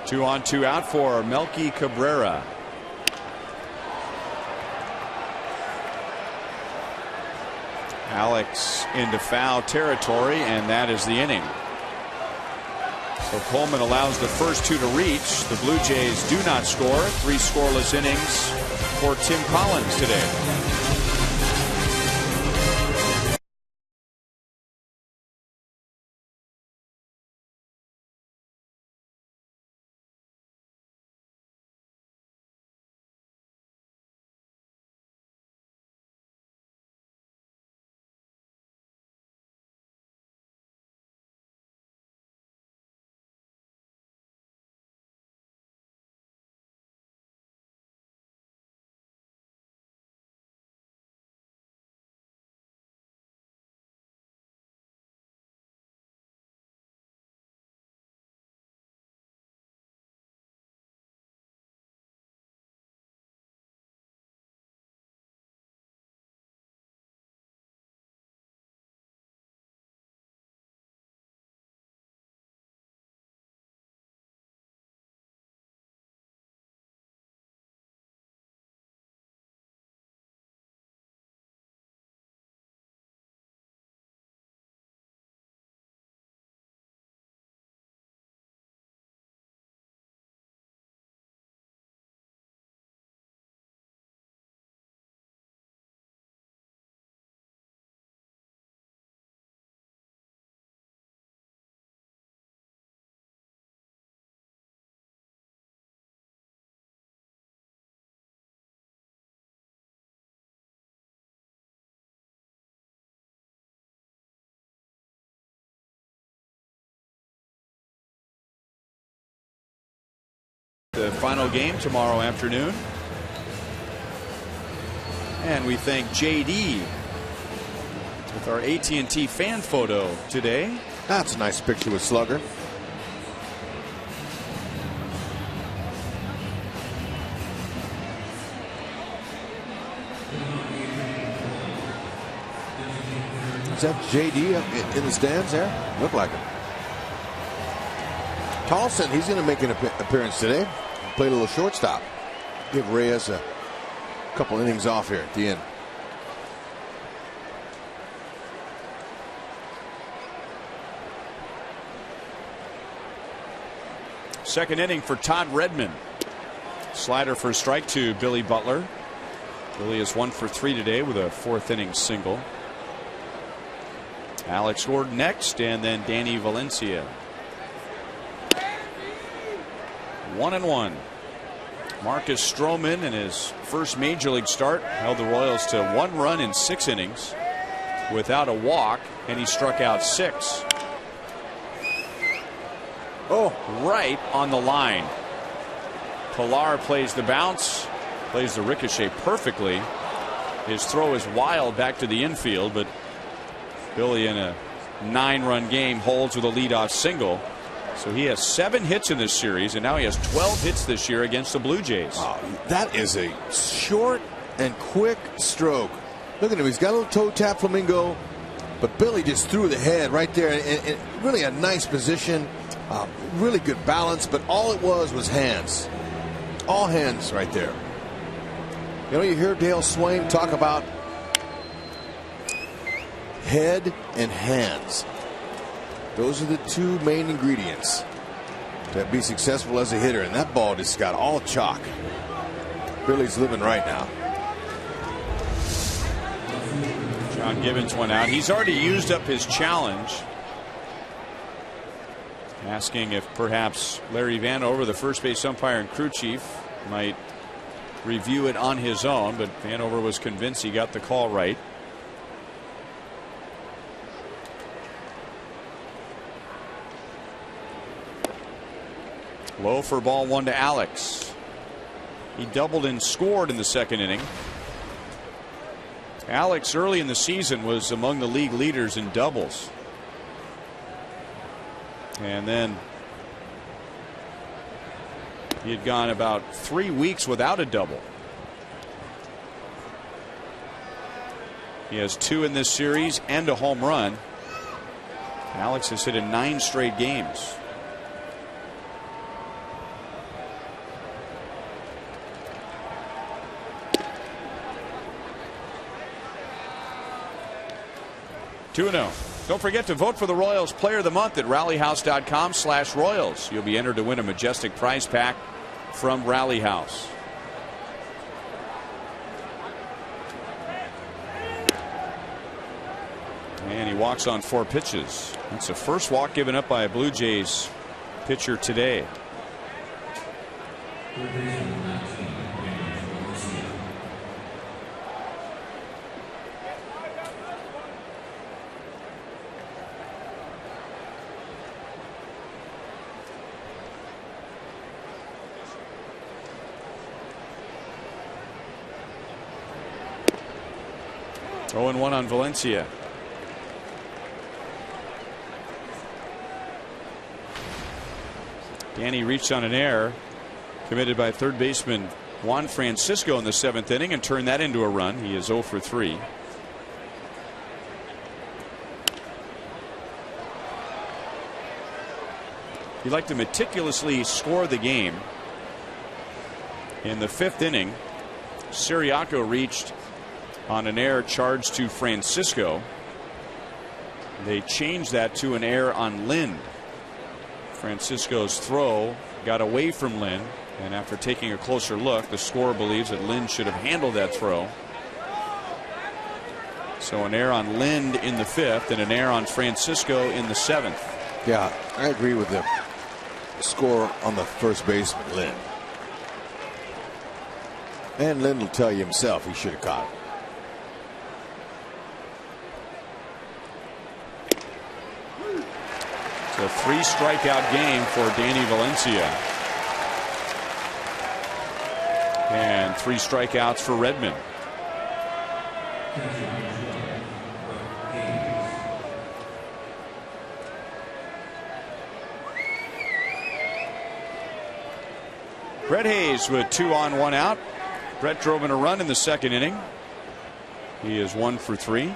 Two on, 2 out for Melky Cabrera. Alex into foul territory, and that is the inning. So Coleman allows the first 2 to reach. The Blue Jays do not score. 3 scoreless innings for Tim Collins today. The final game tomorrow afternoon. And we thank JD with our AT&T fan photo today. That's a nice picture with Slugger. Is that JD in the stands there? Look like it. Tolson, he's going to make an appearance today. Play a little shortstop. Give Reyes a couple innings off here at the end. Second inning for Todd Redmond. Slider for strike to Billy Butler. Billy is 1 for 3 today with a 4th inning single. Alex Gordon next, and then Danny Valencia. 1-1. Marcus Stroman in his first major league start held the Royals to 1 run in 6 innings without a walk, and he struck out 6. Oh, right on the line. Pilar plays the bounce, plays the ricochet perfectly. His throw is wild back to the infield, but Billy, in a 9-run game, holds with a leadoff single. So he has 7 hits in this series, and now he has 12 hits this year against the Blue Jays. Wow, that is a short and quick stroke. Look at him. He's got a little toe tap flamingo, but Billy just threw the head right there, and really a nice position. Really good balance, but all it was hands. All hands right there. You know, you hear Dale Swaim talk about head and hands. Those are the 2 main ingredients to be successful as a hitter, and that ball just got all chalk. Billy's living right now. John Gibbons went out. He's already used up his challenge, asking if perhaps Larry Vanover, the first base umpire and crew chief, might review it on his own, but Vanover was convinced he got the call right. Low for ball 1 to Alex. He doubled and scored in the 2nd inning. Alex early in the season was among the league leaders in doubles. And then he had gone about 3 weeks without a double. He has 2 in this series and a home run. Alex has hit in 9 straight games. Two 2-0. Don't forget to vote for the Royals Player of the Month at rallyhouse.com/Royals. You'll be entered to win a majestic prize pack from Rally House. And he walks on 4 pitches. That's the first walk given up by a Blue Jays pitcher today. Oh, 0-1 on Valencia. Danny reached on an error committed by third baseman Juan Francisco in the 7th inning and turned that into a run. He is 0 for 3. He liked to meticulously score the game. In the 5th inning, Siriaco reached on an error charged to Francisco. They changed that to an error on Lind. Francisco's throw got away from Lind, and after taking a closer look, the scorer believes that Lind should have handled that throw. So an error on Lind in the 5th and an error on Francisco in the 7th. Yeah, I agree with the score on the first baseman, Lind. And Lind will tell you himself he should have caught it. It's a 3-strikeout game for Danny Valencia. And 3 strikeouts for Redmond. Brett Hayes with 2 on 1 out. Brett drove in a run in the 2nd inning. He is 1 for 3.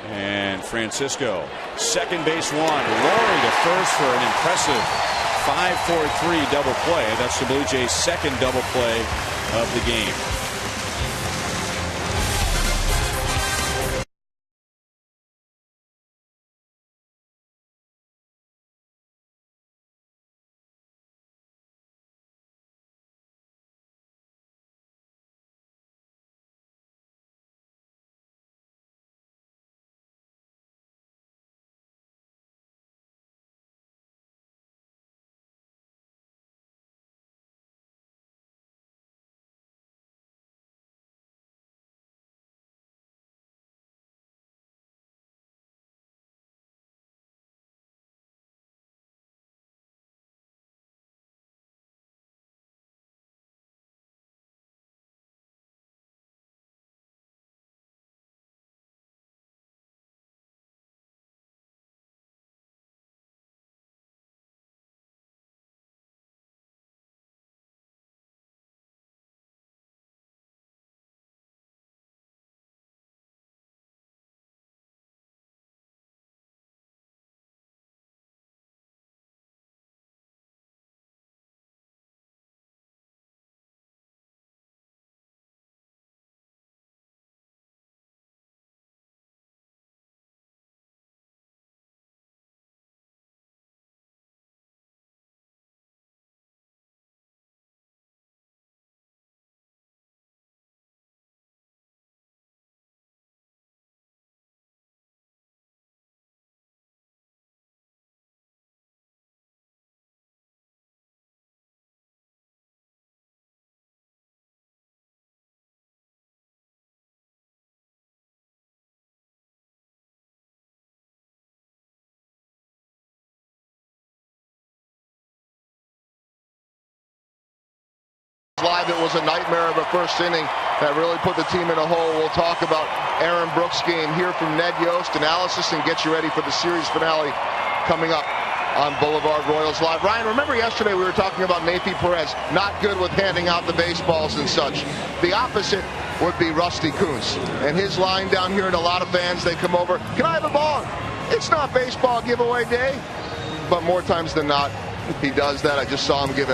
And Francisco, second base 1. LAWRIE to first for an impressive 5-4-3 double play. That's the Blue Jays' 2nd double play of the game. Live. It was a nightmare of a first inning that really put the team in a hole. We'll talk about Aaron Brooks' game, hear from Ned Yost, analysis, and get you ready for the series finale coming up on Boulevard Royals Live. Ryan, remember yesterday we were talking about Nafi Perez, not good with handing out the baseballs and such. The opposite would be Rusty Kuntz. And his line down here, and a lot of fans, they come over, can I have a ball? It's not baseball giveaway day. But more times than not, he does that. I just saw him give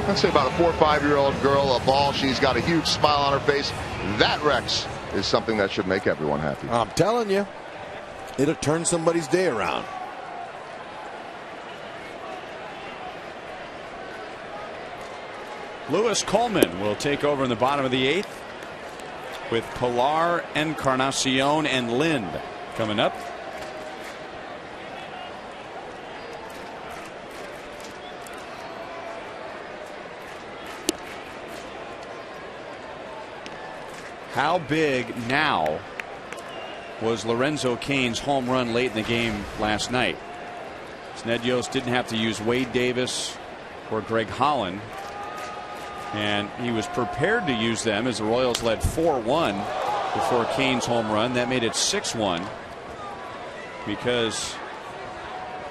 let's say about a 4 or 5-year-old girl a ball. She's got a huge smile on her face. That, Rex, is something that should make everyone happy. I'm telling you, it'll turn somebody's day around. Lewis Coleman will take over in the bottom of the 8th with Pilar, Encarnacion, and Lind coming up. How big now was Lorenzo Cain's home run late in the game last night? Ned Yost didn't have to use Wade Davis or Greg Holland, and he was prepared to use them as the Royals led 4-1 before Cain's home run. That made it 6-1, because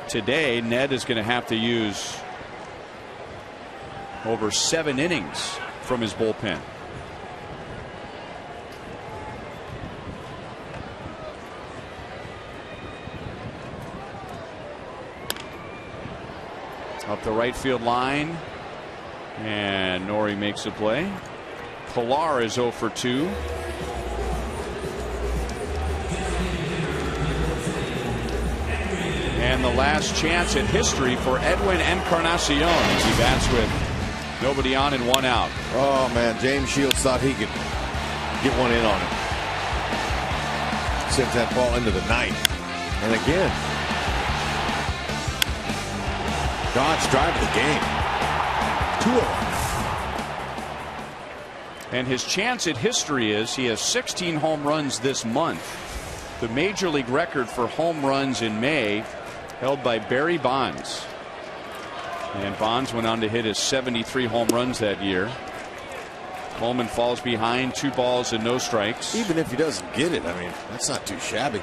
today Ned is going to have to use over 7 innings from his bullpen. Up the right field line, and Nori makes a play. Pilar is 0 for 2. And the last chance in history for Edwin Encarnacion. He bats with nobody on and 1 out. Oh man, James Shields thought he could get one in on him. Sends that ball into the night. And again, Dodge drive the game. 2 of them. And his chance at history is he has 16 home runs this month. The major league record for home runs in May held by Barry Bonds. And Bonds went on to hit his 73 home runs that year. Coleman falls behind, 2 balls and no strikes. Even if he doesn't get it, I mean, that's not too shabby.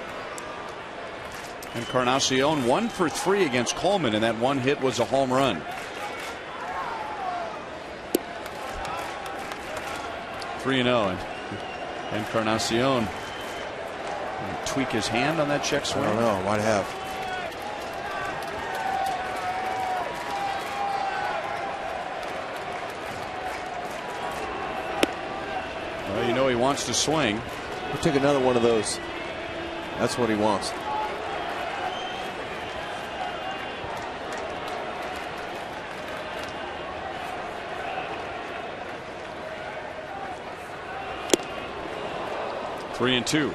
Encarnacion 1 for 3 against Coleman, and that one hit was a home run. 3-0. Encarnacion tweak his hand on that check swing. I don't know. Might have. Well, you know he wants to swing. He'll take another one of those. That's what he wants. Three and 2.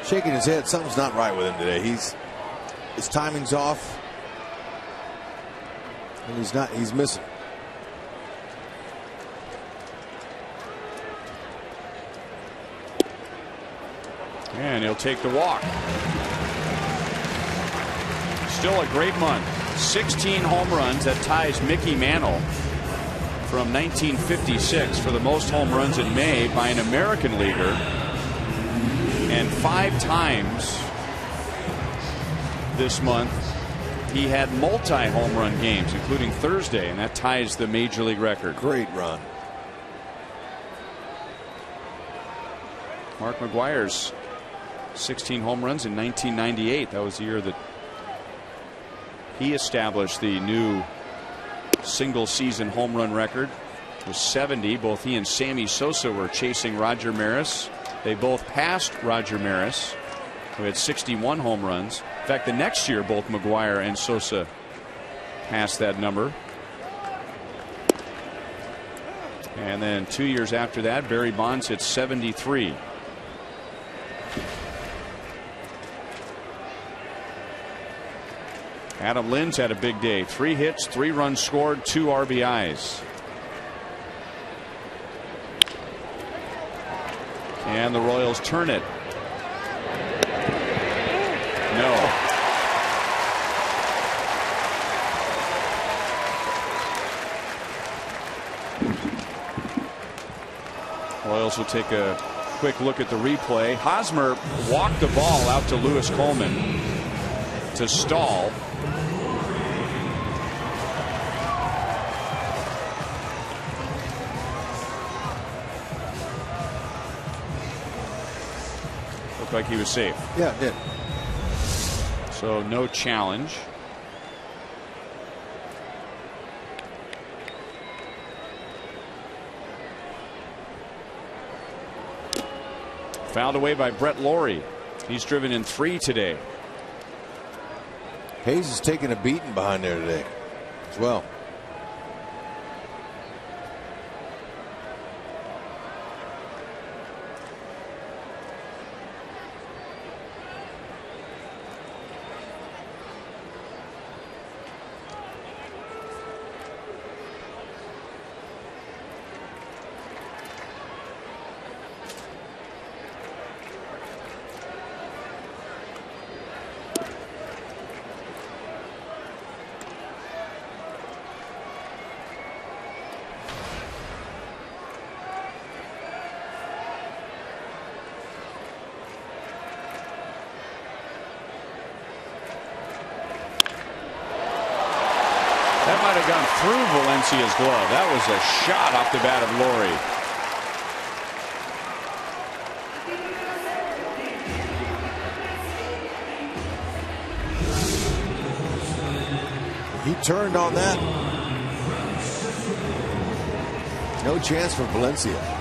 Shaking his head. Something's not right with him today. His timing's off, and he's missing. And he'll take the walk. Still a great month. 16 home runs. That ties Mickey Mantle from 1956 for the most home runs in May by an American leaguer. And 5 times this month he had multi-home run games, including Thursday, and that ties the major league record. Great run. Mark McGwire's 16 home runs in 1998. That was the year that he established the new single season home run record. It was 70. Both he and Sammy Sosa were chasing Roger Maris. They both passed Roger Maris, who had 61 home runs. In fact, the next year both McGwire and Sosa passed that number. And then 2 years after that, Barry Bonds hit 73. Adam Lind's had a big day. 3 hits, 3 runs scored, 2 RBIs. And the Royals turn it. No. Royals will take a quick look at the replay. Hosmer walked the ball out to Lewis Coleman to Stahl. Looked like he was safe. Yeah, it did. So no challenge. Fouled away by Brett Lawrie. He's driven in 3 today. Hayes is taking a beating behind there today as well. That might have gone through Valencia's glove. That was a shot off the bat of Lawrie. He turned on that. No chance for Valencia.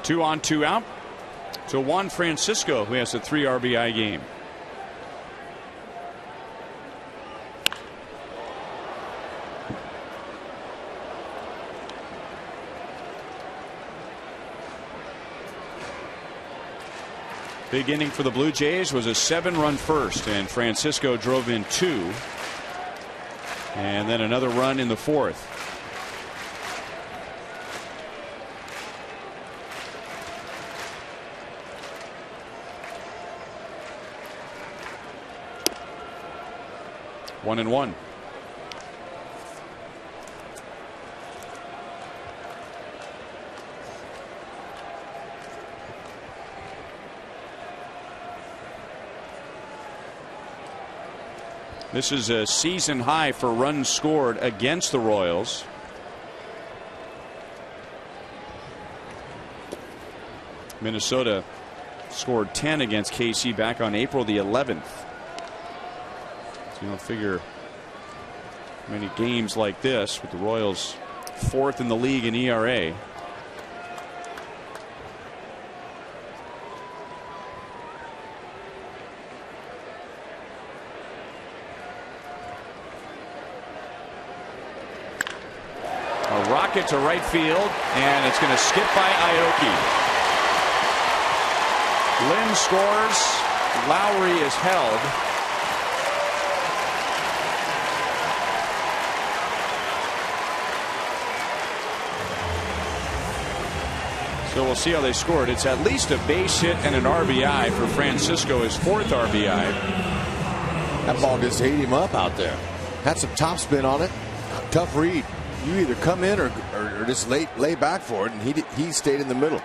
Two on, two out. So Juan Francisco, who has a 3 RBI game. Big inning for the Blue Jays was a 7-run first, and Francisco drove in 2. And then another run in the 4th. One and one. This is a season high for runs scored against the Royals. Minnesota scored 10 against KC back on April the 11th. So you don't figure many games like this with the Royals 4th in the league in ERA. A rocket to right field, and it's going to skip by AOKI. Lynn scores. Lowry is held. So we'll see how they scored. It's at least a base hit and an RBI for Francisco, his 4th RBI. That ball just ate him up out there. Had some topspin on it. Tough read. You either come in or just lay back for it, and he stayed in the middle.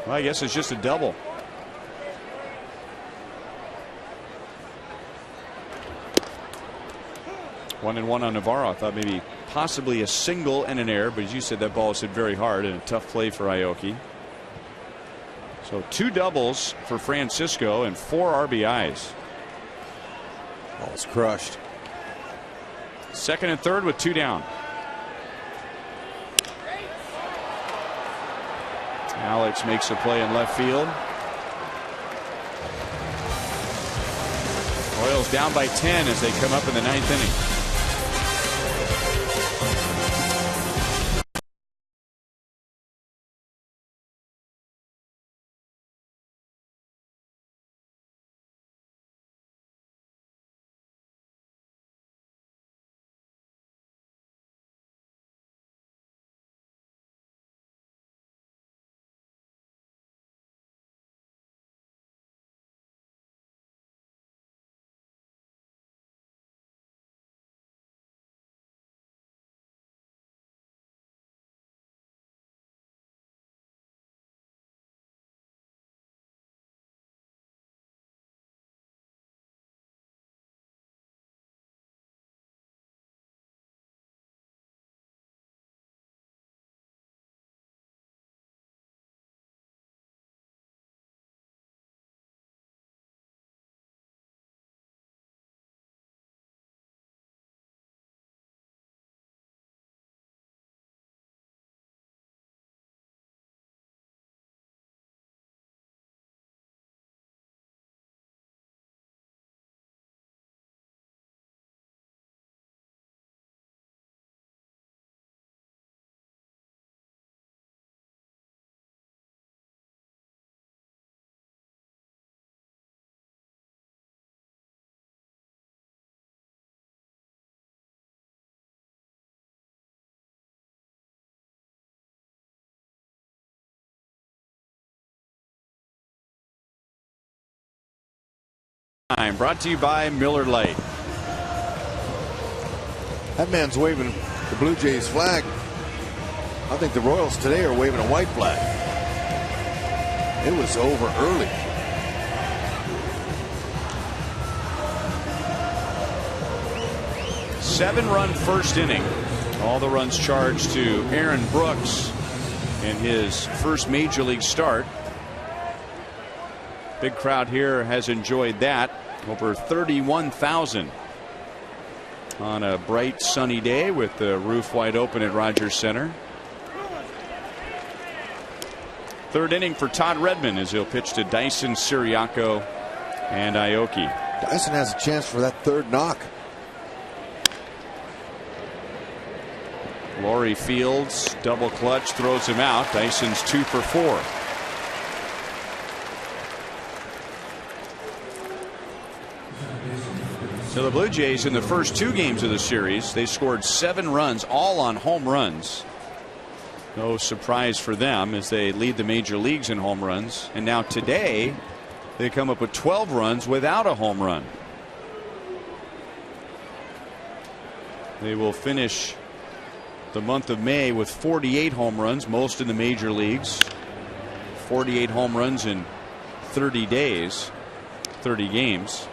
Well, I guess it's just a double. One and one on Navarro. I thought maybe possibly a single and an error, but as you said, that ball was hit very hard and a tough play for AOKI. So 2 doubles for Francisco and 4 RBIs. Ball's crushed. 2nd and 3rd with 2 down. Alex makes a play in left field. Royals down by 10 as they come up in the 9th inning. Brought to you by Miller Lite. That man's waving the Blue Jays flag. I think the Royals today are waving a white flag. It was over early. Seven-run first inning. All the runs charged to Aaron Brooks in his first major league start. Big crowd here has enjoyed that. Over 31,000 on a bright sunny day with the roof wide open at Rogers Center. Third inning for Todd Redmond as he'll pitch to Dyson, Siriaco, and AOKI. Dyson has a chance for that third knock. LAWRIE fields, double clutch, throws him out. Dyson's 2 for 4. So the Blue Jays in the first 2 games of the series, they scored 7 runs, all on home runs. No surprise for them as they lead the major leagues in home runs. And now today they come up with 12 runs without a home run. They will finish the month of May with 48 home runs, most in the major leagues. 48 home runs in 30 days, 30 games.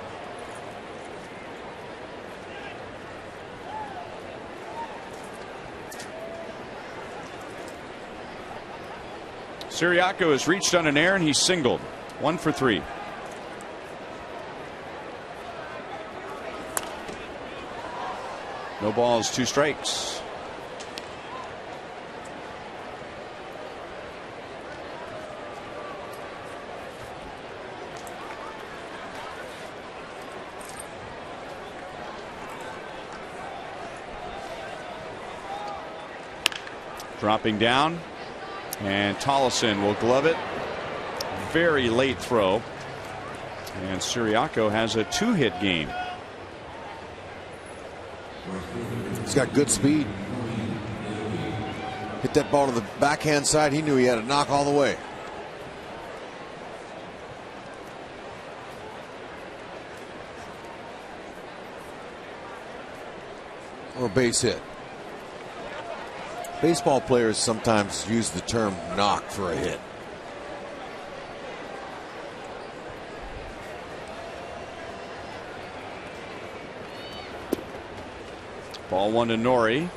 Siriaco has reached on an error and he's singled. 1 for 3. No balls, 2 strikes. Dropping down. And Tollefson will glove it. Very late throw. And Siriaco has a 2-hit game. He's got good speed. Hit that ball to the backhand side. He knew he had a knock all the way. Or a base hit. Baseball players sometimes use the term knock for a hit. Ball 1 to Nori.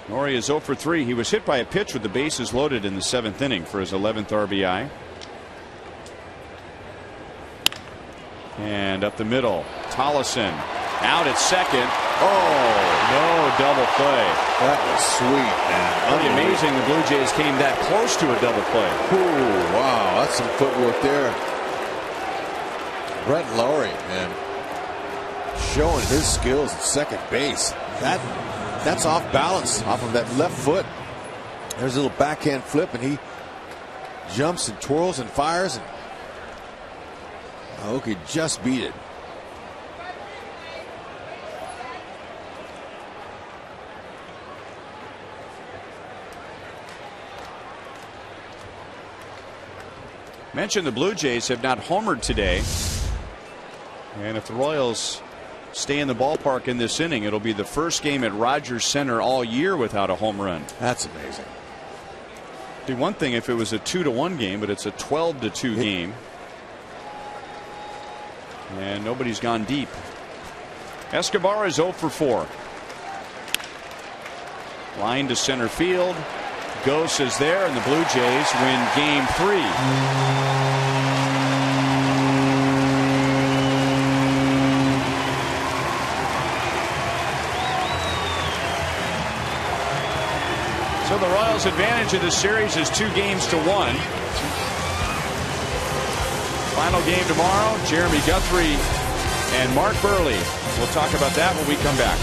Nori is 0 for 3. He was hit by a pitch with the bases loaded in the 7th inning for his 11th RBI. And up the middle, Tollefson Out at second. Oh, No double play. that was sweet, man. Pretty amazing the Blue Jays came that close to a double play. Ooh, wow, that's some footwork there. Brett LAWRIE, man, showing his skills at second base. That's off balance off of that left foot. There's a little backhand flip, and he jumps and twirls and fires, and AOKI just beat it. Mentioned the Blue Jays have not homered today. And if the Royals stay in the ballpark in this inning, it'll be the first game at Rogers Center all year without a home run. That's amazing. Be one thing if it was a 2-1 game, but it's a 12-2 game. And nobody's gone deep. Escobar is 0 for 4. Line to center field. Ghost is there, and the Blue Jays win game 3. So the Royals' advantage of this series is 2-1. Final game tomorrow, Jeremy Guthrie and Mark Burley. We'll talk about that when we come back.